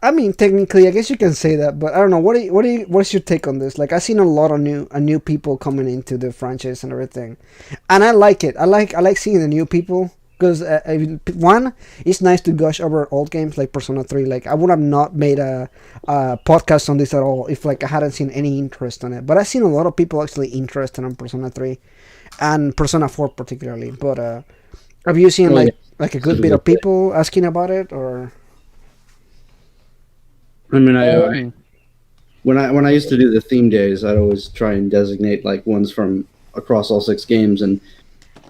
Speaker 1: I mean, technically, I guess you can say that, but I don't know. What's your take on this? Like, I've seen a lot of new people coming into the franchise and everything, and I like it. I like seeing the new people because one, it's nice to gush over old games like Persona 3. Like, I would have not made a podcast on this at all if like I hadn't seen any interest on it. But I've seen a lot of people actually interested in Persona 3 and Persona 4 particularly. But have you seen like a good bit of people asking about it or?
Speaker 4: I mean, when I used to do the theme days, I'd always try and designate like ones from across all 6 games, and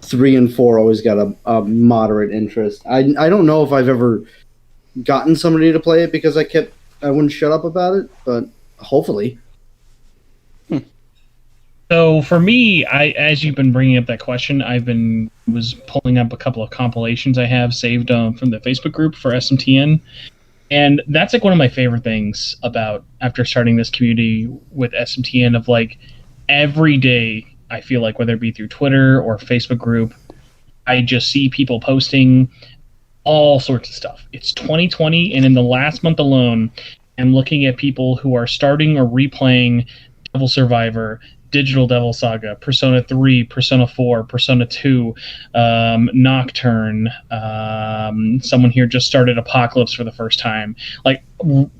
Speaker 4: 3 and 4 always got a moderate interest. I don't know if I've ever gotten somebody to play it because I wouldn't shut up about it, but hopefully.
Speaker 3: So for me, as you've been bringing up that question, was pulling up a couple of compilations I have saved from the Facebook group for SMTN. And that's like one of my favorite things about after starting this community with SMTN of like every day I feel like whether it be through Twitter or Facebook group, I just see people posting all sorts of stuff. It's 2020 and in the last month alone, I'm looking at people who are starting or replaying Devil Survivor, Digital Devil Saga, Persona 3, Persona 4, Persona 2, Nocturne. Someone here just started Apocalypse for the first time. Like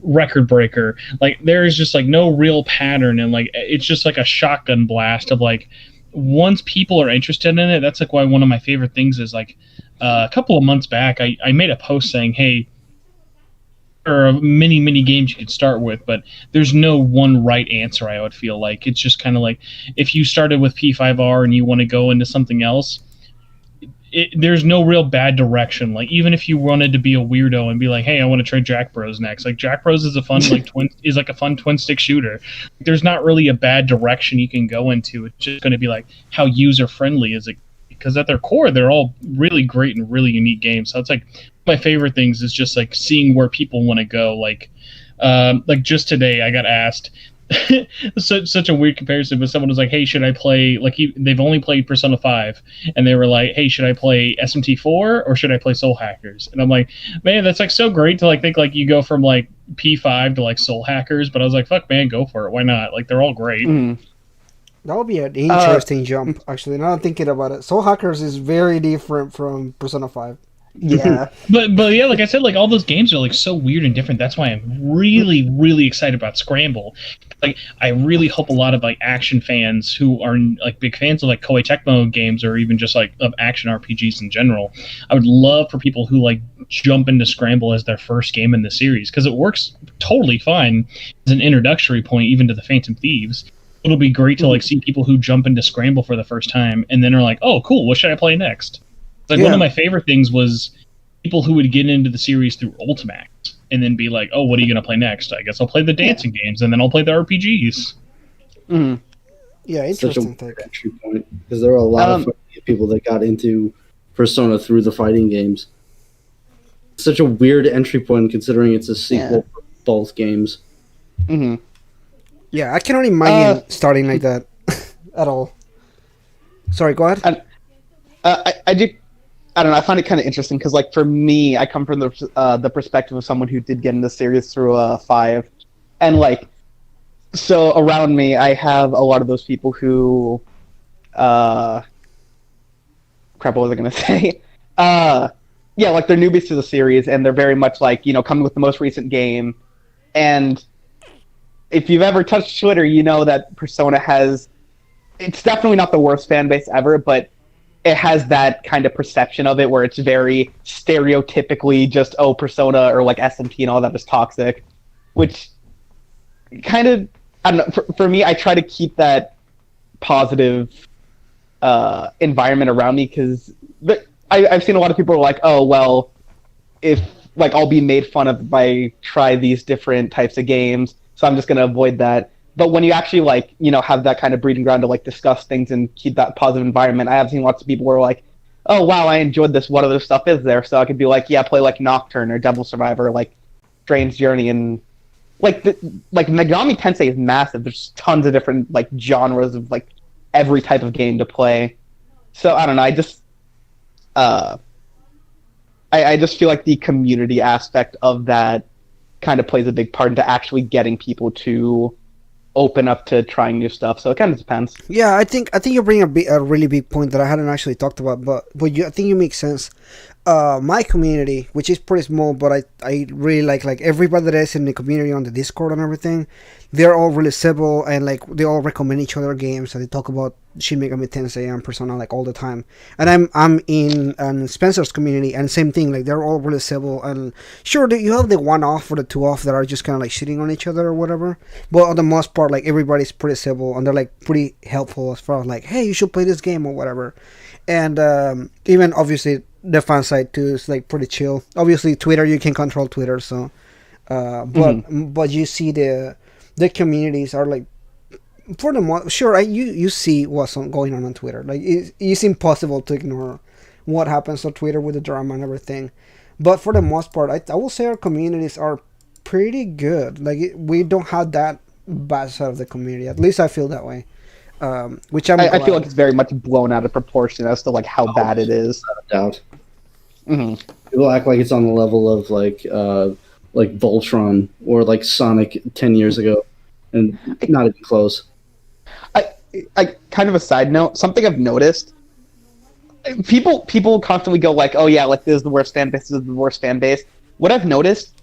Speaker 3: Record Breaker. Like there's just like no real pattern, and like it's just like a shotgun blast of like once people are interested in it. That's like why one of my favorite things is like a couple of months back I made a post saying, hey, there are many games you could start with, but there's no one right answer. I would feel like it's just kind of like if you started with P5R and you want to go into something else, there's no real bad direction. Like even if you wanted to be a weirdo and be like, hey, I want to try Jack Bros next. Like Jack Bros is a fun a fun twin stick shooter. There's not really a bad direction you can go into. It's just going to be like how user friendly is it? Because at their core, they're all really great and really unique games. So it's like my favorite things is just like seeing where people want to go. Like Like just today, I got asked. Such a weird comparison, but someone was like, "Hey, should I play?" Like they've only played Persona 5, and they were like, "Hey, should I play SMT 4 or should I play Soul Hackers?" And I'm like, "Man, that's like so great to like think like you go from like P5 to like Soul Hackers." But I was like, "Fuck, man, go for it. Why not? Like they're all great."
Speaker 1: That would be an interesting jump, actually. Now I'm thinking about it. Soul Hackers is very different from Persona 5.
Speaker 2: Yeah.
Speaker 3: But yeah, like I said, like all those games are like so weird and different. That's why I'm really, really excited about Scramble. Like I really hope a lot of like action fans who are like big fans of like Koei Tecmo games or even just like of action RPGs in general. I would love for people who like jump into Scramble as their first game in the series because it works totally fine as an introductory point even to the Phantom Thieves. It'll be great to like see people who jump into Scramble for the first time and then are like, "Oh, cool, what should I play next?" Like one of my favorite things was people who would get into the series through Ultimax and then be like, "Oh, what are you going to play next? I guess I'll play the dancing games and then I'll play the RPGs."
Speaker 2: Mm-hmm.
Speaker 1: Yeah, interesting thing.
Speaker 4: Entry point because there are a lot of people that got into Persona through the fighting games. Such a weird entry point considering it's a sequel for both games.
Speaker 2: Mm-hmm.
Speaker 1: Yeah, I cannot imagine starting like that at all. Sorry, go ahead.
Speaker 2: I do. I don't know. I find it kind of interesting because, like, for me, I come from the perspective of someone who did get into the series through 5, and like, so around me, I have a lot of those people who, crap, what was I gonna say? Yeah, like they're newbies to the series, and they're very much like coming with the most recent game, and if you've ever touched Twitter, you know that Persona has. It's definitely not the worst fan base ever, but it has that kind of perception of it where it's very stereotypically just, Persona or like SMT and all that is toxic, which kind of, I don't know, for me, I try to keep that positive environment around me because I've seen a lot of people are like, "Oh, well, if like I'll be made fun of if I try these different types of games, so I'm just going to avoid that." But when you actually like, have that kind of breeding ground to like discuss things and keep that positive environment, I have seen lots of people who are like, "Oh wow, I enjoyed this. What other stuff is there?" So I could be like, "Yeah, play like Nocturne or Devil Survivor, or, like Strange Journey," and like Megami Tensei is massive. There's tons of different like genres of like every type of game to play. So I don't know. I just I just feel like the community aspect of that kind of plays a big part into actually getting people to open up to trying new stuff. So it kind of depends.
Speaker 1: Yeah, I think you bring a really big point that I hadn't actually talked about, but I think you make sense. My community, which is pretty small, but I really like everybody that is in the community on the Discord and everything, they're all really civil and like they all recommend each other games and they talk about Shin Megami Tensei and Persona like all the time. And I'm in Spencer's community and same thing, like they're all really civil and sure you have the one off or the two off that are just kind of like shitting on each other or whatever, but on the most part like everybody's pretty civil and they're like pretty helpful as far as like, hey, you should play this game or whatever. And even obviously the fan side too is like pretty chill. Obviously Twitter, you can control Twitter, so but you see the communities are like, for the most sure you see what's going on Twitter. Like it's impossible to ignore what happens on Twitter with the drama and everything. But for the most part, I will say our communities are pretty good. Like we don't have that bad side of the community. At least I feel that way. Which I
Speaker 2: feel like it's very much blown out of proportion as to like how bad it is.
Speaker 4: Doubt.
Speaker 2: Mm-hmm.
Speaker 4: People act like it's on the level of like Voltron or like Sonic 10 years ago, and not even close.
Speaker 2: I kind of a side note, something I've noticed. People constantly go like, "Oh yeah, like this is the worst fan base. This is the worst fan base." What I've noticed,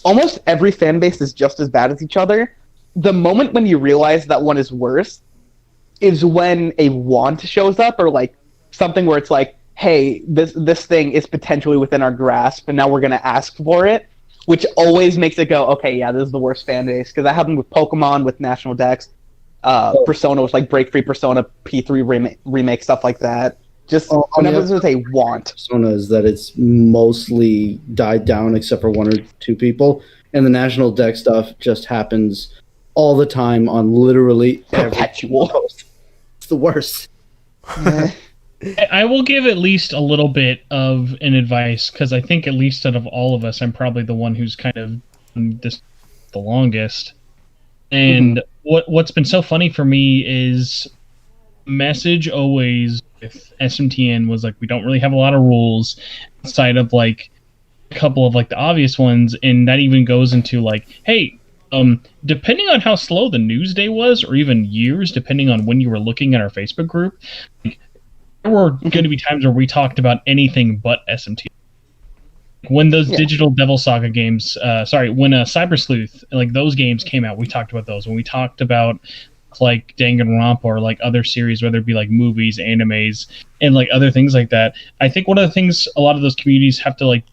Speaker 2: almost every fan base is just as bad as each other. The moment when you realize that one is worse is when a want shows up or like something where it's like, hey, this thing is potentially within our grasp and now we're going to ask for it, which always makes it go, okay, yeah, this is the worst fan base. Because that happened with Pokemon, with National Dex, Persona was like Break Free Persona, P3 remake, stuff like that. Just whenever there's a want.
Speaker 4: Persona is that it's mostly died down except for one or two people, and the National Dex stuff just happens all the time on literally
Speaker 2: perpetual.
Speaker 4: It's the worst.
Speaker 3: I will give at least a little bit of an advice because I think at least out of all of us, I'm probably the one who's kind of this the longest. And what's been so funny for me is message always with SMTN was like, we don't really have a lot of rules outside of like a couple of like the obvious ones, and that even goes into like, hey, depending on how slow the news day was, or even years, depending on when you were looking at our Facebook group, like, there were going to be times where we talked about anything but SMT. When those Digital Devil Saga games, when Cyber Sleuth, like those games came out, we talked about those. When we talked about like Danganronpa or like other series, whether it be like movies, animes, and like other things like that, I think one of the things a lot of those communities have to like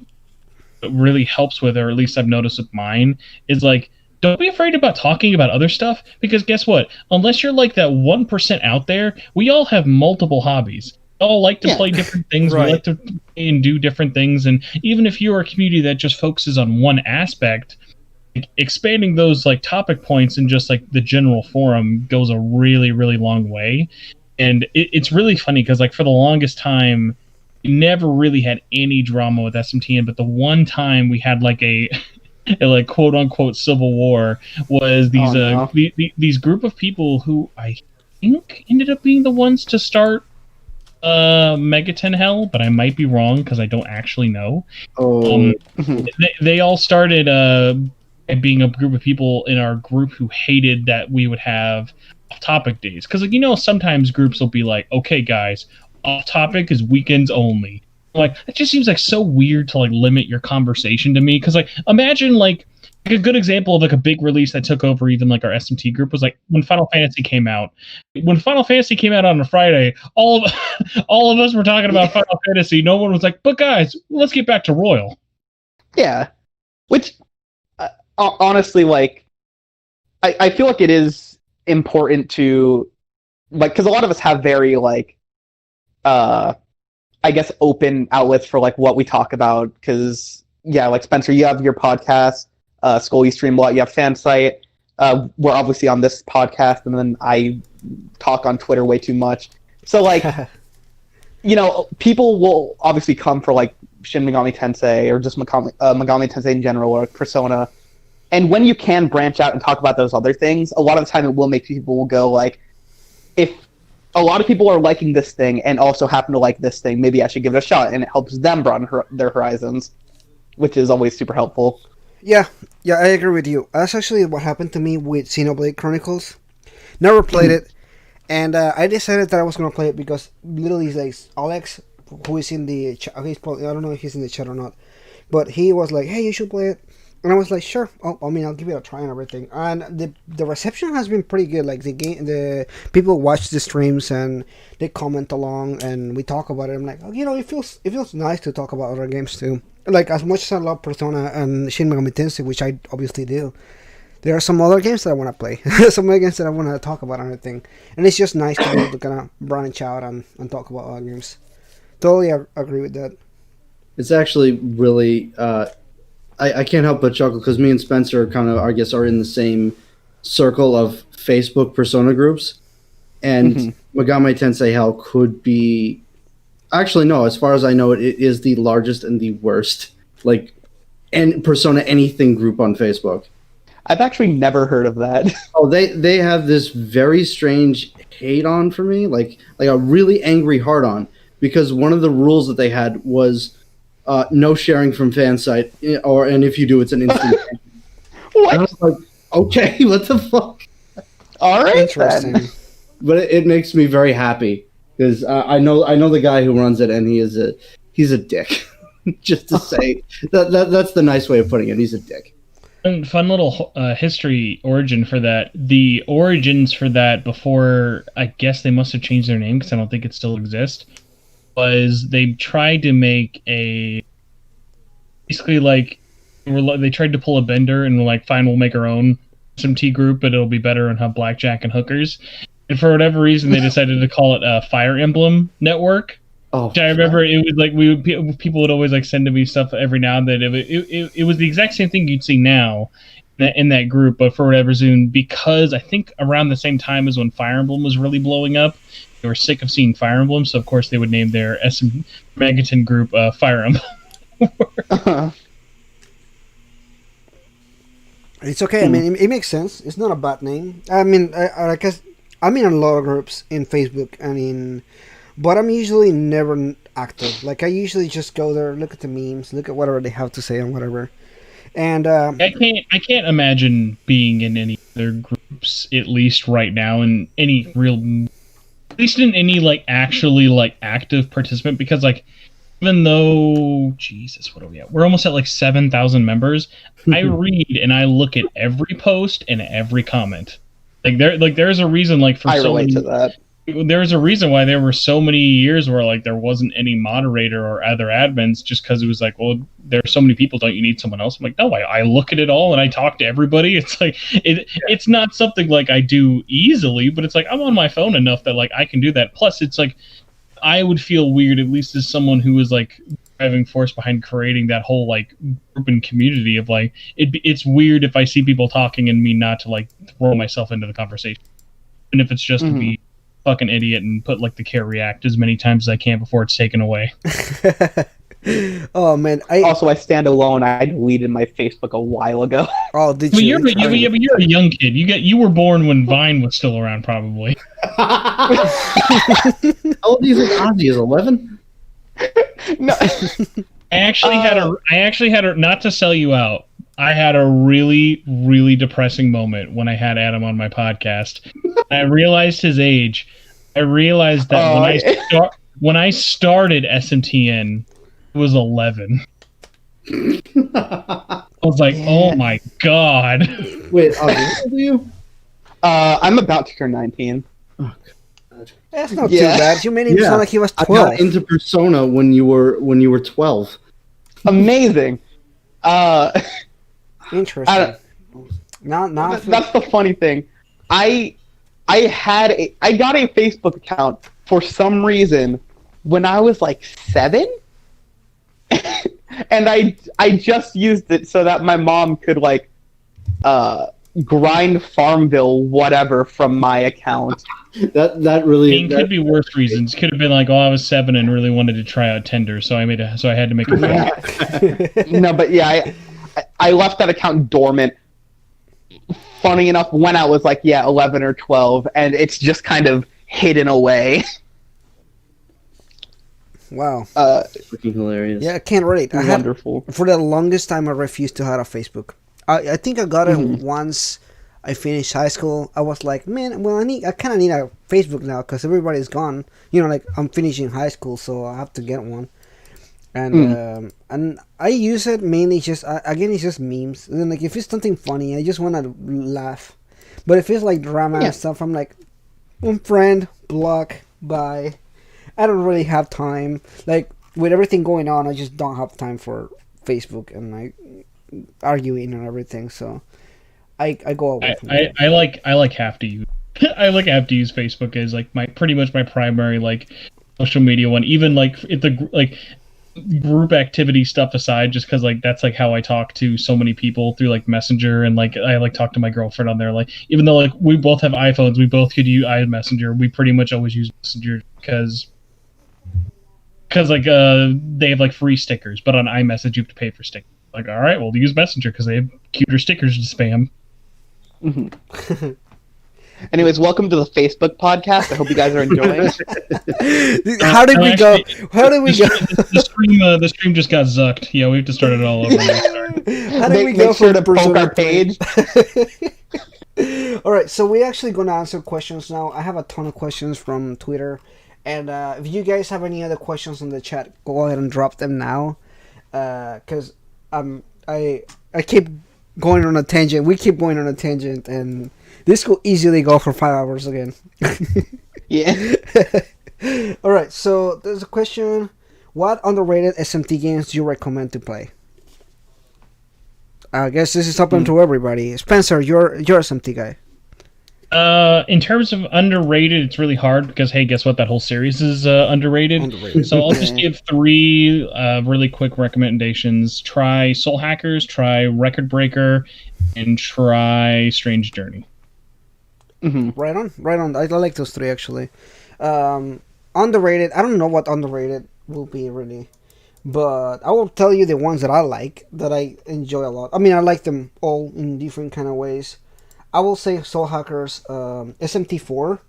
Speaker 3: really helps with, or at least I've noticed with mine, is like, don't be afraid about talking about other stuff, because guess what? Unless you're like that 1% out there, we all have multiple hobbies. We all like to play different things.
Speaker 1: Right.
Speaker 3: We like to play and do different things. And even if you're a community that just focuses on one aspect, like, expanding those like topic points and just like the general forum goes a really, really long way. And it's really funny because like for the longest time, we never really had any drama with SMTN, but the one time we had like a like quote unquote civil war was these these group of people who I think ended up being the ones to start Megaton Hell, but I might be wrong because I don't actually know. They all started being a group of people in our group who hated that we would have off-topic days, because like, you know, sometimes groups will be like, okay guys, off-topic is weekends only. Like, it just seems like so weird to like limit your conversation to me, because like imagine like a good example of like a big release that took over even like our SMT group was like when Final Fantasy came out. When Final Fantasy came out on a Friday, all of us were talking about Final Fantasy. No one was like, but guys, let's get back to Royal.
Speaker 2: Yeah, which honestly, like, I feel like it is important to like, because a lot of us have very like I guess open outlets for like what we talk about, because like Spencer, you have your podcast, Skull, you stream a lot, you have Phansite, we're obviously on this podcast, and then I talk on Twitter way too much, so like you know, people will obviously come for like Shin Megami Tensei or just Megami Tensei in general, or Persona, and when you can branch out and talk about those other things, a lot of the time it will make people go like, if a lot of people are liking this thing and also happen to like this thing, maybe I should give it a shot, and it helps them broaden their horizons, which is always super helpful.
Speaker 1: Yeah, I agree with you. That's actually what happened to me with Xenoblade Chronicles. Never played it, and I decided that I was going to play it because literally like Alex, who is in the chat, I don't know if he's in the chat or not, but he was like, hey, you should play it. And I was like, sure. I'll give it a try and everything. And the reception has been pretty good. Like the people watch the streams and they comment along and we talk about it. I'm like, oh, you know, it feels nice to talk about other games too. Like, as much as I love Persona and Shin Megami Tensei, which I obviously do, there are some other games that I want to play. Some other games that I want to talk about and everything. And it's just nice to be able to kind of branch out and talk about other games. Totally agree with that.
Speaker 4: It's actually really. I can't help but chuckle because me and Spencer kind of, I guess, are in the same circle of Facebook Persona groups, and Megami Tensei Hell could be, actually no, as far as I know, it is the largest and the worst like and Persona anything group on Facebook.
Speaker 2: I've actually never heard of that.
Speaker 4: Oh, they have this very strange hate on for me, like a really angry hard on, because one of the rules that they had was. No sharing from Phansite, and if you do, it's an instant.
Speaker 2: What?
Speaker 4: And I was like, okay, what the fuck?
Speaker 2: All right,
Speaker 1: interesting.
Speaker 2: then.
Speaker 4: But it makes me very happy because I know the guy who runs it, and he's a dick. Just to say that's the nice way of putting it. He's a dick.
Speaker 3: Fun little history origin for that. The origins for that before, I guess they must have changed their name because I don't think it still exists. Was they tried to make basically like they tried to pull a Bender and were like, fine, we'll make our own SMT group, but it'll be better and have blackjack and hookers. And for whatever reason, they decided to call it Fire Emblem Network.
Speaker 4: Oh,
Speaker 3: which I remember it was like people would always like send to me stuff every now and then. It was the exact same thing you'd see now in that group, but for whatever reason, because I think around the same time as when Fire Emblem was really blowing up, they were sick of seeing Fire Emblem, so of course they would name their Megaton group Fire Emblem.
Speaker 1: It's okay. I mean, it makes sense. It's not a bad name. I mean, I guess I'm in a lot of groups in Facebook but I'm usually never active. Like I usually just go there, look at the memes, look at whatever they have to say and whatever. And
Speaker 3: I can't imagine being in any other groups, at least right now, in any real, at least in any like actually like active participant, because like even though Jesus, what are we at? We're almost at like 7,000 members. I read and I look at every post and every comment. There's a reason like for
Speaker 2: I
Speaker 3: so
Speaker 2: relate
Speaker 3: many,
Speaker 2: to that.
Speaker 3: there's a reason why there were so many years where like there wasn't any moderator or other admins, just because it was like, well, there are so many people, don't you need someone else? I'm like, no, I look at it all and I talk to everybody. It's like it's not something like I do easily, but it's like I'm on my phone enough that like I can do that. Plus it's like I would feel weird, at least as someone who was like driving force behind creating that whole like group and community of like it's weird if I see people talking and me not to like throw myself into the conversation, and if it's just to be fucking idiot and put like the care react as many times as I can before it's taken away.
Speaker 1: Oh man!
Speaker 2: I stand alone. I deleted my Facebook a while ago.
Speaker 1: Oh, did
Speaker 3: But
Speaker 1: you?
Speaker 3: you're a young kid. You were born when Vine was still around, probably.
Speaker 4: How old do you think Ozzy is? 11?
Speaker 2: No.
Speaker 3: I actually had a not to sell you out. I had a really, really depressing moment when I had Adam on my podcast. I realized his age. I realized that when I started SMTN, it was 11. I was like, oh my god.
Speaker 4: Wait, Ozzy, how old are you?
Speaker 2: I'm about to turn 19.
Speaker 4: Oh, God.
Speaker 1: That's not too bad. You made him sound like he was
Speaker 4: I
Speaker 1: 12.
Speaker 4: got into Persona when you were 12.
Speaker 2: Amazing.
Speaker 1: Interesting. Now
Speaker 2: That's the funny thing. I got a Facebook account for some reason when I was like 7, and I just used it so that my mom could like grind Farmville whatever from my account.
Speaker 4: That really
Speaker 3: Could be worse reasons. Could have been like, oh, I was 7 and really wanted to try out Tinder, so I had to make a phone.
Speaker 2: No, but yeah, I left that account dormant. Funny enough, when I was like 11 or 12, and it's just kind of hidden away.
Speaker 1: Wow.
Speaker 4: freaking hilarious.
Speaker 1: Yeah, I can't relate.
Speaker 2: Wonderful.
Speaker 1: For the longest time, I refused to have a Facebook. I think I got it once I finished high school. I was like, man, well, I kind of need a Facebook now because everybody's gone. You know, like I'm finishing high school, so I have to get one. And and I use it mainly just again, it's just memes. And then like if it's something funny, I just want to laugh. But if it's like drama and stuff, I'm like, unfriend, block, bye. I don't really have time. Like with everything going on, I just don't have time for Facebook and like arguing and everything. So I go away from it.
Speaker 3: I have to use I like have to use Facebook as like pretty much my primary like social media one. Even like if the like group activity stuff aside, just because like that's like how I talk to so many people through like Messenger, and like I like talk to my girlfriend on there. Like even though like we both have iPhones, we both could use iMessenger. We pretty much always use Messenger because like they have like free stickers, but on iMessage you have to pay for stickers. Like, all right, well, use Messenger because they have cuter stickers to spam.
Speaker 2: Mm-hmm. Anyways, welcome to the Facebook podcast. I hope you guys are enjoying.
Speaker 1: How did we go? How did we go?
Speaker 3: The stream just got zucked. Yeah, we have to start it all over.
Speaker 1: How did we go
Speaker 2: Make sure
Speaker 1: for
Speaker 2: to poke our page.
Speaker 1: All right, so we're actually going to answer questions now. I have a ton of questions from Twitter. And if you guys have any other questions in the chat, go ahead and drop them now. Because I keep going on a tangent. We keep going on a tangent, and this could easily go for 5 hours again.
Speaker 2: Yeah.
Speaker 1: All right, so there's a question. What underrated SMT games do you recommend to play? I guess this is open to everybody. Spencer, you're SMT guy.
Speaker 3: In terms of underrated, it's really hard because, hey, guess what? That whole series is underrated. So I'll just give 3 really quick recommendations. Try Soul Hackers, try Record Breaker, and try Strange Journey.
Speaker 2: Mm-hmm.
Speaker 1: Right on. I like those 3 actually. Underrated. I don't know what underrated will be really. But I will tell you the ones that I like, that I enjoy a lot. I mean, I like them all in different kind of ways. I will say Soul Hackers, SMT4.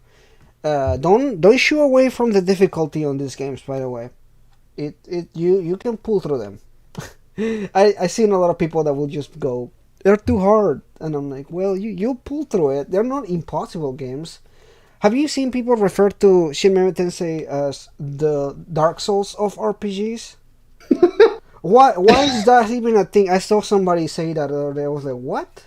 Speaker 1: Don't shy away from the difficulty on these games. By the way, you can pull through them. I seen a lot of people that will just go, they're too hard, and I'm like, well, you'll pull through it. They're not impossible games. Have you seen people refer to Shin Megami Tensei as the Dark Souls of RPGs? Why is that even a thing? I saw somebody say that the other day. I was like, what?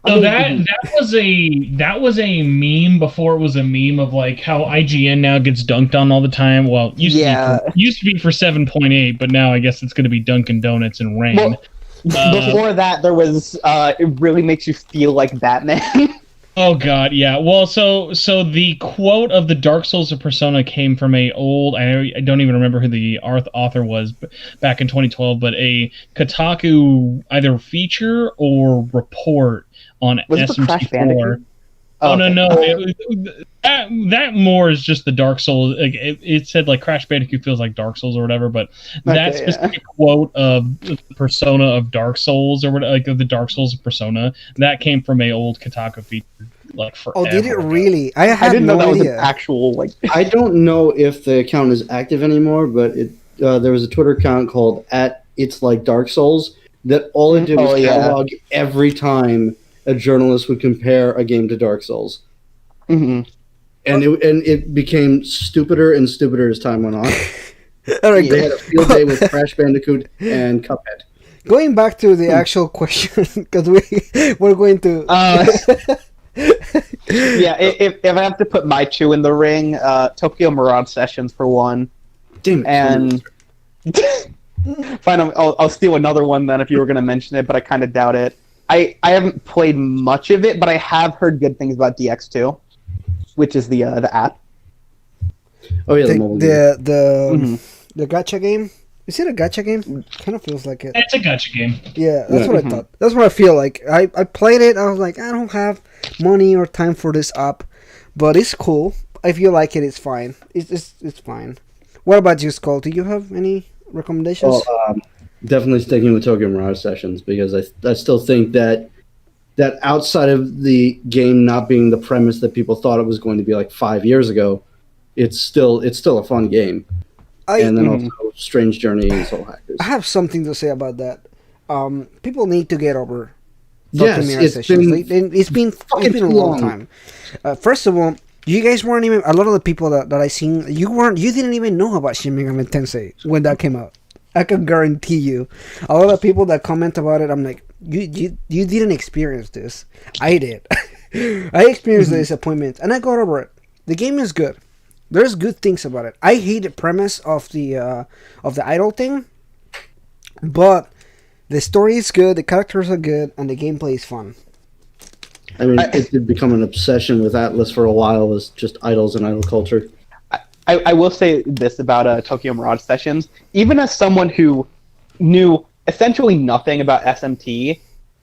Speaker 3: So that was a meme before it was a meme of like how IGN now gets dunked on all the time. Well, used to be for 7.8, but now I guess it's going to be Dunkin' Donuts and Rain.
Speaker 2: Well, before that, there was it really makes you feel like Batman.
Speaker 3: Oh God, yeah. Well, so the quote of the Dark Souls of Persona came from I don't even remember who the author was back in 2012, but a Kotaku either feature or report on SMT4. Oh okay. No! That more is just the Dark Souls. Like, it said like Crash Bandicoot feels like Dark Souls or whatever, but that specific quote of the Persona of Dark Souls or like of the Dark Souls of Persona that came from a old Kotaku feature like forever.
Speaker 1: Oh, did it really? I
Speaker 2: didn't know that
Speaker 1: idea.
Speaker 2: was an actual like.
Speaker 4: I don't know if the account is active anymore, but there was a Twitter account called @It's Like Dark Souls that all it did was catalog every time a journalist would compare a game to Dark Souls.
Speaker 2: Mm-hmm.
Speaker 4: And it became stupider and stupider as time went on.
Speaker 1: All right,
Speaker 4: they had a field day with Crash Bandicoot and Cuphead.
Speaker 1: Going back to the actual question, because we're going to...
Speaker 2: yeah, if I have to put my two in the ring, Tokyo Mirage Sessions for one.
Speaker 4: Damn.
Speaker 2: And... Fine, I'll steal another one then if you were going to mention it, but I kind of doubt it. I haven't played much of it, but I have heard good things about DX2, which is the app.
Speaker 4: Oh yeah, the
Speaker 1: gacha game. Is it a gacha game? Kind of feels like it.
Speaker 3: It's a gacha game.
Speaker 1: Yeah, that's what I thought. That's what I feel like. I played it. I was like, I don't have money or time for this app, but it's cool. If you like it, it's fine. It's fine. What about you, Skull? Do you have any recommendations?
Speaker 4: Definitely sticking with Tokyo Mirage Sessions because I still think that outside of the game not being the premise that people thought it was going to be like 5 years ago, it's still a fun game. And then also Strange Journey and Soul Hackers.
Speaker 1: I have something to say about that. People need to get over
Speaker 4: Tokyo Mirage Sessions.
Speaker 1: It's been a long time. First of all, you guys weren't even, a lot of the people that I seen, you didn't even know about Shin Megami Tensei when that came out. I can guarantee you, a lot of people that comment about it, I'm like, you didn't experience this. I did. I experienced the disappointment, and I got over it. The game is good. There's good things about it. I hate the premise of the idol thing, but the story is good, the characters are good, and the gameplay is fun.
Speaker 4: I mean, it did become an obsession with Atlas for a while, was just idols and idol culture.
Speaker 2: I will say this about Tokyo Mirage Sessions. Even as someone who knew essentially nothing about SMT,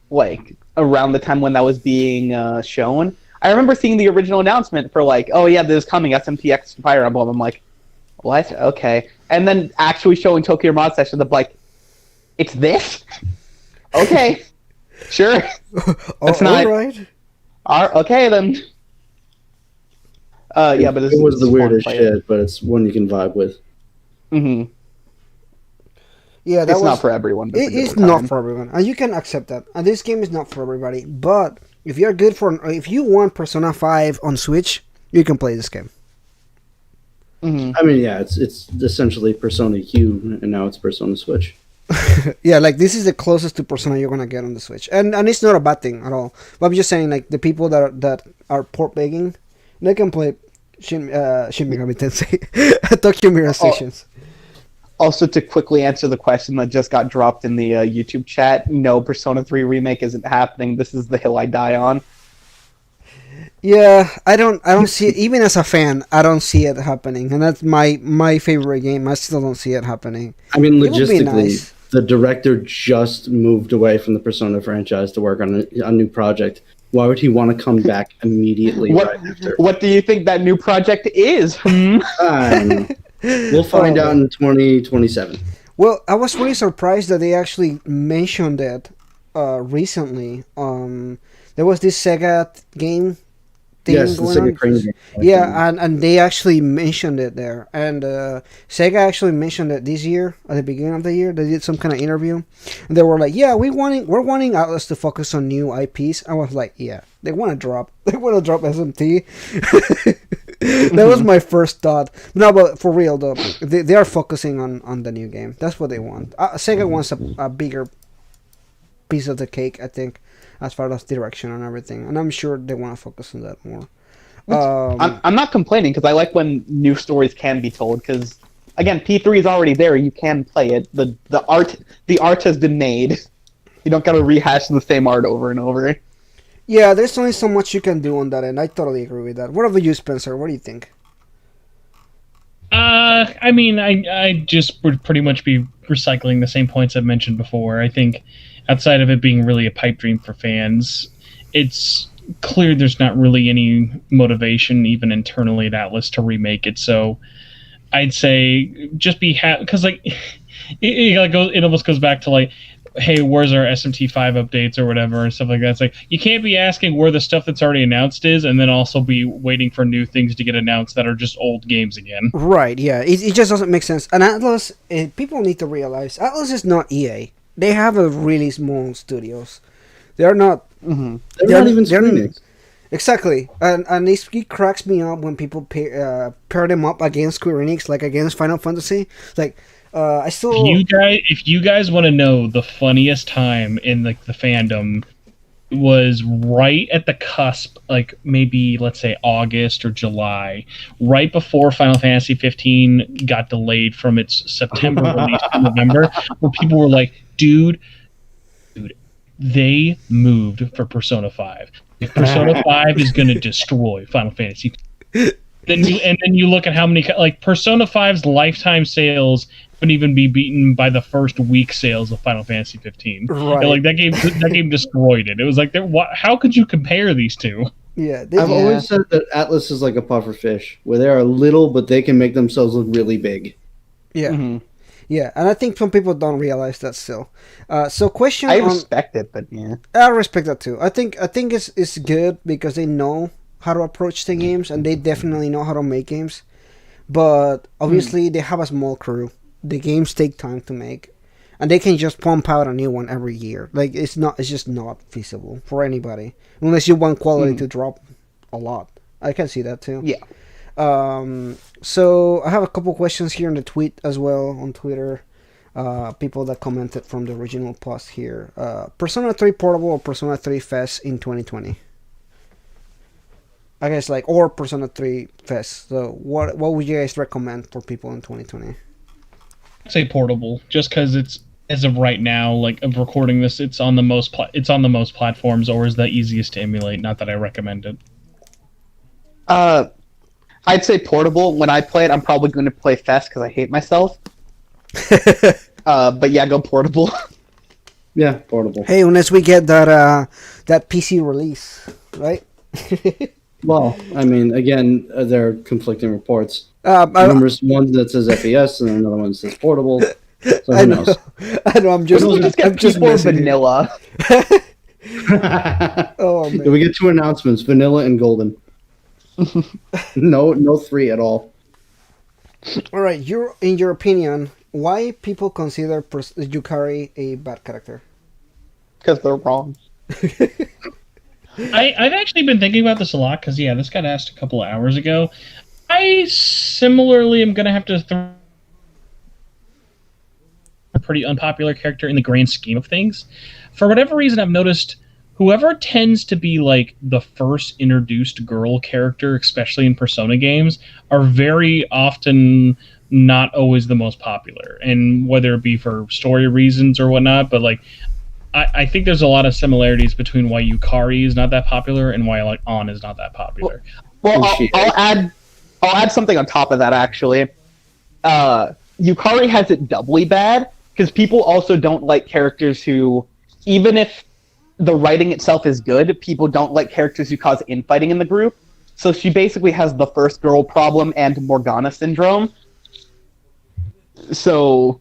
Speaker 2: like, around the time when that was being shown, I remember seeing the original announcement for, like, oh yeah, this is coming, SMT X Fire Emblem. I'm like, what? Okay. And then actually showing Tokyo Mirage Sessions, I'm like, it's this? Okay. Sure. That's not...
Speaker 1: All right.
Speaker 2: Okay, then... yeah, but
Speaker 4: it was the weirdest shit, but it's one you can vibe with.
Speaker 2: Mm-hmm.
Speaker 1: Yeah,
Speaker 2: it's not for everyone.
Speaker 1: It's not for everyone, and you can accept that. And this game is not for everybody. But if if you want Persona 5 on Switch, you can play this game.
Speaker 2: Mm-hmm.
Speaker 4: I mean, yeah, it's essentially Persona Q, and now it's Persona Switch.
Speaker 1: Yeah, like this is the closest to Persona you're gonna get on the Switch, and it's not a bad thing at all. But I'm just saying, like the people that are port begging, they can play Shin Megami Tensei, Tokyo Mirage Sessions.
Speaker 2: Also, to quickly answer the question that just got dropped in the YouTube chat, no, Persona 3 remake isn't happening. This is the hill I die on.
Speaker 1: Yeah, I don't see it. Even as a fan, I don't see it happening, and that's my favorite game. I still don't see it happening.
Speaker 4: I mean, logistically, the director just moved away from the Persona franchise to work on a new project. Why would he want to come back immediately right after?
Speaker 2: What do you think that new project is?
Speaker 4: I don't know. We'll find out in 2027.
Speaker 1: Well, I was really surprised that they actually mentioned it recently. There was this Sega game thing
Speaker 4: Yes, the
Speaker 1: going
Speaker 4: Sega
Speaker 1: on.
Speaker 4: Crane game.
Speaker 1: Yeah, and they actually mentioned it there, and Sega actually mentioned it this year at the beginning of the year. They did some kind of interview, and they were like, "Yeah, we're wanting Atlas to focus on new IPs." I was like, "Yeah, they want to drop SMT." That was my first thought. No, but for real though, they are focusing on the new game. That's what they want. Sega wants a bigger piece of the cake, I think, as far as direction and everything, and I'm sure they want to focus on that more.
Speaker 2: I'm not complaining because I like when new stories can be told. Because again, P3 is already there; you can play it. The art has been made. You don't got to rehash the same art over and over.
Speaker 1: Yeah, there's only so much you can do on that, and I totally agree with that. What about you, Spencer? What do you think?
Speaker 3: I mean, I just would pretty much be recycling the same points I've mentioned before. I think outside of it being really a pipe dream for fans, it's clear there's not really any motivation, even internally at Atlas, to remake it. So I'd say just be happy, because like it almost goes back to like, hey, where's our SMT5 updates or whatever and stuff like that. It's like you can't be asking where the stuff that's already announced is, and then also be waiting for new things to get announced that are just old games again.
Speaker 1: Right, yeah. It just doesn't make sense. And Atlas, people need to realize, Atlas is not EA. They have a really small studios. They're not...
Speaker 2: Mm-hmm.
Speaker 4: They're not even Squeenix.
Speaker 1: Exactly. And it cracks me up when people pair them up against Square Enix, like against Final Fantasy. Like, I still...
Speaker 3: If you guys want to know the funniest time in like the fandom, was right at the cusp, like maybe let's say August or July, right before Final Fantasy 15 got delayed from its September release to November, where people were like, dude, they moved for Persona 5. If Persona 5 is going to destroy Final Fantasy, then you look at how many, like, Persona 5's lifetime sales wouldn't even be beaten by the first week sales of Final Fantasy 15.
Speaker 1: Right.
Speaker 3: And, like, that game destroyed it. It was like, how could you compare these two?
Speaker 1: Yeah,
Speaker 4: I've always said that Atlas is like a puffer fish, where they are little, but they can make themselves look really big.
Speaker 1: Yeah.
Speaker 2: Mm-hmm.
Speaker 1: Yeah, and I think some people don't realize that still. So question
Speaker 2: I respect it, but yeah.
Speaker 1: I respect that too. I think it's good because they know how to approach the games, and they definitely know how to make games. But obviously they have a small crew. The games take time to make, and they can just pump out a new one every year. Like it's just not feasible for anybody unless you want quality to drop a lot. I can see that too.
Speaker 2: Yeah.
Speaker 1: So I have a couple questions here in the tweet as well on Twitter. People that commented from the original post here. Persona 3 Portable or Persona 3 Fest in 2020? I guess or Persona 3 Fest. So what would you guys recommend for people in 2020?
Speaker 3: I'd say portable, just because it's, as of right now, like of recording this, it's on the most platforms, or is the easiest to emulate. Not that I recommend it.
Speaker 2: I'd say portable. When I play it, I'm probably going to play Fest because I hate myself. But yeah, go portable.
Speaker 4: Yeah, portable.
Speaker 1: Hey, unless we get that PC release, right?
Speaker 4: Well, I mean, again, there are conflicting reports.
Speaker 1: Numbers
Speaker 4: one that says FES and another one says portable. So
Speaker 1: I
Speaker 4: who
Speaker 1: know.
Speaker 4: knows?
Speaker 1: I know. I'm just
Speaker 2: P4 vanilla.
Speaker 1: Oh man.
Speaker 4: We get two announcements: vanilla and golden. No 3 at all.
Speaker 1: All right. In your opinion, why people consider Yukari a bad character?
Speaker 2: Because they're wrong.
Speaker 3: I've actually been thinking about this a lot because, yeah, this got asked a couple of hours ago. I similarly am going to have to throw a pretty unpopular character in the grand scheme of things. For whatever reason, I've noticed whoever tends to be like the first introduced girl character, especially in Persona games, are very often not always the most popular. And whether it be for story reasons or whatnot, but like I think there's a lot of similarities between why Yukari is not that popular and why like On is not that popular.
Speaker 2: Well, I'll add something on top of that, actually. Yukari has it doubly bad, because people also don't like characters who, even if the writing itself is good, people don't like characters who cause infighting in the group. So she basically has the first girl problem and Morgana syndrome. So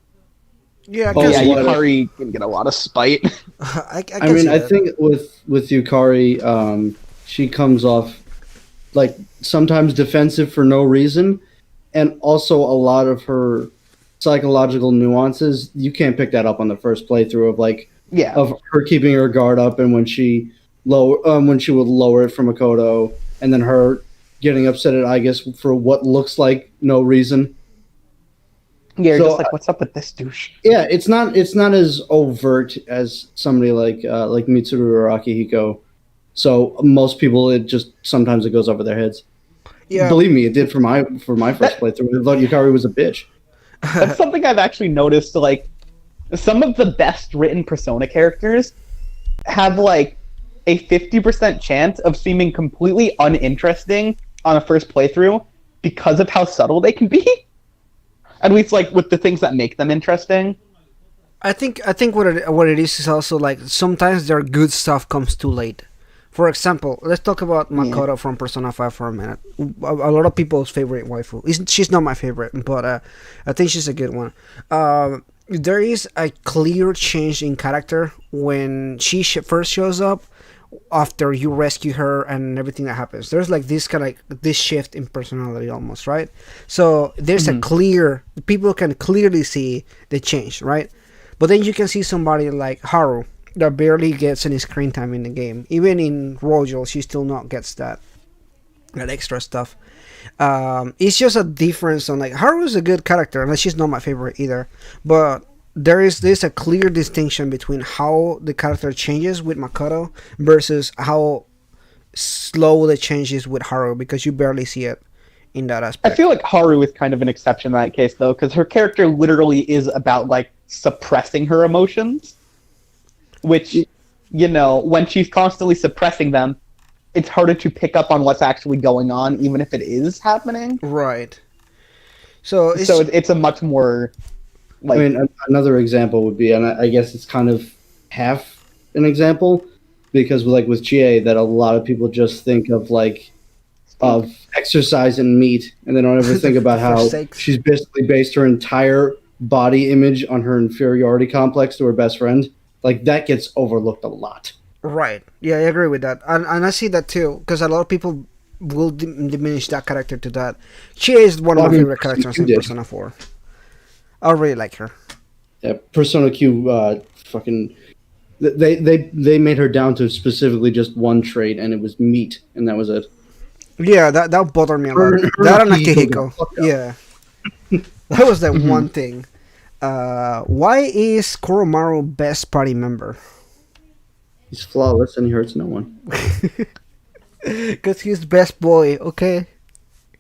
Speaker 1: Yeah, I
Speaker 2: Oh
Speaker 1: can
Speaker 2: yeah,
Speaker 1: see
Speaker 4: what-
Speaker 2: Yukari can get a lot of spite.
Speaker 1: I can
Speaker 4: I mean,
Speaker 1: see
Speaker 4: I
Speaker 1: that.
Speaker 4: think with Yukari, she comes off like sometimes defensive for no reason, and also a lot of her psychological nuances. You can't pick that up on the first playthrough of like
Speaker 2: Yeah,
Speaker 4: of her keeping her guard up, and when she would lower it from Makoto, and then her getting upset at I guess for what looks like no reason.
Speaker 2: yeah. You're
Speaker 4: So,
Speaker 2: just like, what's up with this douche?
Speaker 4: Yeah, it's not as overt as somebody like Mitsuru or Akihiko. So most people, it just sometimes it goes over their heads.
Speaker 1: Yeah,
Speaker 4: Believe me, it did for my first playthrough. I thought Yukari was a bitch.
Speaker 2: That's something I've actually noticed. Like, some of the best written Persona characters have like a 50% chance of seeming completely uninteresting on a first playthrough because of how subtle they can be. At least, like, with the things that make them interesting.
Speaker 1: I think what it is also like sometimes their good stuff comes too late. For example, let's talk about Makoto from Persona 5 for a minute. A lot of people's favorite waifu. She's not my favorite, but I think she's a good one. There is a clear change in character when she first shows up after you rescue her and everything that happens. There's like this kind of like this shift in personality almost, right? So there's a clear, people can clearly see the change, right? But then you can see somebody like Haru that barely gets any screen time in the game. Even in Royal, she still not gets that extra stuff. It's just a difference on like Haru is a good character, and she's not my favorite either. But there's a clear distinction between how the character changes with Makoto versus how slow the change is with Haru, because you barely see it in that aspect.
Speaker 2: I feel like Haru is kind of an exception in that case, though, because her character literally is about like suppressing her emotions, which, you know, when she's constantly suppressing them, it's harder to pick up on what's actually going on, even if it is happening.
Speaker 1: Right. So
Speaker 2: it's a much more like.
Speaker 4: I mean, another example would be, and I guess it's kind of half an example, because like with Chie, that a lot of people just think of like of exercise and meat, and they don't ever think about how
Speaker 1: sakes.
Speaker 4: she's basically based her entire body image on her inferiority complex to her best friend. Like that gets overlooked a lot.
Speaker 1: Right. Yeah, I agree with that. And I see that too, because a lot of people will diminish that character to that. She is one of my favorite characters in Persona 4. I really like her.
Speaker 4: Yeah, Persona Q, fucking, they made her down to specifically just one trait, and it was meat, and that was it.
Speaker 1: Yeah, that bothered me a lot. That and Akihiko. Yeah. That was the one thing. Why is Koromaru best party member?
Speaker 4: He's flawless, and he hurts no one.
Speaker 1: Because he's best boy, okay?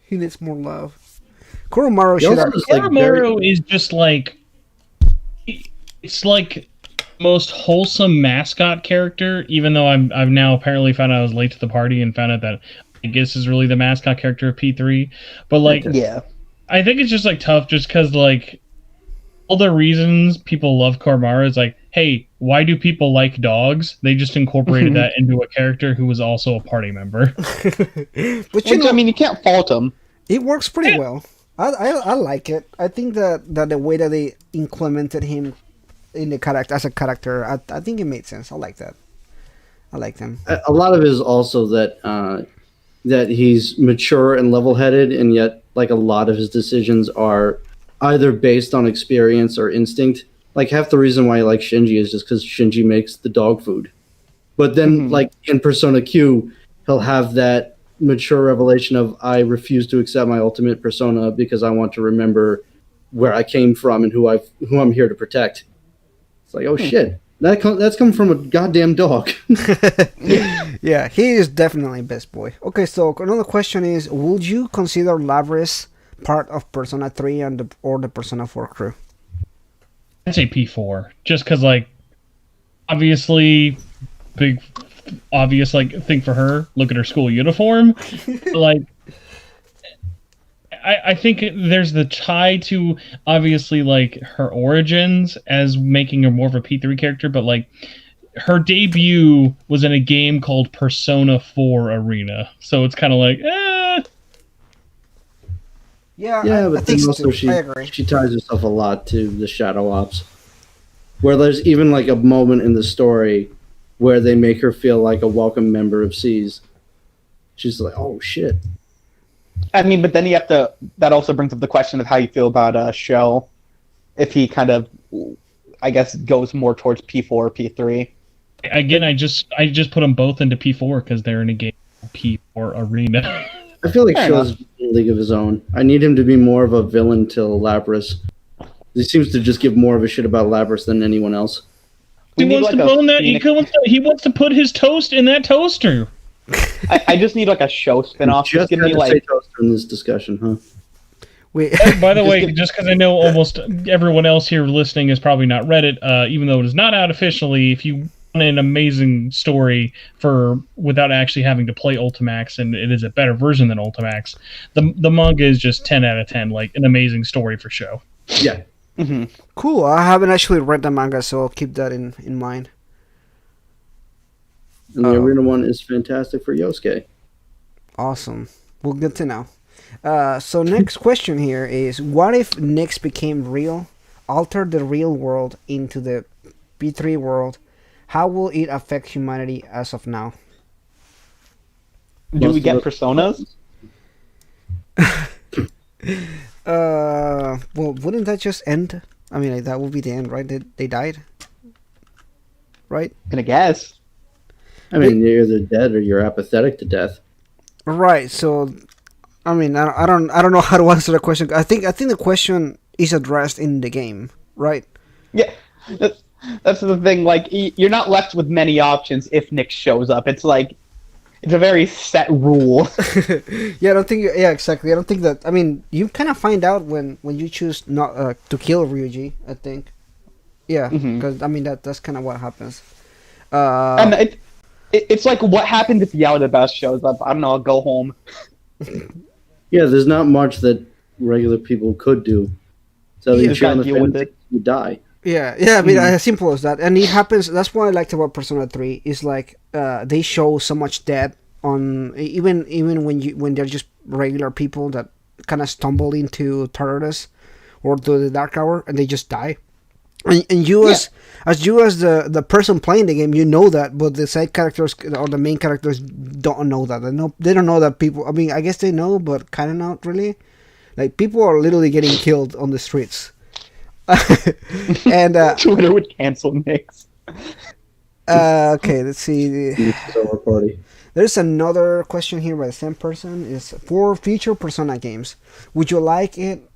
Speaker 1: He needs more love. Koromaru should have...
Speaker 3: Koromaru is just like... It's like most wholesome mascot character, even though I've now apparently found out I was late to the party and found out that I guess is really the mascot character of P3. But like,
Speaker 2: Yeah.
Speaker 3: I think it's just like tough just because like all the reasons people love Koromaru is like, hey, why do people like dogs? They just incorporated that into a character who was also a party member.
Speaker 1: But
Speaker 2: Which, I mean, you can't fault him.
Speaker 1: it works pretty well. I like it. I think that the way that they implemented him in the character as a character, I think it made sense. I like that. I like them.
Speaker 4: A lot of it is also that that he's mature and level-headed, and yet like a lot of his decisions are either based on experience or instinct. Like half the reason why I like Shinji is just because Shinji makes the dog food. But then like in Persona Q, he'll have that mature revelation of I refuse to accept my ultimate persona because I want to remember where I came from and who I'm here to protect. It's like, oh shit. That's come from a goddamn dog.
Speaker 1: Yeah, he is definitely best boy. Okay, so another question is, would you consider Lavris part of Persona 3 or the Persona 4 crew?
Speaker 3: I'd say P4, just because like obviously big obvious like thing for her. Look at her school uniform. Like I think there's the tie to obviously like her origins as making her more of a P3 character, but like her debut was in a game called Persona 4 Arena, so it's kind of like
Speaker 1: Yeah,
Speaker 4: Yeah,
Speaker 1: I
Speaker 4: but
Speaker 1: think
Speaker 4: then
Speaker 1: so
Speaker 4: also
Speaker 1: too. I agree.
Speaker 4: she ties herself a lot to the Shadow Ops. where there's even like a moment in the story where they make her feel like a welcome member of C's. She's like, oh shit.
Speaker 2: I mean, but then you have to. That also brings up the question of how you feel about Shell, if he kind of, I guess, goes more towards P4 or P3.
Speaker 3: Again, I just put them both into P4 because they're in a game P4 arena.
Speaker 4: I feel like
Speaker 2: Fair
Speaker 4: Shell's in a league of his own. I need him to be more of a villain to Lapras. He seems to just give more of a shit about Lapras than anyone else.
Speaker 3: He wants to bone that. He wants to put his toast in that toaster.
Speaker 2: I just need like a show spinoff.
Speaker 4: Just
Speaker 2: give
Speaker 4: had
Speaker 2: me
Speaker 4: to
Speaker 2: like
Speaker 4: say toaster in this discussion, huh?
Speaker 1: Wait.
Speaker 3: By the way, just because I know almost everyone else here listening has probably not read it, even though it is not out officially, if you want an amazing story for without actually having to play Ultimax, and it is a better version than Ultimax, the manga is just 10 out of 10, like an amazing story for show.
Speaker 4: Yeah.
Speaker 2: Mm-hmm.
Speaker 1: Cool. I haven't actually read the manga, so I'll keep that in mind.
Speaker 4: And the arena one is fantastic for Yosuke.
Speaker 1: Awesome. Well, good to know. So next question here is, what if Nyx became real, altered the real world into the P3 world? How will it affect humanity as of now?
Speaker 2: Do we get personas?
Speaker 1: Well, wouldn't that just end? I mean, like, that would be the end, right? They died, right?
Speaker 2: Gonna guess.
Speaker 4: I mean, you're either dead or you're apathetic to death.
Speaker 1: Right. So, I mean, I don't know how to answer the question. I think the question is addressed in the game, right?
Speaker 2: Yeah, that's the thing. Like, you're not left with many options if Nick shows up. It's like, it's a very set rule.
Speaker 1: Yeah, I don't think. Yeah, exactly. I don't think that. I mean, you kind of find out when you choose not to kill Ryuji. I think. Yeah, because I mean that's kind of what happens.
Speaker 2: And it's like, what happens if Yaldabaoth shows up? I don't know. I'll go home.
Speaker 4: Yeah, there's not much that regular people could do. So
Speaker 2: You
Speaker 4: you
Speaker 2: just
Speaker 4: chill on
Speaker 2: gotta
Speaker 4: the
Speaker 2: deal with
Speaker 4: fence,
Speaker 2: it.
Speaker 4: you die.
Speaker 1: Yeah. I mean, as simple as that, and it happens. That's what I liked about Persona 3. Is like they show so much death on even when they're just regular people that kind of stumble into Tartarus or to the Dark Hour and they just die. And you as the person playing the game, you know that, but the side characters or the main characters don't know that. They don't know that people. I mean, I guess they know, but kind of not really. Like, people are literally getting killed on the streets. And
Speaker 2: Twitter would cancel Nyx.
Speaker 1: okay, let's see.
Speaker 4: It's over party.
Speaker 1: There's another question here by the same person. Is for future Persona games, would you like it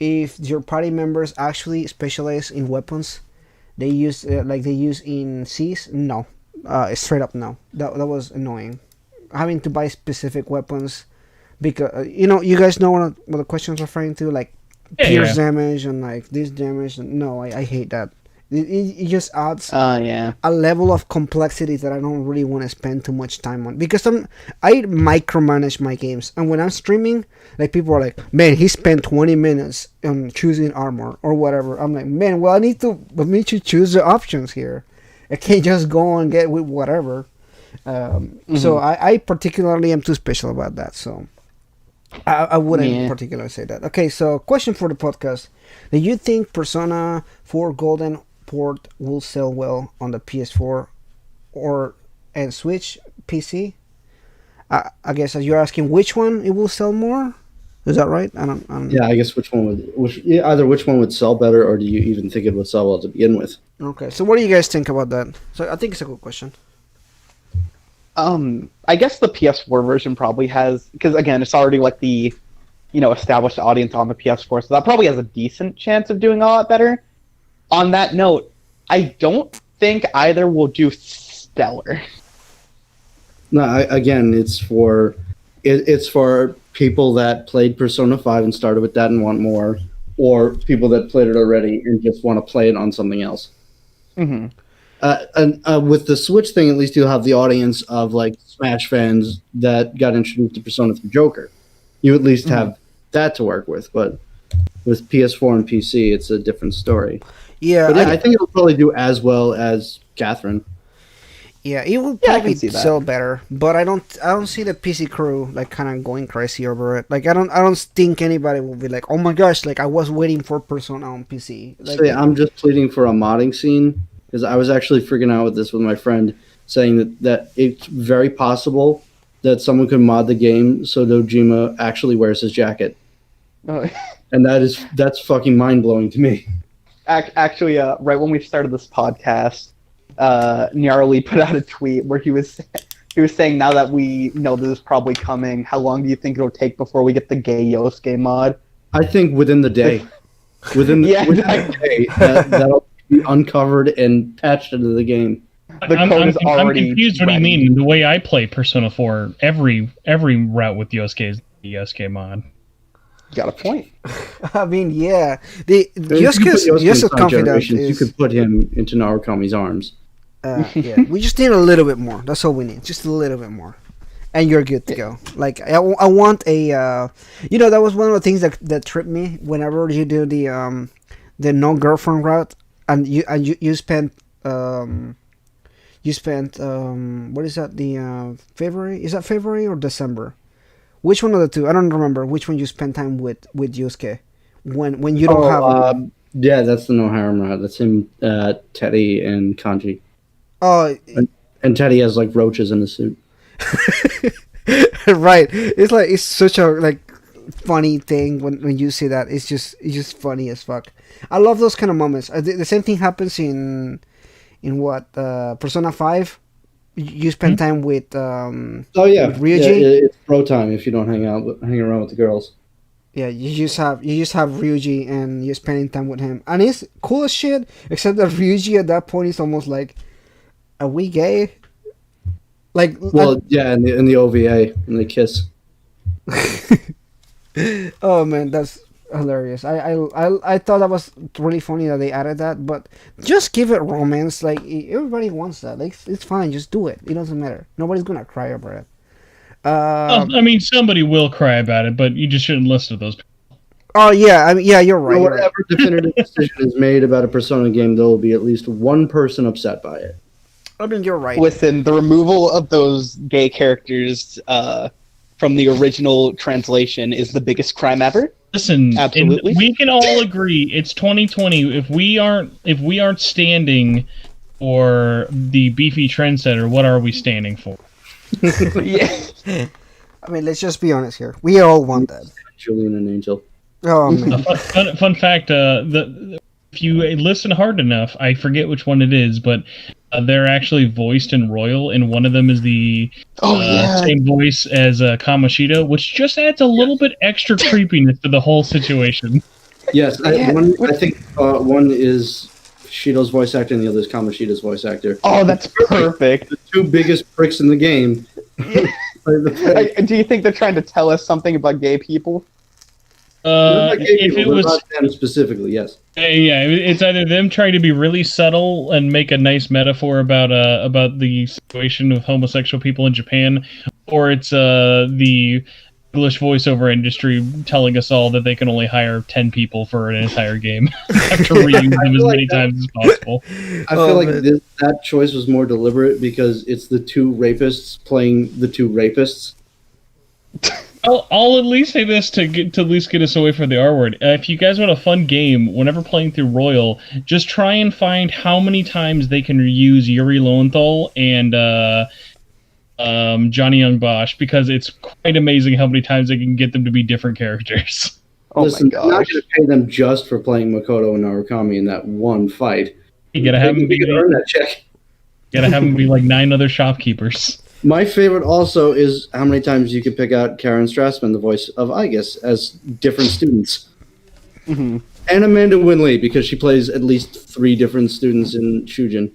Speaker 1: if your party members actually specialize in weapons? They use like they use in C's? No, straight up no. That was annoying. Having to buy specific weapons because you guys know what the question's referring to, like pierce damage and like this damage. No, I hate that. It just adds
Speaker 2: Yeah.
Speaker 1: a level of complexity that I don't really want to spend too much time on, because I micromanage my games, and when I'm streaming, like, people are like, man, he spent 20 minutes on choosing armor or whatever. I'm like, man, well, I need to choose the options here. I can't just go and get with whatever. So I particularly am too special about that, so I wouldn't particularly say that. Okay, so question for the podcast: do you think Persona 4 Golden port will sell well on the PS4 and Switch PC? I guess you're asking which one it will sell more. Is that right? I don't.
Speaker 4: Yeah, I guess which one would sell better, or do you even think it would sell well to begin with?
Speaker 1: Okay, so what do you guys think about that? So I think it's a good question.
Speaker 2: I guess the PS4 version probably has, because again, it's already like the, established audience on the PS4, so that probably has a decent chance of doing a lot better. On that note, I don't think either will do stellar.
Speaker 4: No, again, it's for people that played Persona 5 and started with that and want more, or people that played it already and just want to play it on something else.
Speaker 2: Mm-hmm.
Speaker 4: And with the Switch thing, at least you'll have the audience of like Smash fans that got introduced to Persona through Joker. You at least have that to work with, but with PS4 and PC, it's a different story.
Speaker 1: Yeah,
Speaker 4: but I think it'll probably do as well as Catherine.
Speaker 1: Yeah, it will
Speaker 2: Yeah, I
Speaker 1: probably
Speaker 2: can see that.
Speaker 1: sell better, but I don't see the PC crew like kind of going crazy over it. Like I don't think anybody will be like, oh my gosh, like I was waiting for Persona on PC. Like,
Speaker 4: So yeah, I'm just pleading for a modding scene because I was actually freaking out with this with my friend, saying that it's very possible that someone could mod the game so Dojima actually wears his jacket,
Speaker 2: Oh.
Speaker 4: and that's fucking mind blowing to me.
Speaker 2: Actually, right when we started this podcast, Gnarly put out a tweet where he was saying, now that we know this is probably coming, how long do you think it'll take before we get the gay Yosuke mod?
Speaker 4: I think within the day, within the day, that'll be uncovered and patched into the game.
Speaker 2: The code is
Speaker 3: I'm
Speaker 2: already
Speaker 3: confused. What do you
Speaker 2: ready.
Speaker 3: mean? The way I play Persona 4, every route with Yosuke is the Yosuke mod.
Speaker 2: Got a point.
Speaker 1: I mean, yeah, the
Speaker 4: If you put
Speaker 1: Yosuke's
Speaker 4: Yosuke in Sonic
Speaker 1: confidence
Speaker 4: Generations,
Speaker 1: is.
Speaker 4: you could put him into Narukami's arms.
Speaker 1: Yeah, we just need a little bit more. That's all we need, just a little bit more, and you're good to go. Like I want a, that was one of the things that tripped me whenever you do the no girlfriend route, and you spent what is that, the February? Is that February or December? Which one of the two? I don't remember which one you spent time with Yusuke when you don't have.
Speaker 4: Yeah, that's the No Harem route. That's him, Teddy, and Kanji.
Speaker 1: Oh,
Speaker 4: And Teddy has like roaches in his suit.
Speaker 1: right. It's such a like funny thing when you see that. It's just funny as fuck. I love those kind of moments. The same thing happens in what Persona 5. You spend time with
Speaker 4: Oh yeah,
Speaker 1: with Ryuji.
Speaker 4: Yeah, it's bro time if you don't hang around with the girls.
Speaker 1: Yeah, you just have Ryuji and you're spending time with him, and it's cool as shit. Except that Ryuji at that point is almost like, are we gay? Like,
Speaker 4: Well, yeah, in the OVA, and they kiss.
Speaker 1: oh man, that's hilarious. I thought that was really funny that they added that, but just give it romance. Like everybody wants that. Like it's fine, just do it. It doesn't matter. Nobody's gonna cry over it.
Speaker 3: I mean, somebody will cry about it, but you just shouldn't listen to those people.
Speaker 1: Oh yeah, I mean yeah, you're right. You're right.
Speaker 4: Whatever definitive decision is made about a Persona game, there will be at least one person upset by it.
Speaker 1: I mean you're right.
Speaker 2: Listen, the removal of those gay characters from the original translation is the biggest crime ever.
Speaker 3: Listen,
Speaker 2: Absolutely.
Speaker 3: we can all agree it's 2020. If we aren't standing for the beefy trendsetter, what are we standing for?
Speaker 2: Yeah.
Speaker 1: I mean, let's just be honest here. We all want that.
Speaker 4: Julian and Angel.
Speaker 1: Oh man.
Speaker 3: Fun fact: if you listen hard enough, I forget which one it is, but they're actually voiced in Royal, and one of them is the same voice as Kamoshida, which just adds a little bit extra creepiness to the whole situation.
Speaker 4: Yes, I think one is Shido's voice actor, and the other is Kamoshida's voice actor.
Speaker 2: Oh, that's perfect.
Speaker 4: The two biggest pricks in the game.
Speaker 2: Do you think they're trying to tell us something about gay people?
Speaker 3: If it was
Speaker 4: not them specifically, yes.
Speaker 3: yeah, it's either them trying to be really subtle and make a nice metaphor about the situation with homosexual people in Japan, or it's the English voiceover industry telling us all that they can only hire 10 people for an entire game after reading them as many times as possible.
Speaker 4: I feel like that choice was more deliberate because it's the two rapists playing the two rapists.
Speaker 3: I'll at least say this to at least get us away from the R word. If you guys want a fun game, whenever playing through Royal, just try and find how many times they can use Yuri Lowenthal and Johnny Young Bosch, because it's quite amazing how many times they can get them to be different characters.
Speaker 2: Oh
Speaker 4: Listen,
Speaker 2: my gosh.
Speaker 4: I'm not going to pay them just for playing Makoto and Narukami in that one fight.
Speaker 3: You gotta have them be
Speaker 4: earn that check.
Speaker 3: Gotta have them be like 9 other shopkeepers.
Speaker 4: My favorite also is how many times you could pick out Karen Strassman, the voice of Aigis, as different students.
Speaker 2: Mm-hmm.
Speaker 4: And Amanda Winley, because she plays at least 3 different students in Shujin.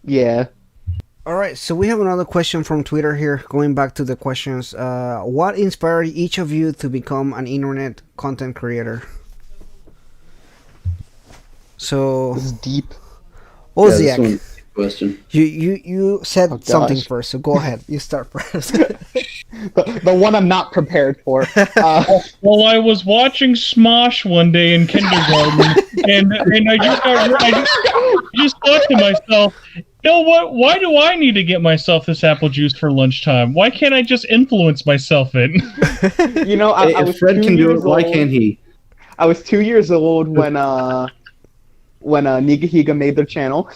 Speaker 2: Yeah.
Speaker 1: All right, so we have another question from Twitter here. Going back to the questions, what inspired each of you to become an internet content creator? So,
Speaker 2: This is deep.
Speaker 1: Oziach,
Speaker 4: Yeah, this question.
Speaker 1: you said something
Speaker 2: gosh.
Speaker 1: first, so go ahead. You start first.
Speaker 2: The one I'm not prepared for.
Speaker 3: Well, I was watching Smosh one day in kindergarten, and I just thought to myself, You know what? Why do I need to get myself this apple juice for lunchtime? Why can't I just influence myself it?
Speaker 2: You know, I
Speaker 4: If
Speaker 2: was
Speaker 4: Fred
Speaker 2: 2
Speaker 4: can do
Speaker 2: years
Speaker 4: it, why
Speaker 2: old.
Speaker 4: can't he?
Speaker 2: I was 2 years old when Nigahiga made their channel.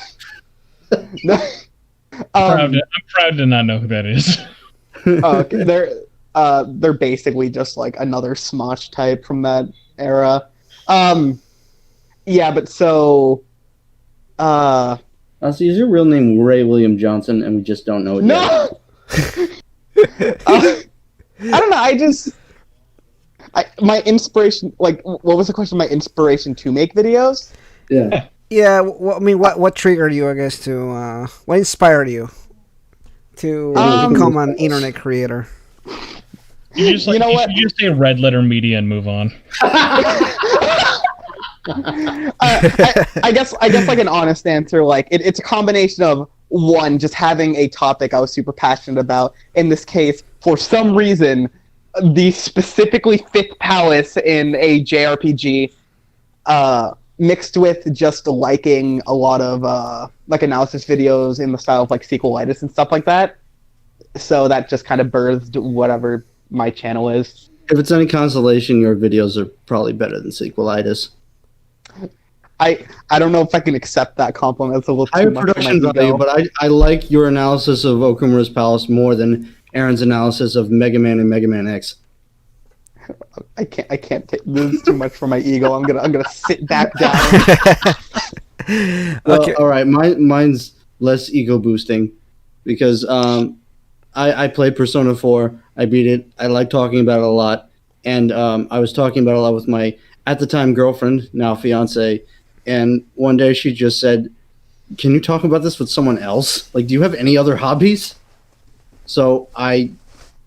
Speaker 2: No,
Speaker 3: I'm proud to not know who that is.
Speaker 2: okay, they're basically just like another Smosh type from that era. Yeah, but so
Speaker 4: So is your real name Ray William Johnson, and we just don't know it yet?
Speaker 2: no. I don't know. My inspiration. Like, what was the question? My inspiration to make videos?
Speaker 4: Yeah.
Speaker 1: Yeah, I mean, what triggered you, I guess, to what inspired you to become an internet creator?
Speaker 3: You just
Speaker 2: You know
Speaker 3: you
Speaker 2: what?
Speaker 3: should just say Red Letter Media and move on.
Speaker 2: I guess like an honest answer, like it's a combination of one, just having a topic I was super passionate about. In this case, for some reason, the specifically fifth palace in a JRPG, mixed with just liking a lot of like analysis videos in the style of like sequelitis and stuff like that. So that just kind of birthed whatever my channel is.
Speaker 4: If it's any consolation, your videos are probably better than sequelitis.
Speaker 2: I don't know if I can accept that compliment. It's a little
Speaker 4: Higher
Speaker 2: too much for my
Speaker 4: production value,
Speaker 2: ego.
Speaker 4: but I like your analysis of Okumura's Palace more than Aaron's analysis of Mega Man and Mega Man X.
Speaker 2: I can't take this is too much for my ego. I'm gonna sit back down.
Speaker 4: Well,
Speaker 1: Okay.
Speaker 4: all right, mine's less ego boosting because I played Persona 4. I beat it. I like talking about it a lot, and I was talking about it a lot with my at the time girlfriend, now fiance, and one day she just said, "Can you talk about this with someone else? Like, do you have any other hobbies?" So I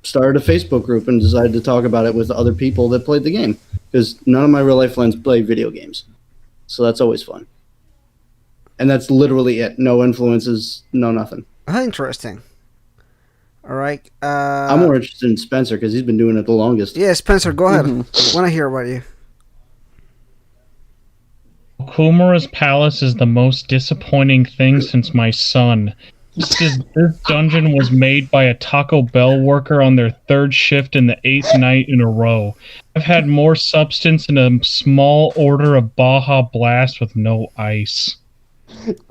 Speaker 4: started a Facebook group and decided to talk about it with other people that played the game because none of my real life friends play video games, so that's always fun. And that's literally it. No influences, no nothing.
Speaker 1: Interesting. All right.
Speaker 4: I'm more interested in Spencer because he's been doing it the longest.
Speaker 1: Yeah, Spencer, go ahead.
Speaker 2: Mhm.
Speaker 1: Want to hear about you?
Speaker 3: Okumura's Palace is the most disappointing thing since my son. This dungeon was made by a Taco Bell worker on their third shift in the 8th night in a row. I've had more substance in a small order of Baja Blast with no ice.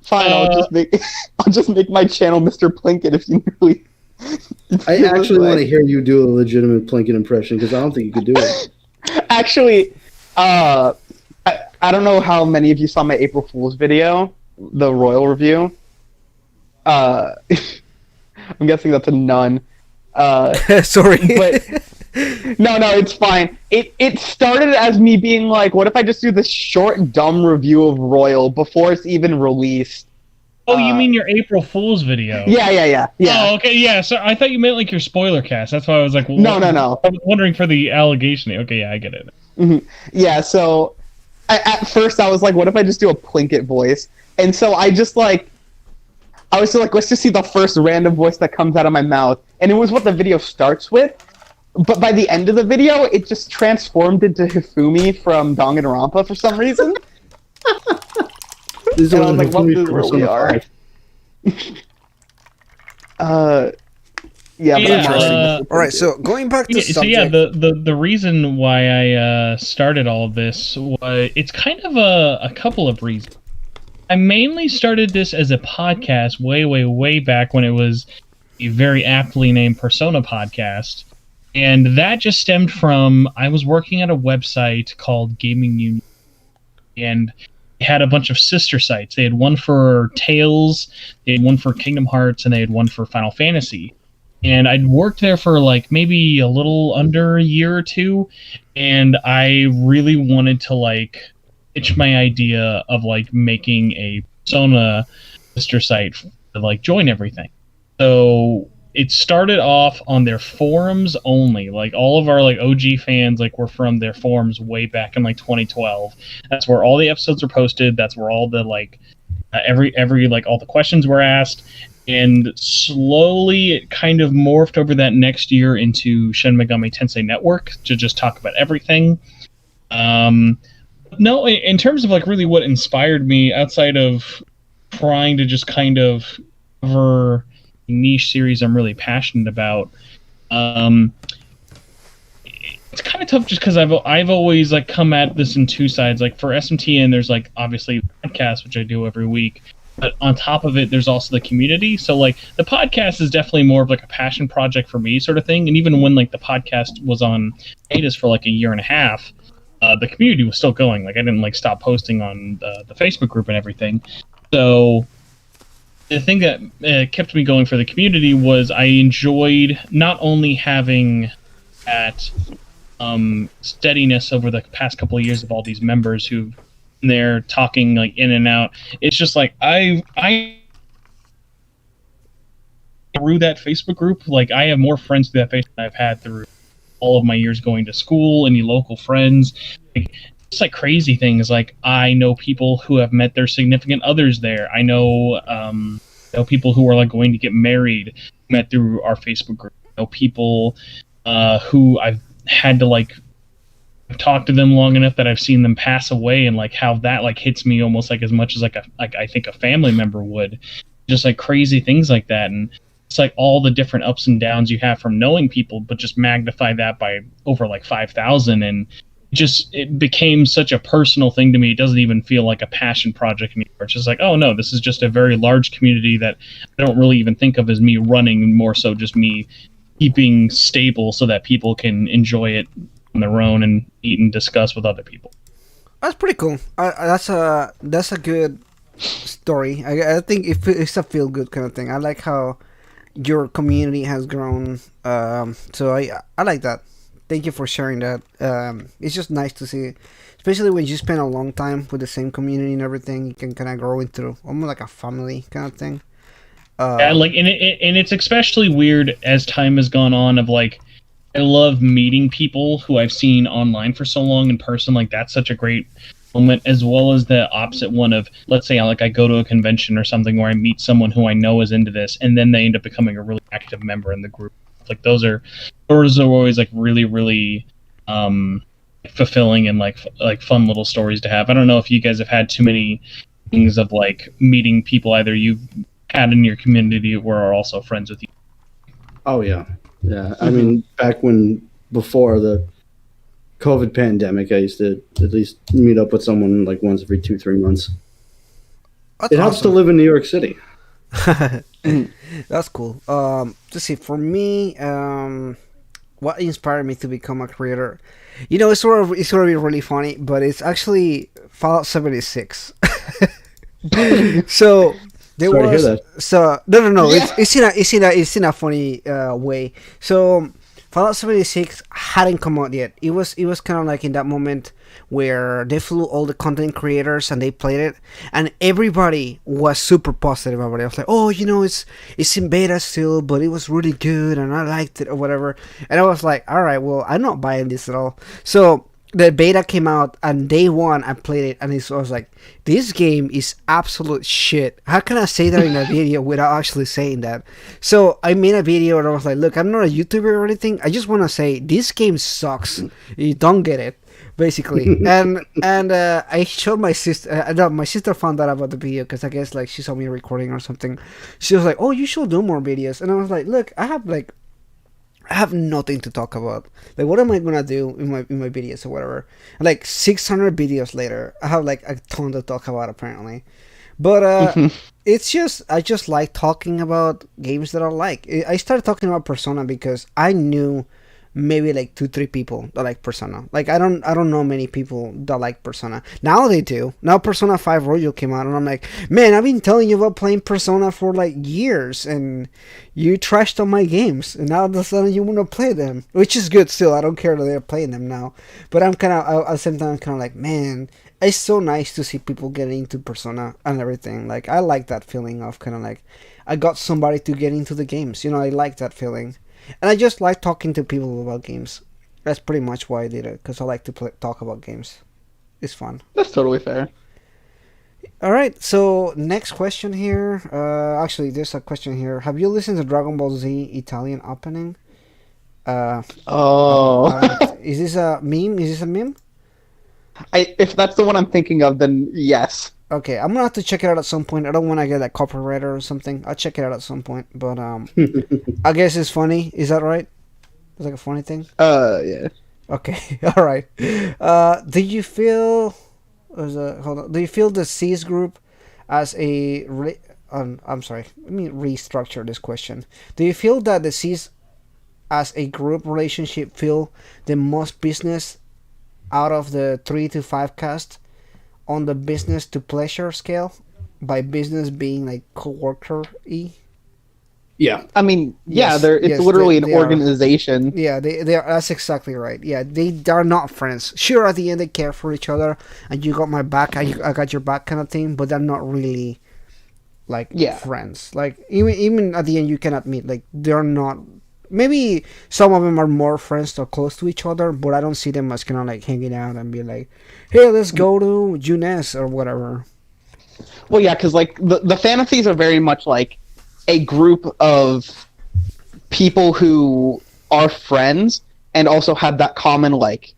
Speaker 2: Fine, I'll just make my channel Mr. Plinkett if you really.
Speaker 4: I actually want to hear you do a legitimate Plinkett impression because I don't think you could do it.
Speaker 2: Actually, I don't know how many of you saw my April Fool's video, the Royal review. I'm guessing that's a none.
Speaker 1: Sorry.
Speaker 2: But no, it's fine. It started as me being like, what if I just do this short, dumb review of Royal before it's even released?
Speaker 3: Oh, you mean your April Fool's video?
Speaker 2: Yeah.
Speaker 3: Oh, okay, yeah. So I thought you meant like your spoiler cast. That's why I was like, well,
Speaker 2: No.
Speaker 3: I was wondering for the allegation. Okay, yeah, I get it.
Speaker 2: Mm-hmm. Yeah, so at first I was like, what if I just do a Plinkett voice? And so I was just like, let's just see the first random voice that comes out of my mouth. And it was what the video starts with. But by the end of the video, it just transformed into Hifumi from Danganronpa for some reason.
Speaker 4: This is
Speaker 2: And I was like, what
Speaker 4: Hifumi
Speaker 2: does
Speaker 4: from
Speaker 2: really
Speaker 4: Persona
Speaker 2: are?
Speaker 4: 5.
Speaker 2: Yeah, but
Speaker 3: Yeah,
Speaker 2: I'm already
Speaker 1: All right, so going back to
Speaker 3: Yeah, so yeah,
Speaker 1: subject.
Speaker 3: the reason why I started all of this was it's kind of a couple of reasons. I mainly started this as a podcast way back when it was a very aptly named Persona podcast, and that just stemmed from I was working at a website called Gaming Union, and they had a bunch of sister sites. They had one for Tales, they had one for Kingdom Hearts, and they had one for Final Fantasy. And I'd worked there for like maybe a little under a year or two, and I really wanted to like pitch my idea of like making a Persona sister site to like join everything. So it started off on their forums only. Like all of our like OG fans like were from their forums way back in like 2012. That's where all the episodes are posted. That's where all the like every like all the questions were asked. And slowly it kind of morphed over that next year into Shin Megami Tensei Network to just talk about everything. No, in terms of like really what inspired me outside of trying to just kind of cover a niche series I'm really passionate about. It's kind of tough just because I've always like come at this in two sides. Like for SMT, and there's like obviously podcasts which I do every week, but on top of it, there's also the community. So like the podcast is definitely more of like a passion project for me, sort of thing. And even when like the podcast was on hiatus for like a year and a half, the community was still going. Like I didn't like stop posting on the Facebook group and everything. So the thing that kept me going for the community was I enjoyed not only having that steadiness over the past couple of years of all these members who've been there talking like in and out. It's just like I through that Facebook group, like I have more friends through that Facebook than I've had through all of my years going to school, any local friends. Like, it's like crazy things. Like I know people who have met their significant others there. I know people who are like going to get married, met through our Facebook group. I know people who I've had to like talk to them long enough that I've seen them pass away, and like how that like hits me almost like as much as like I think a family member would. Just like crazy things like that. And it's like all the different ups and downs you have from knowing people, but just magnify that by over like 5,000, and it became such a personal thing to me. It doesn't even feel like a passion project anymore. It's just like, oh no, this is just a very large community that I don't really even think of as me running, more so just me keeping stable so that people can enjoy it on their own and eat and discuss with other people.
Speaker 1: That's pretty cool. That's a good story. I think it's a feel good kind of thing. I like how your community has grown. So I like that. Thank you for sharing that. It's just nice to see, especially when you spend a long time with the same community and everything. You can kind of grow into almost like a family kind of thing.
Speaker 3: Yeah, like and it's especially weird as time has gone on. Of like, I love meeting people who I've seen online for so long in person. Like that's such a great moment, as well as the opposite one of, let's say I go to a convention or something where I meet someone who I know is into this, and then they end up becoming a really active member in the group. Like those are always like really, really fulfilling and like fun little stories to have. I don't know if you guys have had too many things of like meeting people either you've had in your community or are also friends with you.
Speaker 4: Oh yeah. I mean, back before the COVID pandemic, I used to at least meet up with someone like once every 2-3 months. It helps to live in New York City.
Speaker 1: That's cool. Let's see. For me, what inspired me to become a creator? You know, it's sort of be really funny, but it's actually Fallout 76. So there
Speaker 4: Sorry
Speaker 1: was
Speaker 4: to hear that.
Speaker 1: so no.
Speaker 2: Yeah.
Speaker 1: It's in a funny way. So Fallout 76 hadn't come out yet. It was kind of like in that moment where they flew all the content creators and they played it, and everybody was super positive about it. I was like, oh, you know, it's in beta still, but it was really good and I liked it or whatever. And I was like, all right, well, I'm not buying this at all. So the beta came out, and day one I played it, and I was like, this game is absolute shit. How can I say that in a video without actually saying that? So I made a video and I was like, look, I'm not a YouTuber or anything. I just want to say this game sucks. You don't get it, basically. and I showed my sister. No, my sister found out about the video because I guess like she saw me recording or something. She was like, oh, you should do more videos. And I was like, look, I have nothing to talk about. Like, what am I gonna do in my videos or whatever? And like 600 videos later, I have like a ton to talk about apparently. But it's just I just like talking about games that I like. I started talking about Persona because I knew maybe like 2-3 people that like Persona. Like I don't know many people that like Persona. Now they do. Now Persona 5 Royal came out, and I'm like, man, I've been telling you about playing Persona for like years, and you trashed on my games, and now all of a sudden you want to play them, which is good still. I don't care that they're playing them now, but I'm kind of at the same time kind of like, man, it's so nice to see people getting into Persona and everything. Like I like that feeling of kind of like I got somebody to get into the games. You know, I like that feeling. And I just like talking to people about games. That's pretty much why I did it, because I like to talk about games. It's fun.
Speaker 2: That's totally fair.
Speaker 1: Alright, so next question here. Actually, there's a question here. Have you listened to Dragon Ball Z Italian opening? Is this a meme? Is this a meme?
Speaker 2: If that's the one I'm thinking of, then yes.
Speaker 1: Okay, I'm gonna have to check it out at some point. I don't want to get that copywriter or something. I'll check it out at some point. But I guess it's funny. Is that right? It's like a funny thing.
Speaker 2: Yeah.
Speaker 1: Okay, all right. Do you feel? Hold on. Do you feel the C's group as a? I'm sorry. Let me restructure this question. Do you feel that the C's as a group relationship feel the most business out of the 3 to 5 cast on the business to pleasure scale? By business being like coworker y.
Speaker 4: Yeah.
Speaker 2: I mean, yeah,
Speaker 1: Yes,
Speaker 2: it's
Speaker 1: yes,
Speaker 2: literally
Speaker 1: they
Speaker 2: an
Speaker 1: are.
Speaker 2: organization.
Speaker 1: Yeah, they are. That's exactly right. Yeah, they are not friends. Sure, at the end they care for each other, and you got my back, I got your back, kind of thing. But they're not really like
Speaker 2: Yeah.
Speaker 1: friends. Like even at the end, you can admit like they're not. Maybe some of them are more friends or close to each other, but I don't see them as kind of like hanging out and be like, "Hey, let's go to Junes or whatever."
Speaker 2: Well, yeah, because like the fantasies are very much like a group of people who are friends and also have that common like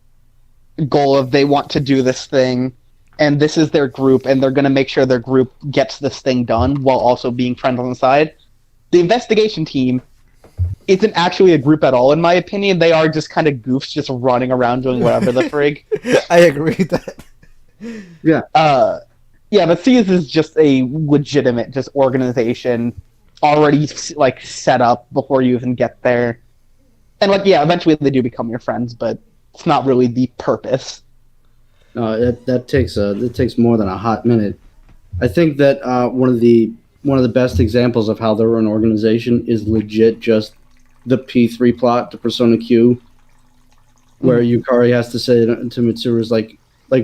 Speaker 2: goal of they want to do this thing and this is their group and they're going to make sure their group gets this thing done while also being friends on the side. The investigation team isn't actually a group at all, in my opinion. They are just kind of goofs just running around doing whatever the frig.
Speaker 1: I agree with that.
Speaker 4: Yeah.
Speaker 2: Yeah, but Seas is just a legitimate just organization already like set up before you even get there. And like yeah, eventually they do become your friends, but it's not really the purpose.
Speaker 4: That takes more than a hot minute. I think that one of the best examples of how they're an organization is legit just the P3 plot to Persona Q, where Yukari has to say to Mitsuru's like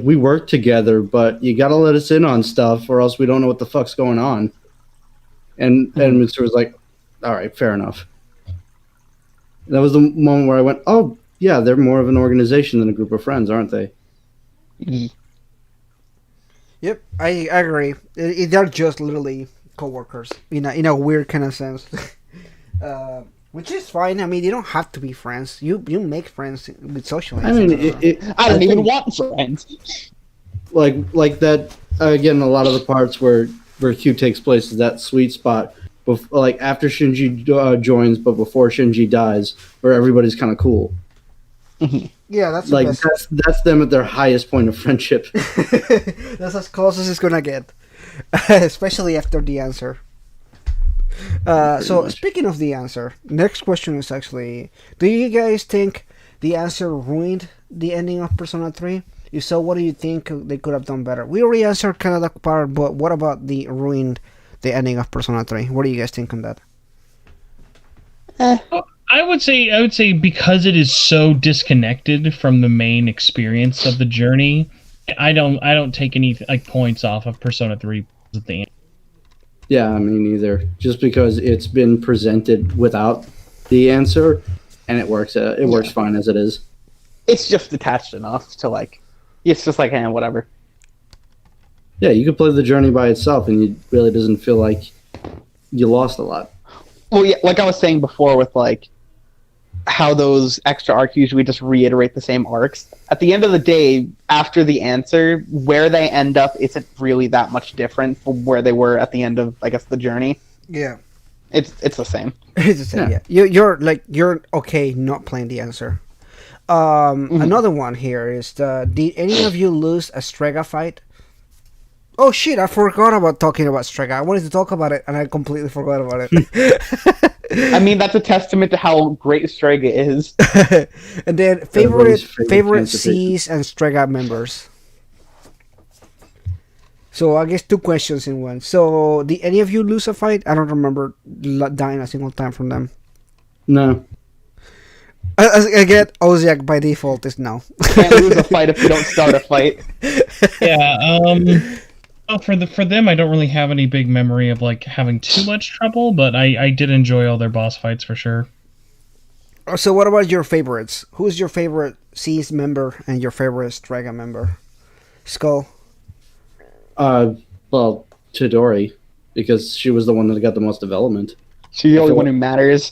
Speaker 4: we work together, but you gotta let us in on stuff, or else we don't know what the fuck's going on. And Mitsuru's like, all right, fair enough. That was the moment where I went, oh yeah, they're more of an organization than a group of friends, aren't they?
Speaker 1: Yep, I agree. They're just literally coworkers in a weird kind of sense, which is fine. I mean, you don't have to be friends. You make friends with socializing.
Speaker 4: I mean,
Speaker 2: I don't even want friends.
Speaker 4: like that again. A lot of the parts where Q takes place is that sweet spot, like after Shinji joins, but before Shinji dies, where everybody's kind of cool.
Speaker 1: Yeah, that's
Speaker 4: like
Speaker 1: the best.
Speaker 4: that's them at their highest point of friendship.
Speaker 1: That's as close as it's gonna get, especially after the answer. So
Speaker 4: much.
Speaker 1: speaking of the answer, next question is actually: do you guys think the answer ruined the ending of Persona 3? If so, what do you think they could have done better? We already answered kind of that part, but what about the ruined the ending of Persona 3? What do you guys think on that?
Speaker 3: I would say because it is so disconnected from the main experience of the journey, I don't take any like points off of Persona 3 at the end.
Speaker 4: Yeah, I mean neither. Just because it's been presented without the answer, and it works. It works fine as it is.
Speaker 2: It's just detached enough to like. It's just like, whatever.
Speaker 4: Yeah, you could play the journey by itself, and it really doesn't feel like you lost a lot.
Speaker 2: Well, yeah, like I was saying before with like how those extra arcs usually just reiterate the same arcs. At the end of the day, after the answer, where they end up isn't really that much different from where they were at the end of, I guess, the journey.
Speaker 1: Yeah,
Speaker 2: it's the same.
Speaker 1: it's the same. Yeah, you're okay not playing the answer. Another one here is did any of you lose a Strega fight? Oh shit, I forgot about talking about Strega. I wanted to talk about it and I completely forgot about it.
Speaker 2: I mean, that's a testament to how great Strega is.
Speaker 1: And then
Speaker 4: Everybody's
Speaker 1: favorite
Speaker 4: cancer
Speaker 1: C's and Strega members. So I guess 2 questions in one. So did any of you lose a fight? I don't remember dying a single time from them.
Speaker 4: No.
Speaker 1: I get Oziach by default is no.
Speaker 2: Can't lose a fight if you don't start a fight.
Speaker 3: Yeah. Well, for them, I don't really have any big memory of like having too much trouble, but I did enjoy all their boss fights for sure.
Speaker 1: So what about your favorites? Who's your favorite C's member and your favorite Strega member? Skull.
Speaker 4: Well, Chidori, because she was the one that got the most development.
Speaker 2: She's the only one who matters.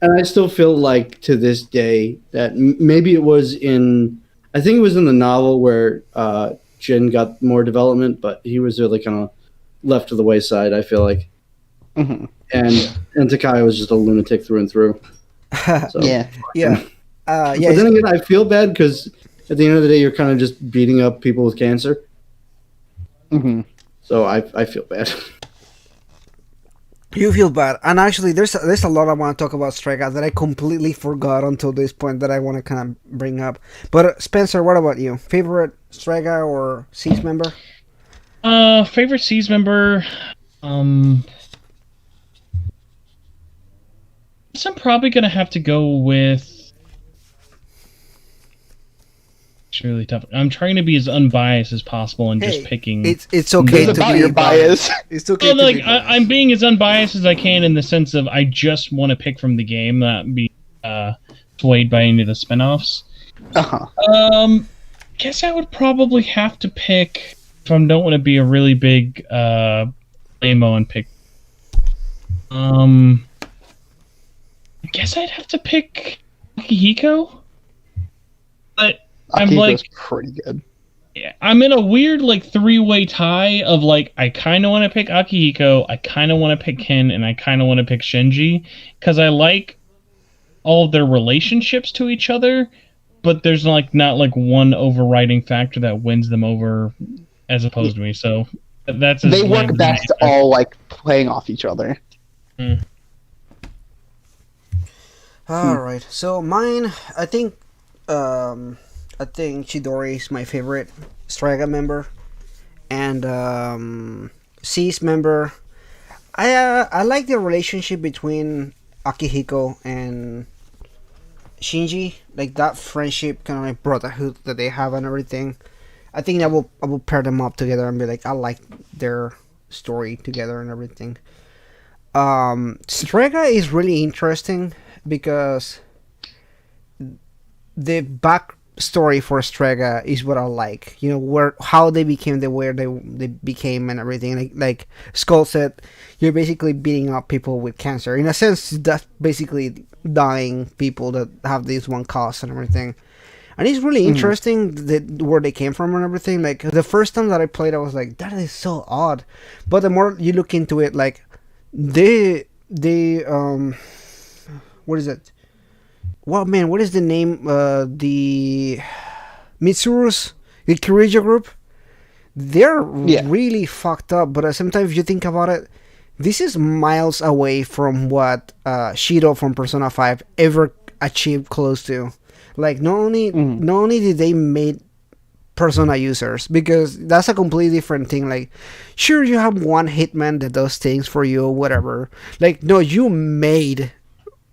Speaker 4: And I still feel like to this day that maybe it was in, I think it was in the novel where Jin got more development, but he was really kind of left to the wayside, I feel like.
Speaker 2: Mhm.
Speaker 4: And Takai was just a lunatic through and through. So,
Speaker 2: Yeah.
Speaker 1: Yeah.
Speaker 4: But
Speaker 1: Yeah.
Speaker 4: then again, I feel bad because at the end of the day, you're kind of just beating up people with cancer.
Speaker 2: Mhm.
Speaker 4: So I feel bad.
Speaker 1: You feel bad, and actually, there's a lot I want to talk about Strike Out that I completely forgot until this point that I want to kind of bring up. But Spencer, what about you? Favorite Strike Out or Seas member?
Speaker 3: Favorite Seas member. So I'm probably gonna have to go with. It's really tough. I'm trying to be as unbiased as possible and just picking.
Speaker 1: It's okay
Speaker 2: It's
Speaker 1: to
Speaker 2: about
Speaker 1: be
Speaker 2: your bias.
Speaker 1: It's okay
Speaker 3: Well,
Speaker 1: to
Speaker 3: like
Speaker 1: be biased.
Speaker 3: I'm being as unbiased as I can in the sense of I just want to pick from the game, not be swayed by any of the spinoffs. Guess I would probably have to pick if I don't want to be a really big lame-o and pick. I guess I'd have to pick Akihiko, but I'm like
Speaker 2: pretty good.
Speaker 3: yeah, I'm in a weird like three-way tie of like I kind of want to pick Akihiko, I kind of want to pick Ken, and I kind of want to pick Shinji because I like all of their relationships to each other, but there's like not like one overriding factor that wins them over as opposed to me. So that's
Speaker 2: They work best all like playing off each other.
Speaker 1: All right, so mine, I think Chidori is my favorite Strega member, and C's member. I like the relationship between Akihiko and Shinji, like that friendship, kind of like brotherhood that they have and everything. I think I will pair them up together and be like, I like their story together and everything. Strega is really interesting because the backstory for Strega is what I like. You know, where how they became the way they became and everything. Like Skull said, you're basically beating up people with cancer. In a sense, that's basically dying people that have this one cause and everything. And it's really interesting where they came from and everything. Like the first time that I played, I was like, that is so odd. But the more you look into it, like they what is it? Well, man, what is the name? The Mitsuru's, the Kirija group. They're really fucked up. But sometimes if you think about it, this is miles away from what Shido from Persona 5 ever achieved close to. Like not only did they made Persona users, because that's a completely different thing. Like, sure, you have one hitman that does things for you or whatever. Like, no, you made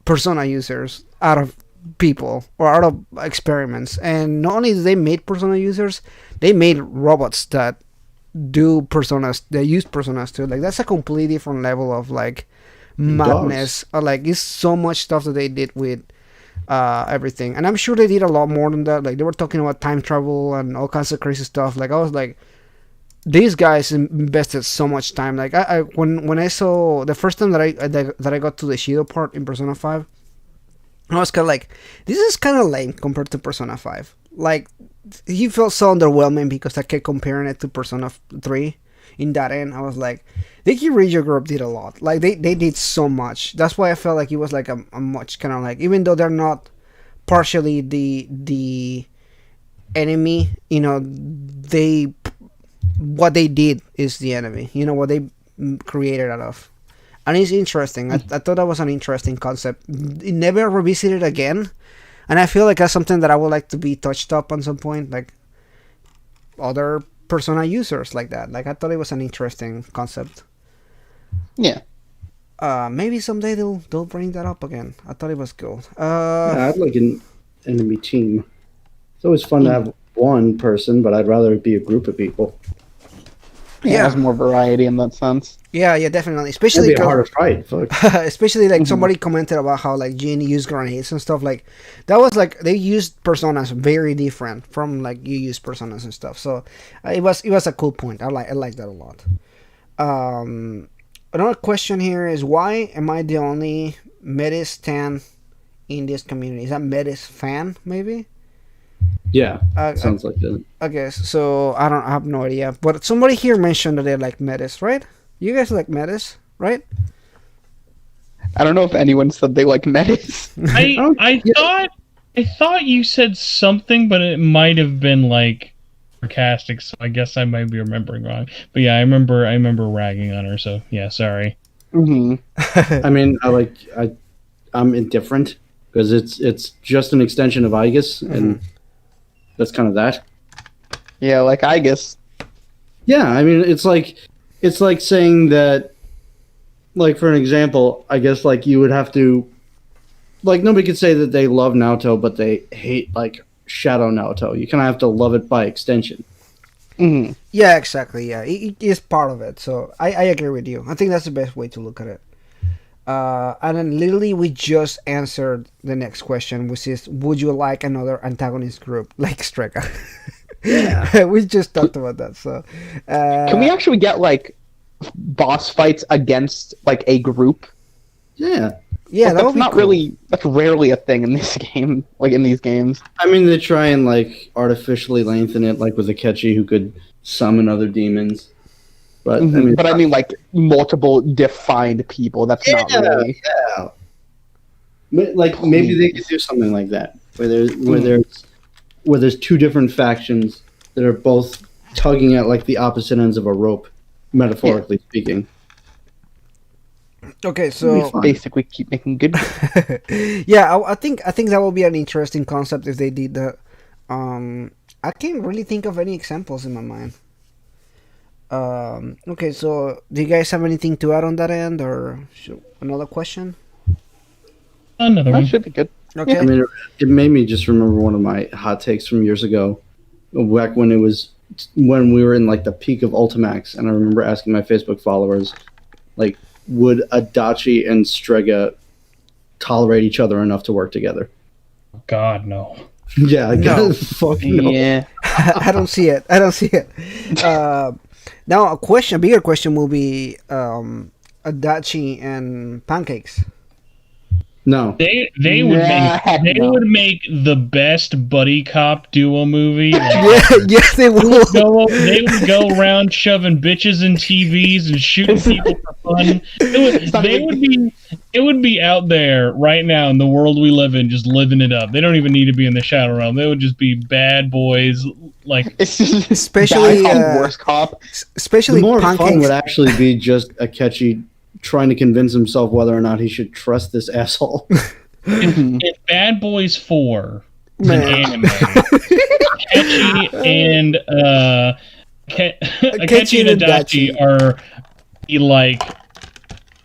Speaker 1: Persona users out of people or out of experiments. And not only did they made Persona users, they made robots that do personas, they use personas too. Like, that's a completely different level of like madness. Or like, it's so much stuff that they did with everything, and I'm sure they did a lot more than that. Like, they were talking about time travel and all kinds of crazy stuff. Like, I was like, these guys invested so much time. Like, I when I saw the first time that I got to the Shido part in Persona 5, I was kind of like, this is kind of lame compared to Persona 5. Like, he felt so underwhelming because I kept comparing it to Persona 3. In that end, I was like, the Kirija group did a lot. Like, they did so much. That's why I felt like it was like a much kind of like, even though they're not partially the enemy, you know, what they did is the enemy. You know, what they created out of. And it's interesting. I thought that was an interesting concept. It never revisited again. And I feel like that's something that I would like to be touched up on some point. Like, other Persona users like that. Like, I thought it was an interesting concept.
Speaker 2: Yeah.
Speaker 1: Maybe someday they'll bring that up again. I thought it was cool.
Speaker 4: Yeah, I'd like an enemy team. It's always fun to have one person, but I'd rather it be a group of people.
Speaker 2: Yeah, there's more variety in that sense.
Speaker 1: Yeah, definitely. Especially
Speaker 4: It'd be a harder fight. Fuck.
Speaker 1: Especially like somebody commented about how like Jin used grenades and stuff. Like, that was like they used personas very different from like you use personas and stuff. So it was a cool point. I like that a lot. Another question here is, why am I the only Metis stan in this community? Is that Metis fan maybe?
Speaker 4: Yeah,
Speaker 1: Uh, uh,
Speaker 4: sounds like that.
Speaker 1: okay, so I have no idea, but somebody here mentioned that they like Metis, right? You guys like Metis, right?
Speaker 2: I don't know if anyone said they like Metis.
Speaker 3: I
Speaker 4: Oh,
Speaker 3: I
Speaker 4: yeah.
Speaker 3: thought you said something, but it might have been like sarcastic. So I guess I might be remembering wrong. But yeah, I remember ragging on her. So yeah, sorry.
Speaker 2: Hmm.
Speaker 4: I mean, I'm indifferent because it's just an extension of Igus, and that's kind of that.
Speaker 2: Yeah, like I guess.
Speaker 4: Yeah, I mean, it's like saying that, like for an example, I guess like you would have to, like nobody could say that they love Naruto, but they hate like Shadow Naruto. You kind of have to love it by extension.
Speaker 2: Hmm.
Speaker 1: Yeah, exactly. Yeah, it is part of it. So I agree with you. I think that's the best way to look at it. And then literally we just answered the next question, which is, would you like another antagonist group like Streka?
Speaker 4: Yeah.
Speaker 1: We just talked about that. So
Speaker 2: Can we actually get like boss fights against like a group?
Speaker 4: Yeah.
Speaker 1: yeah,
Speaker 2: Like,
Speaker 1: that would
Speaker 2: that's
Speaker 1: be
Speaker 2: not
Speaker 1: cool.
Speaker 2: really. That's rarely a thing in this game. Like in these games.
Speaker 4: I mean, they try and like artificially lengthen it, like with Akechi, who could summon other demons. But I
Speaker 2: Mhm.
Speaker 4: mean,
Speaker 2: But I mean, like multiple defined people. That's not really.
Speaker 4: yeah. Like maybe they could do something like that, where there's two different factions that are both tugging at like the opposite ends of a rope, metaphorically speaking.
Speaker 1: Okay,
Speaker 4: It'd be
Speaker 1: so
Speaker 4: fun.
Speaker 2: Basically, keep making good.
Speaker 1: yeah, I think that would be an interesting concept if they did that. I can't really think of any examples in my mind. Okay, so do you guys have anything to add on that end, or another question?
Speaker 3: Another
Speaker 2: That
Speaker 3: one.
Speaker 2: should be good.
Speaker 1: Okay.
Speaker 4: I mean, it made me just remember one of my hot takes from years ago, back when we were in like the peak of Ultimax, and I remember asking my Facebook followers, like, would Adachi and Strega tolerate each other enough to work together?
Speaker 3: God no.
Speaker 4: Yeah,
Speaker 1: No.
Speaker 4: fuck no.
Speaker 2: Yeah.
Speaker 1: I don't see it. I don't see it. Now a bigger question will be Adachi and pancakes.
Speaker 4: No.
Speaker 3: They would
Speaker 2: Nah,
Speaker 3: make
Speaker 2: no.
Speaker 3: the best buddy cop duo movie. Like,
Speaker 1: Yeah, yeah, they will.
Speaker 3: they would go around shoving bitches in TVs and shooting people for fun. It would be out there right now in the world we live in, just living it up. They don't even need to be in the Shadow Realm. They would just be bad boys. Like
Speaker 2: It's just
Speaker 1: Especially,
Speaker 2: bad cop, worst cop.
Speaker 1: Especially
Speaker 4: The more fun
Speaker 1: pancakes.
Speaker 4: would actually be just Akechi trying to convince himself whether or not he should trust this asshole.
Speaker 3: if Bad Boys 4 is
Speaker 1: Man.
Speaker 3: an anime, Akechi and Akechi and Adachi are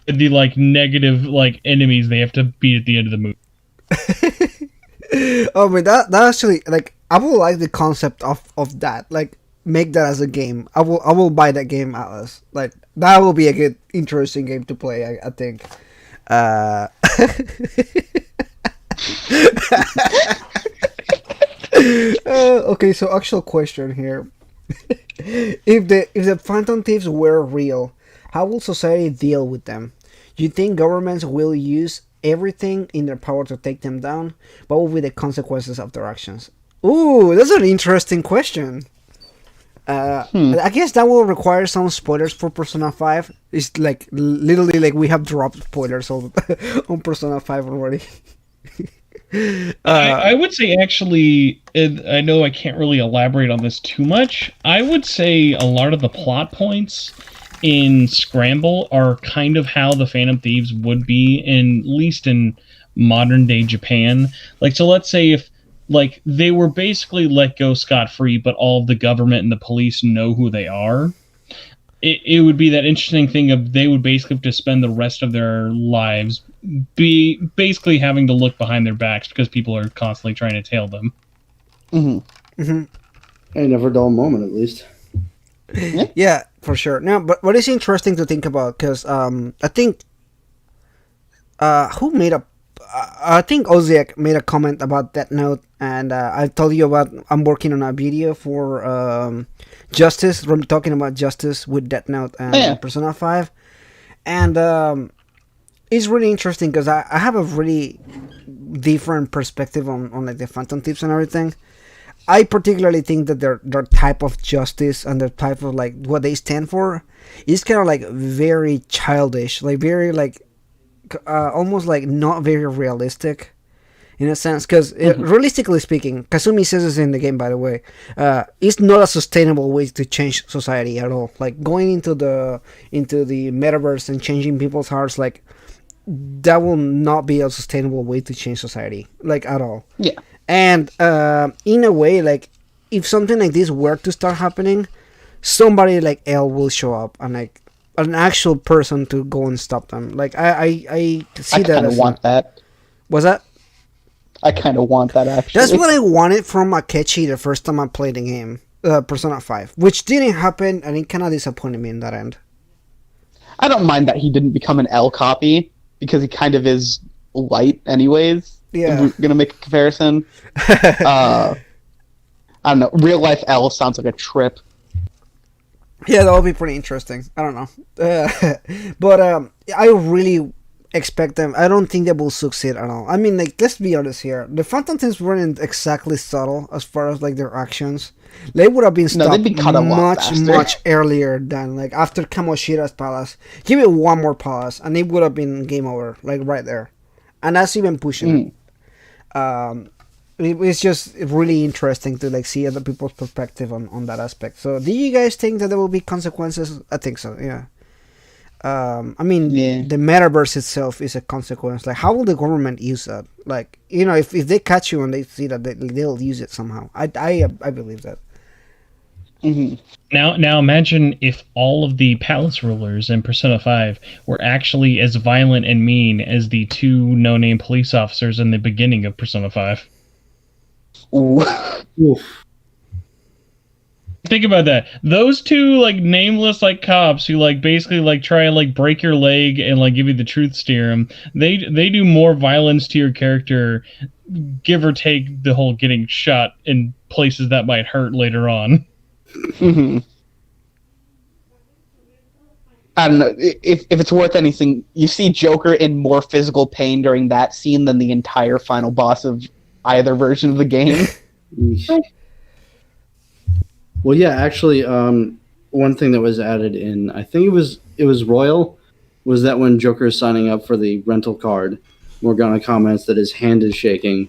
Speaker 3: the negative like enemies they have to beat at the end of the movie.
Speaker 1: Oh man, that actually, like, I would like the concept of that. Like, make that as a game. I will buy that game, Atlas. Like, that will be a good, interesting game to play. I think. Okay, so actual question here: if the Phantom Thieves were real, how will society deal with them? Do you think governments will use everything in their power to take them down? What will be the consequences of their actions? Ooh, that's an interesting question. I guess that will require some spoilers for Persona 5. It's like literally like we have dropped spoilers on Persona 5 already.
Speaker 3: I would say actually, I know I can't really elaborate on this too much. I would say a lot of the plot points in Scramble are kind of how the Phantom Thieves would be in, at least in modern day Japan. Like, so let's say if like they were basically let go scot-free, but all of the government and the police know who they are. It would be that interesting thing of they would basically have to spend the rest of their lives be basically having to look behind their backs because people are constantly trying to tail them.
Speaker 4: A never dull moment, at least.
Speaker 1: Yeah, for sure. No, but what is interesting to think about, because I think who made a I think Oziach made a comment about that note, and I told you about I'm working on a video for Justice. We're talking about Justice with Death Note and Persona 5, and it's really interesting because I have a really different perspective on like the Phantom Thieves and everything. I particularly think that their type of justice and their type of like what they stand for is kind of like very childish, like very like almost like not very realistic in a sense. Because realistically speaking, Kazumi says this in the game, by the way, it's not a sustainable way to change society at all. Like going into the metaverse and changing people's hearts, like that will not be a sustainable way to change society, like at all.
Speaker 2: Yeah.
Speaker 1: And in a way, like if something like this were to start happening, somebody like L will show up and like an actual person to go and stop them. Like I see that.
Speaker 2: I kind of want that.
Speaker 1: Was that?
Speaker 2: I kind of want that actually.
Speaker 1: That's what I wanted from Akechi the first time I played the game, Persona 5, which didn't happen, and it kind of disappointed me in that end.
Speaker 2: I don't mind that he didn't become an L copy because he kind of is light, anyways.
Speaker 1: Yeah.
Speaker 2: If we're gonna make a comparison. I don't know. Real life L sounds like a trip.
Speaker 1: Yeah, that would be pretty interesting. I don't know. But I really expect them. I don't think they will succeed at all. I mean, like, let's be honest here. The Phantom Thieves weren't exactly subtle as far as, like, their actions. They would have been stopped
Speaker 2: they'd be cut a lot faster.
Speaker 1: much earlier than, like, after Kamoshira's palace. Give it one more palace, and it would have been game over, like, right there. And that's even pushing it. It's just really interesting to like see other people's perspective on that aspect. So, do you guys think that there will be consequences? I think so. Yeah. I mean, the metaverse itself is a consequence. Like, how will the government use that? Like, you know, if they catch you and they see that they'll use it somehow. I believe that.
Speaker 2: Mm-hmm.
Speaker 3: Now imagine if all of the palace rulers in Persona 5 were actually as violent and mean as the two no-name police officers in the beginning of Persona 5.
Speaker 2: Ooh.
Speaker 4: Oof.
Speaker 3: Think about that. Those two like nameless like cops who like basically like try and like break your leg and like give you the truth serum. They do more violence to your character, give or take the whole getting shot in places that might hurt later on.
Speaker 2: Mm-hmm. I don't know if it's worth anything. You see Joker in more physical pain during that scene than the entire final boss of either version of the game.
Speaker 4: Well, yeah, actually, one thing that was added in, I think it was Royal, was that when Joker is signing up for the rental card, Morgana comments that his hand is shaking,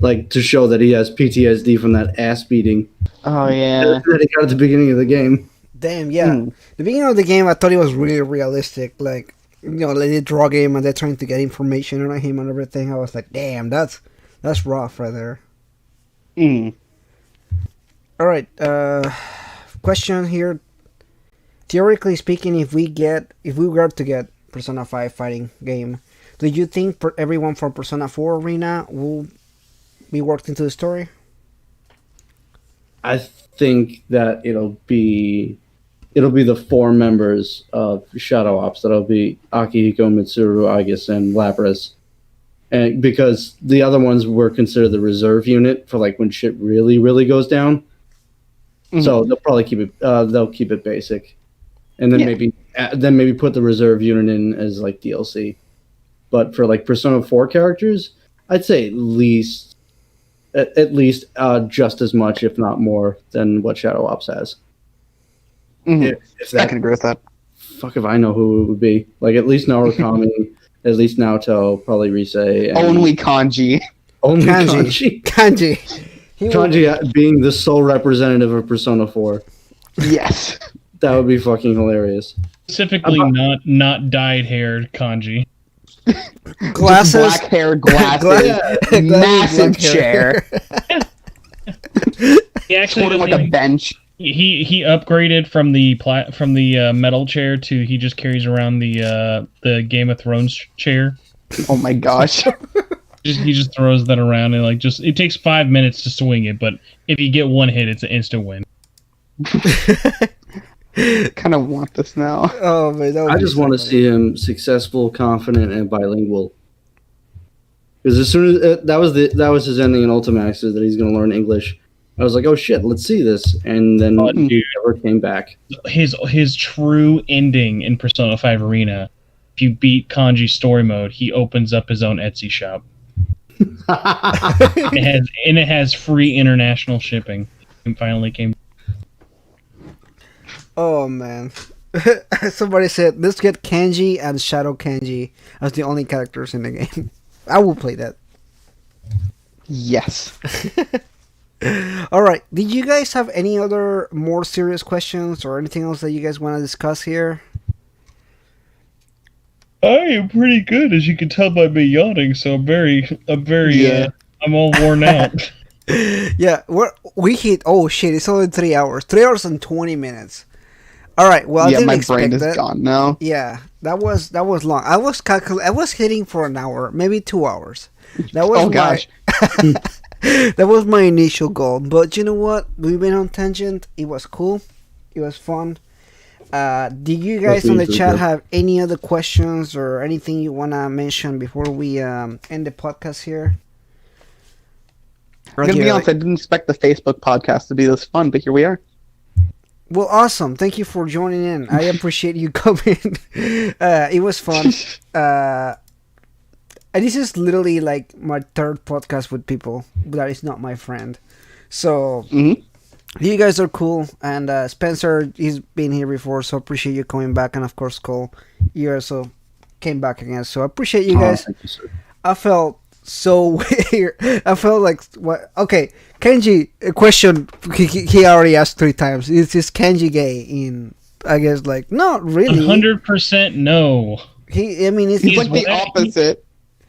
Speaker 4: like to show that he has PTSD from that ass beating.
Speaker 2: Oh yeah,
Speaker 4: that he got at the beginning of the game.
Speaker 1: Damn, yeah. The beginning of the game, I thought it was really realistic. Like, you know, like they drug him and they're trying to get information on him and everything. I was like, damn, that's rough right there. All right, question here. Theoretically speaking, if we were to get Persona 5 fighting game, do you think everyone from Persona 4 Arena will be worked into the story?
Speaker 4: I think that it'll be the four members of Shadow Ops. That'll be Akihiko, Mitsuru, Aigis, and Lapras. And because the other ones were considered the reserve unit for like when shit really, really goes down. Mm-hmm. So they'll probably keep it basic. And then maybe put the reserve unit in as like DLC. But for like Persona 4 characters, I'd say at least just as much, if not more, than what Shadow Ops has.
Speaker 2: Mm-hmm. If I can agree with that.
Speaker 4: Fuck if I know who it would be. Like at least Narukami, at least Naoto, probably Rise.
Speaker 2: Only Kanji.
Speaker 4: Only Kanji. Kanji being the sole representative of Persona 4.
Speaker 2: Yes.
Speaker 4: That would be fucking hilarious.
Speaker 3: Specifically not dyed-haired Kanji.
Speaker 1: Glasses.
Speaker 2: Black-haired glasses. Massive chair.
Speaker 3: He actually
Speaker 2: holding like a bench.
Speaker 3: He upgraded from the metal chair to he just carries around the Game of Thrones chair.
Speaker 2: Oh my gosh.
Speaker 3: He just throws that around and like it takes 5 minutes to swing it, but if you get one hit, it's an instant win.
Speaker 2: Kind of want this now.
Speaker 1: Oh man,
Speaker 4: I just want to see him successful, confident, and bilingual. Because as soon as that was his ending in Ultimax, is that he's going to learn English. I was like, oh shit, let's see this, and then he never came back.
Speaker 3: His true ending in Persona 5 Arena, if you beat Kanji's story mode, he opens up his own Etsy shop. It has free international shipping. It finally came.
Speaker 1: Oh man. Somebody said let's get Kanji and Shadow Kanji as the only characters in the game. I will play that.
Speaker 2: Yes.
Speaker 1: All right. Did you guys have any other more serious questions or anything else that you guys want to discuss here?
Speaker 3: I am pretty good, as you can tell by me yawning. So I'm all worn out.
Speaker 1: Yeah, we hit. Oh shit! It's only 3 hours. 3 hours and 20 minutes. All right. Well, I
Speaker 2: Yeah,
Speaker 1: didn't
Speaker 2: my
Speaker 1: expect
Speaker 2: brain is
Speaker 1: that.
Speaker 2: gone now.
Speaker 1: Yeah, that was long. I was hitting for an hour, maybe 2 hours. That was
Speaker 2: Oh gosh.
Speaker 1: that was my initial goal. But you know what? We went on tangent. It was cool. It was fun. Do you guys on the chat have any other questions or anything you wanna mention before we end the podcast here?
Speaker 2: I'm gonna be honest, I didn't expect the Facebook podcast to be this fun, but here we are.
Speaker 1: Well, awesome. Thank you for joining in. I appreciate you coming. It was fun. And this is literally like my third podcast with people that is not my friend. So, you guys are cool. And Spencer, he's been here before, so appreciate you coming back. And of course, Cole, you also came back again. So I appreciate you guys.
Speaker 4: Thank you, sir.
Speaker 1: I felt so weird. I felt like what? Okay, Kenji. A question he already asked 3 times. Is this Kenji gay? In I guess like not really.
Speaker 3: 100% no.
Speaker 1: I mean,
Speaker 2: He's like the opposite.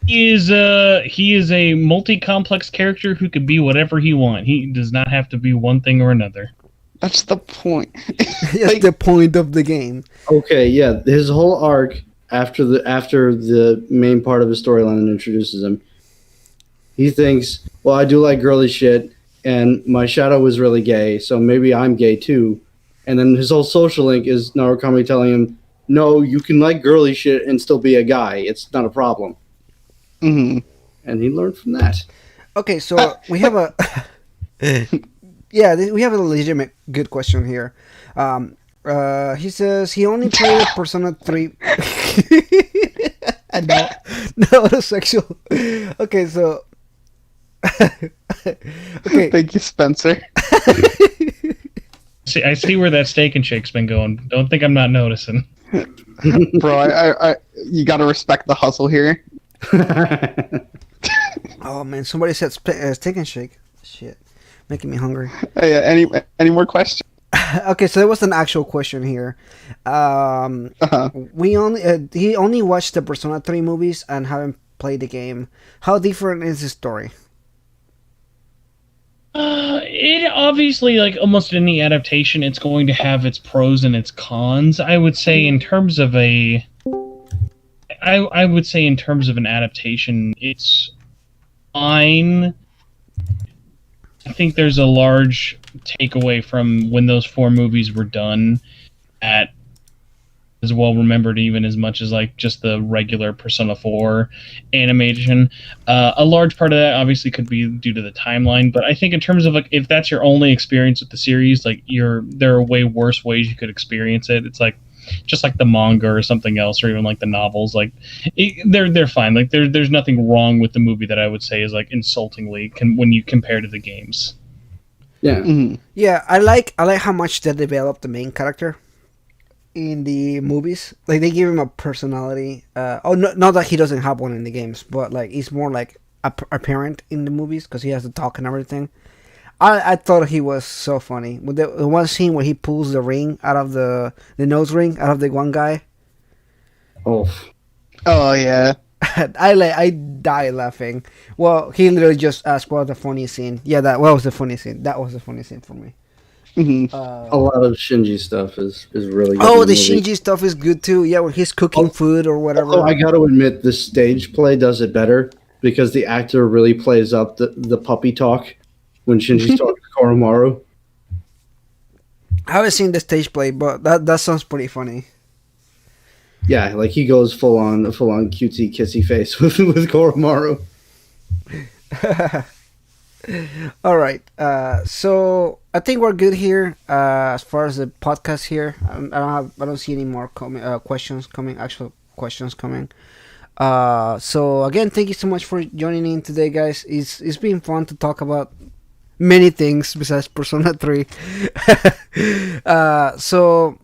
Speaker 3: He is a multi-complex character who could be whatever he wants. He does not have to be one thing or another.
Speaker 2: That's the point.
Speaker 1: That's the point of the game.
Speaker 4: Okay, yeah, his whole arc after the main part of his storyline that introduces him, he thinks, well, I do like girly shit, and my shadow is really gay, so maybe I'm gay too. And then his whole social link is Narukami telling him, no, you can like girly shit and still be a guy. It's not a problem.
Speaker 2: Mm-hmm.
Speaker 4: And he learned from that.
Speaker 1: Okay, so we have a we have a legitimate good question here. He says he only played Persona 3. And no sexual. Okay, so okay.
Speaker 2: Thank you, Spencer.
Speaker 3: See, I see where that steak and shake's been going. Don't think I'm not noticing.
Speaker 2: Bro, I you gotta respect the hustle here.
Speaker 1: Oh man, somebody said steak and shake. Shit, making me hungry.
Speaker 2: Hey, any more questions?
Speaker 1: Okay, so there was an actual question here. We only he only watched the Persona 3 movies and haven't played the game. How different is the story?
Speaker 3: It obviously, like almost any adaptation, it's going to have its pros and its cons. I would say in terms of an adaptation, it's fine. I think there's a large takeaway from when those 4 movies were done at as well remembered even as much as like just the regular Persona 4 animation. A large part of that obviously could be due to the timeline, but I think in terms of like if that's your only experience with the series, like there are way worse ways you could experience it. It's like just like the manga or something else, or even like the novels, like they're fine. Like there's nothing wrong with the movie that I would say is like insultingly when you compare to the games.
Speaker 4: Yeah.
Speaker 2: Mm-hmm.
Speaker 1: Yeah, I like how much they developed the main character in the movies. Like they give him a personality. Not that he doesn't have one in the games, but like he's more like apparent in the movies because he has to talk and everything. I thought he was so funny. With the one scene where he pulls the ring out of the nose ring out of the one guy.
Speaker 4: Oh.
Speaker 2: Oh yeah.
Speaker 1: I die laughing. Well, he literally just asked what was the funny scene. Yeah, that was the funny scene. That was the funny scene for me.
Speaker 2: Mm-hmm.
Speaker 4: A lot of Shinji stuff is really good.
Speaker 1: Oh, the Shinji stuff is good too. Yeah, when he's cooking food or whatever.
Speaker 4: Although I got to admit, the stage play does it better because the actor really plays up the puppy talk when Shinji's talking to Koromaru.
Speaker 1: I haven't seen the stage play, but that sounds pretty funny.
Speaker 4: Yeah, like he goes full on cutesy kissy face with Koromaru.
Speaker 1: All right, so I think we're good here as far as the podcast here. I don't see any more questions coming. Actual questions coming. So again, thank you so much for joining in today, guys. It's been fun to talk about many things besides Persona 3. So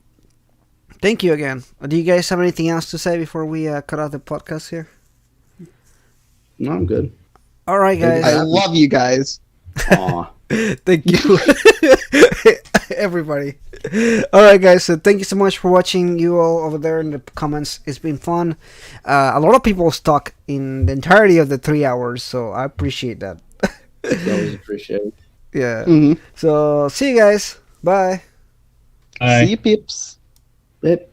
Speaker 1: thank you again. Do you guys have anything else to say before we cut out the podcast here?
Speaker 4: No, I'm good.
Speaker 1: All right,
Speaker 4: Thank you.
Speaker 1: guys.
Speaker 2: I love you guys.
Speaker 4: Aw.
Speaker 1: Thank you, everybody. All right, guys. So thank you so much for watching. You all over there in the comments. It's been fun. A lot of people stuck in the entirety of the 3 hours, so I appreciate that.
Speaker 4: It's always appreciated.
Speaker 1: Yeah.
Speaker 2: Mhm.
Speaker 1: So see you guys. Bye.
Speaker 3: I
Speaker 2: See you, peeps.
Speaker 4: It